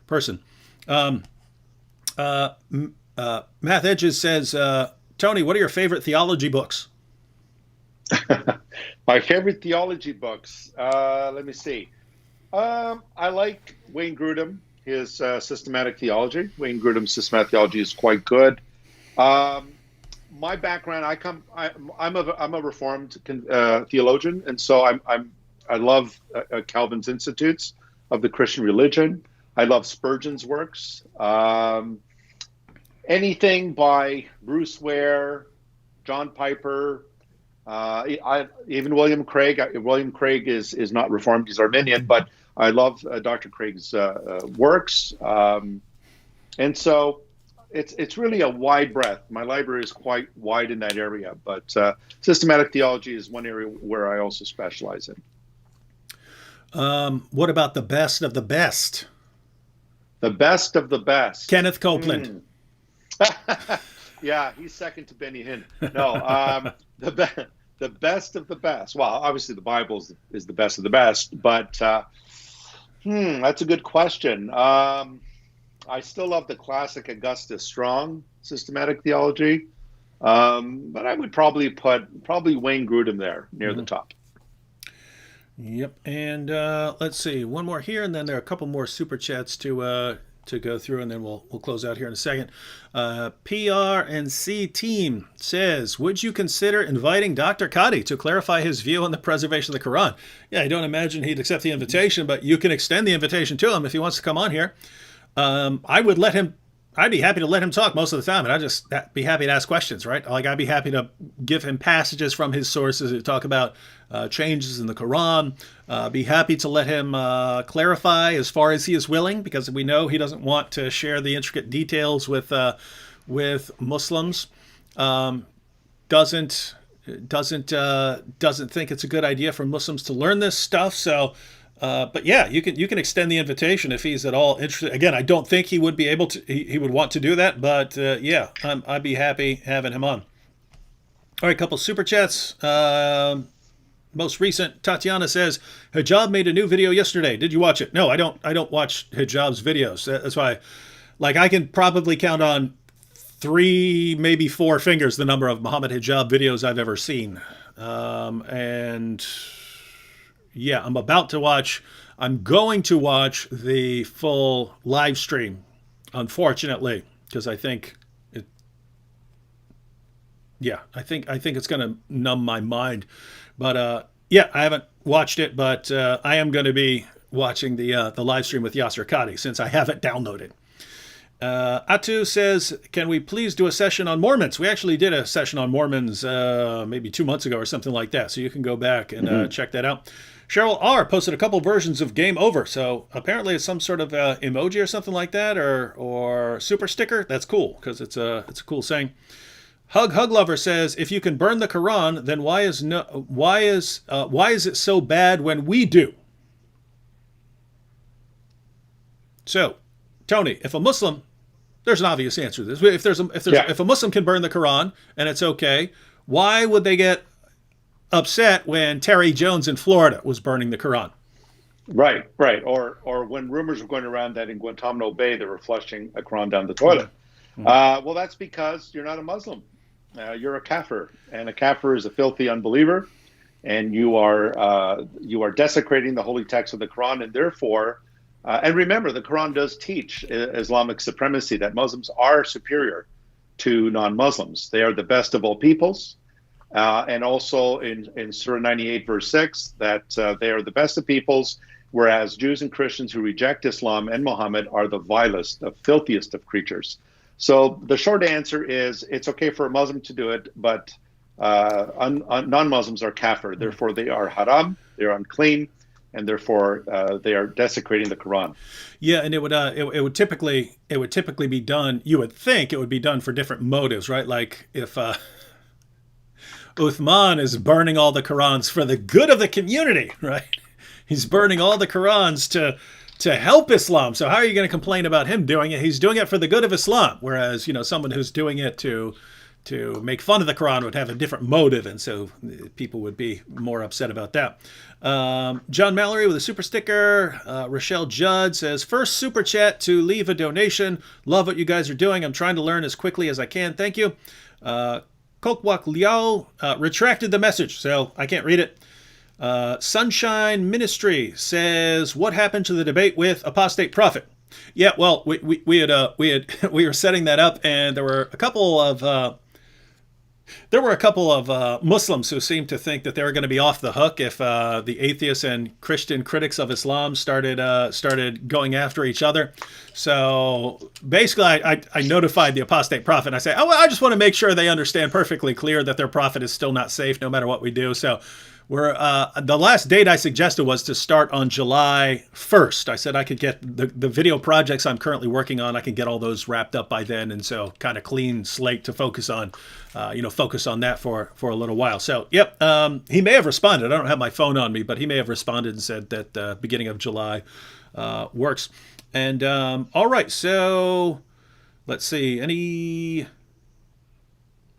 person. Math Edges says, Tony, what are your favorite theology books? My favorite theology books. Let me see. I like Wayne Grudem, his systematic theology. Wayne Grudem's systematic theology is quite good. My background, I'm a Reformed theologian, and so I love Calvin's Institutes of the Christian Religion. I love Spurgeon's works. Anything by Bruce Ware, John Piper, even William Craig. William Craig is not Reformed; he's Arminian, but I love Dr. Craig's works, and so it's really a wide breadth. My library is quite wide in that area, but systematic theology is one area where I also specialize in. What about the best of the best? The best of the best. Kenneth Copeland. Yeah, he's second to Benny Hinn. No, the best of the best. Well, obviously the Bible is the best of the best, but that's a good question. I still love the classic Augustus Strong systematic theology, but I would probably put Wayne Grudem there near the top. Yep, and let's see, one more here, and then there are a couple more super chats to go through, and then we'll close out here in a second. PRNC team says, would you consider inviting Dr. Qadi to clarify his view on the preservation of the Quran? Yeah, I don't imagine he'd accept the invitation, but you can extend the invitation to him if he wants to come on here. I'd be happy to let him talk most of the time, and I'd just be happy to ask questions, right? Like, I'd be happy to give him passages from his sources to talk about changes in the Quran. Be happy to let him clarify as far as he is willing, because we know he doesn't want to share the intricate details with Muslims. Doesn't think it's a good idea for Muslims to learn this stuff. So. But yeah, you can extend the invitation if he's at all interested. Again, I don't think he would be able to. He would want to do that, but yeah, I'd be happy having him on. All right, a couple super chats. Most recent, Tatiana says, Hijab made a new video yesterday. Did you watch it? No, I don't watch Hijab's videos. That's why, like, I can probably count on 3, maybe 4 fingers the number of Muhammad Hijab videos I've ever seen, and. Yeah, I'm going to watch the full live stream, unfortunately, because I think it's going to numb my mind. But yeah, I haven't watched it, but I am going to be watching the live stream with Yasser Qadi since I have it downloaded. Atu says, can we please do a session on Mormons? We actually did a session on Mormons maybe 2 months ago or something like that, so you can go back and check that out. Cheryl R. posted a couple versions of Game Over, so apparently it's some sort of emoji or something like that, or super sticker. That's cool, because it's a cool saying. Hug Lover says, if you can burn the Quran, then why is it so bad when we do? So, Tony, if a Muslim, there's an obvious answer to this. If a Muslim can burn the Quran and it's okay, why would they get upset when Terry Jones in Florida was burning the Quran? Right. Or when rumors were going around that in Guantanamo Bay they were flushing a Quran down the toilet. Mm-hmm. Well, that's because you're not a Muslim. You're a kafir, and a kafir is a filthy unbeliever, and you are desecrating the holy text of the Quran, and therefore. And remember, the Quran does teach Islamic supremacy, that Muslims are superior to non-Muslims. They are the best of all peoples. And also in Surah 98, verse 6, that they are the best of peoples, whereas Jews and Christians who reject Islam and Muhammad are the vilest, the filthiest of creatures. So the short answer is it's okay for a Muslim to do it, but non-Muslims are kafir. Therefore, they are haram, they are unclean, and therefore they are desecrating the Quran. Yeah, and it would typically be done. You would think it would be done for different motives, right? Like if Uthman is burning all the Qurans for the good of the community, right? He's burning all the Qurans to help Islam. So how are you going to complain about him doing it? He's doing it for the good of Islam, whereas someone who's doing it to make fun of the Quran would have a different motive, and so people would be more upset about that. John Mallory with a super sticker. Rochelle Judd says, first super chat to leave a donation. Love what you guys are doing. I'm trying to learn as quickly as I can. Thank you. Kokwak Liao retracted the message, so I can't read it. Sunshine Ministry says, what happened to the debate with Apostate Prophet? Yeah, well, we were setting that up, and there were a couple of Muslims who seemed to think that they were going to be off the hook if the atheists and Christian critics of Islam started going after each other. So basically, I notified the Apostate Prophet, and I said, I just want to make sure they understand perfectly clear that their prophet is still not safe no matter what we do. So we're the last date I suggested was to start on July 1st. I said I could get the video projects I'm currently working on, I can get all those wrapped up by then, and so kind of clean slate to focus on that for a little while. So yep, he may have responded. I don't have my phone on me, but he may have responded and said that beginning of July works. And all right, so let's see.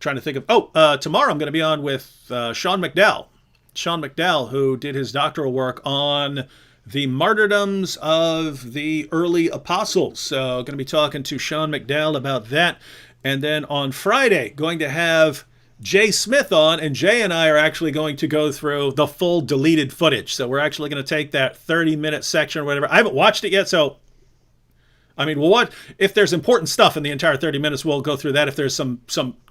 Trying to think of tomorrow I'm going to be on with Sean McDowell, who did his doctoral work on the martyrdoms of the early apostles. So going to be talking to Sean McDowell about that. And then on Friday, going to have Jay Smith on, and Jay and I are actually going to go through the full deleted footage. So we're actually going to take that 30-minute section or whatever. I haven't watched it yet, so I mean, if there's important stuff in the entire 30 minutes, we'll go through that. If there's some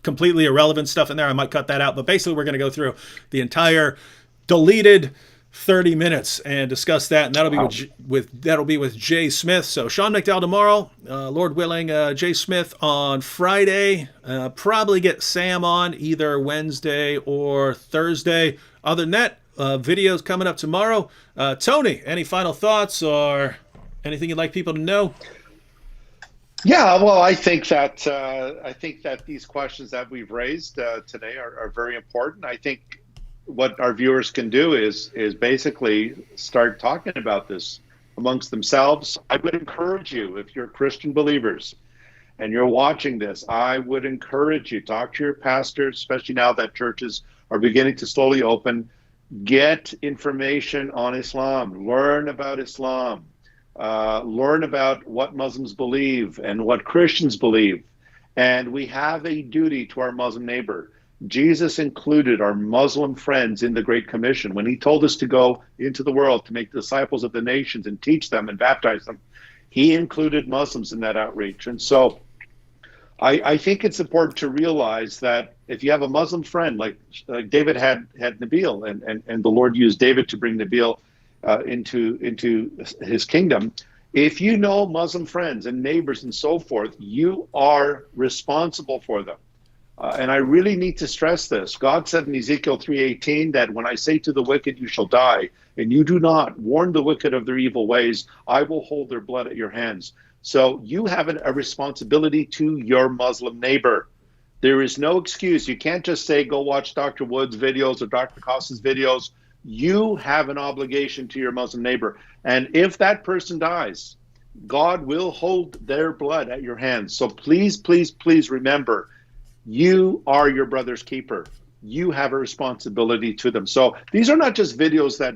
completely irrelevant stuff in there, I might cut that out. But basically, we're going to go through the entire deleted 30 minutes and discuss that, and that'll be with Jay Smith. So Sean McDowell tomorrow, Lord willing, Jay Smith on Friday. Probably get Sam on either Wednesday or Thursday. Other than that, videos coming up tomorrow. Tony, any final thoughts or anything you'd like people to know? Yeah, well, I think that these questions that we've raised today are very important. I think what our viewers can do is basically start talking about this amongst themselves. I would encourage you, if you're Christian believers and you're watching this, I would encourage you, talk to your pastors, especially now that churches are beginning to slowly open. Get information on Islam, learn about Islam. Learn about what Muslims believe and what Christians believe. And we have a duty to our Muslim neighbor. Jesus included our Muslim friends in the Great Commission. When he told us to go into the world to make disciples of the nations and teach them and baptize them, he included Muslims in that outreach. And so I think it's important to realize that if you have a Muslim friend, like David had Nabil, and the Lord used David to bring Nabil into his kingdom. If you know Muslim friends and neighbors and so forth, you are responsible for them. And I really need to stress this. God said in Ezekiel 3:18 that when I say to the wicked, you shall die, and you do not warn the wicked of their evil ways, I will hold their blood at your hands. So you have a responsibility to your Muslim neighbor. There is no excuse. You can't just say, go watch Dr. Wood's videos or Dr. Costa's videos. You have an obligation to your Muslim neighbor. And if that person dies, God will hold their blood at your hands. So please, please, please remember, you are your brother's keeper. You have a responsibility to them. So these are not just videos that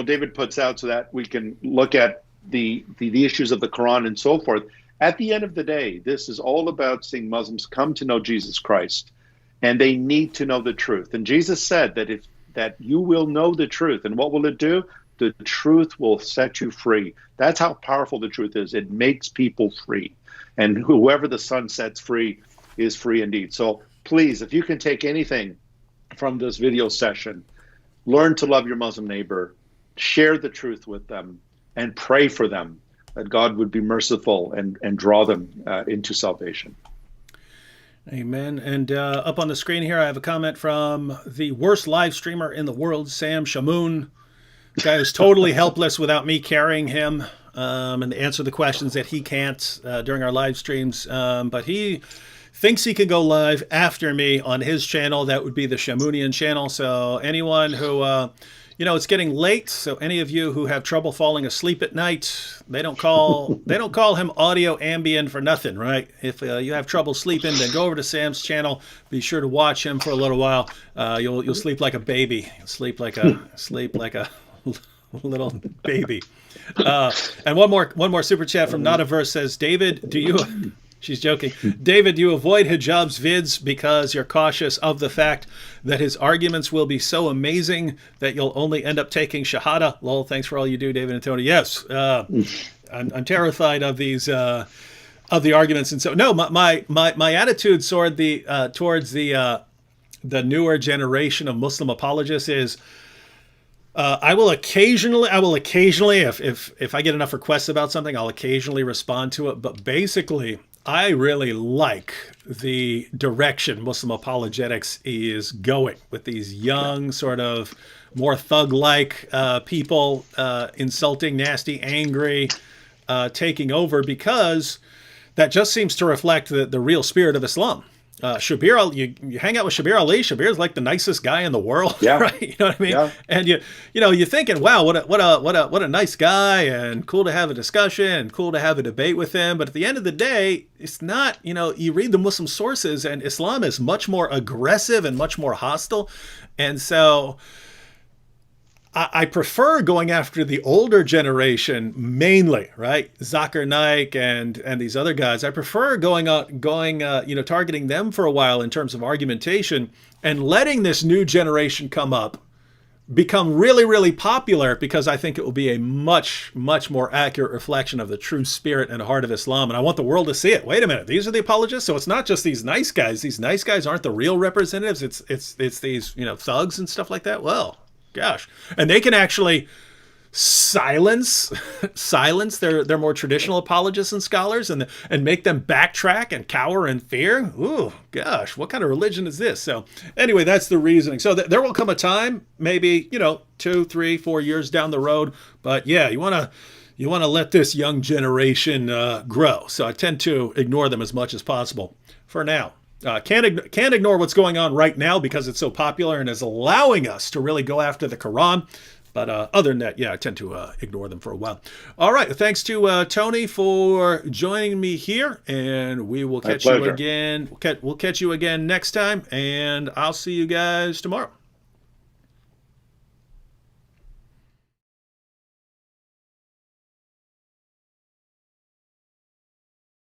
David puts out so that we can look at the issues of the Quran and so forth. At the end of the day, this is all about seeing Muslims come to know Jesus Christ, and they need to know the truth. And Jesus said that you will know the truth. And what will it do? The truth will set you free. That's how powerful the truth is. It makes people free. And whoever the Son sets free is free indeed. So please, if you can take anything from this video session, learn to love your Muslim neighbor, share the truth with them, and pray for them that God would be merciful and draw them into salvation. Amen. And up on the screen here, I have a comment from the worst live streamer in the world, Sam Shamoon. The guy who's totally helpless without me carrying him and answer the questions that he can't during our live streams. But he thinks he can go live after me on his channel. That would be the Shamunian channel. So anyone who, it's getting late. So any of you who have trouble falling asleep at night, they don't call him Audio Ambient for nothing, right? If you have trouble sleeping, then go over to Sam's channel. Be sure to watch him for a little while. You'll sleep like a baby. You'll sleep like a little baby. And one more super chat from Notaverse says, David, do you? She's joking. David, you avoid Hijab's vids because you're cautious of the fact that his arguments will be so amazing that you'll only end up taking Shahada. Lol, thanks for all you do, David and Tony. Yes, I'm terrified of these of the arguments, and so no, my attitude toward towards the newer generation of Muslim apologists is. I will occasionally, if I get enough requests about something, I'll occasionally respond to it. But basically, I really like the direction Muslim apologetics is going with these young, sort of more thug-like people, insulting, nasty, angry, taking over, because that just seems to reflect the real spirit of Islam. Shabir, you hang out with Shabir Ali. Shabir's like the nicest guy in the world, yeah. Right? You know what I mean? Yeah. And you're thinking, wow, what a nice guy, and cool to have a discussion, and cool to have a debate with him. But at the end of the day, it's not. You read the Muslim sources, and Islam is much more aggressive and much more hostile, and so. I prefer going after the older generation mainly, right? Zakir Naik and these other guys. I prefer targeting them for a while in terms of argumentation and letting this new generation come up, become really, really popular, because I think it will be a much, much more accurate reflection of the true spirit and heart of Islam. And I want the world to see it. Wait a minute, these are the apologists? So it's not just these nice guys. These nice guys aren't the real representatives. It's these, thugs and stuff like that. Well, gosh, and they can actually silence their more traditional apologists and scholars, and make them backtrack and cower in fear. Ooh, gosh, what kind of religion is this? So anyway, that's the reasoning. So there will come a time, maybe 2, 3, 4 years down the road, but yeah, you want to let this young generation grow. So I tend to ignore them as much as possible for now. Can't ignore what's going on right now because it's so popular and is allowing us to really go after the Quran. But other than that, yeah, I tend to ignore them for a while. All right. Thanks to Tony for joining me here, and we will catch you again. We'll catch you again next time, and I'll see you guys tomorrow.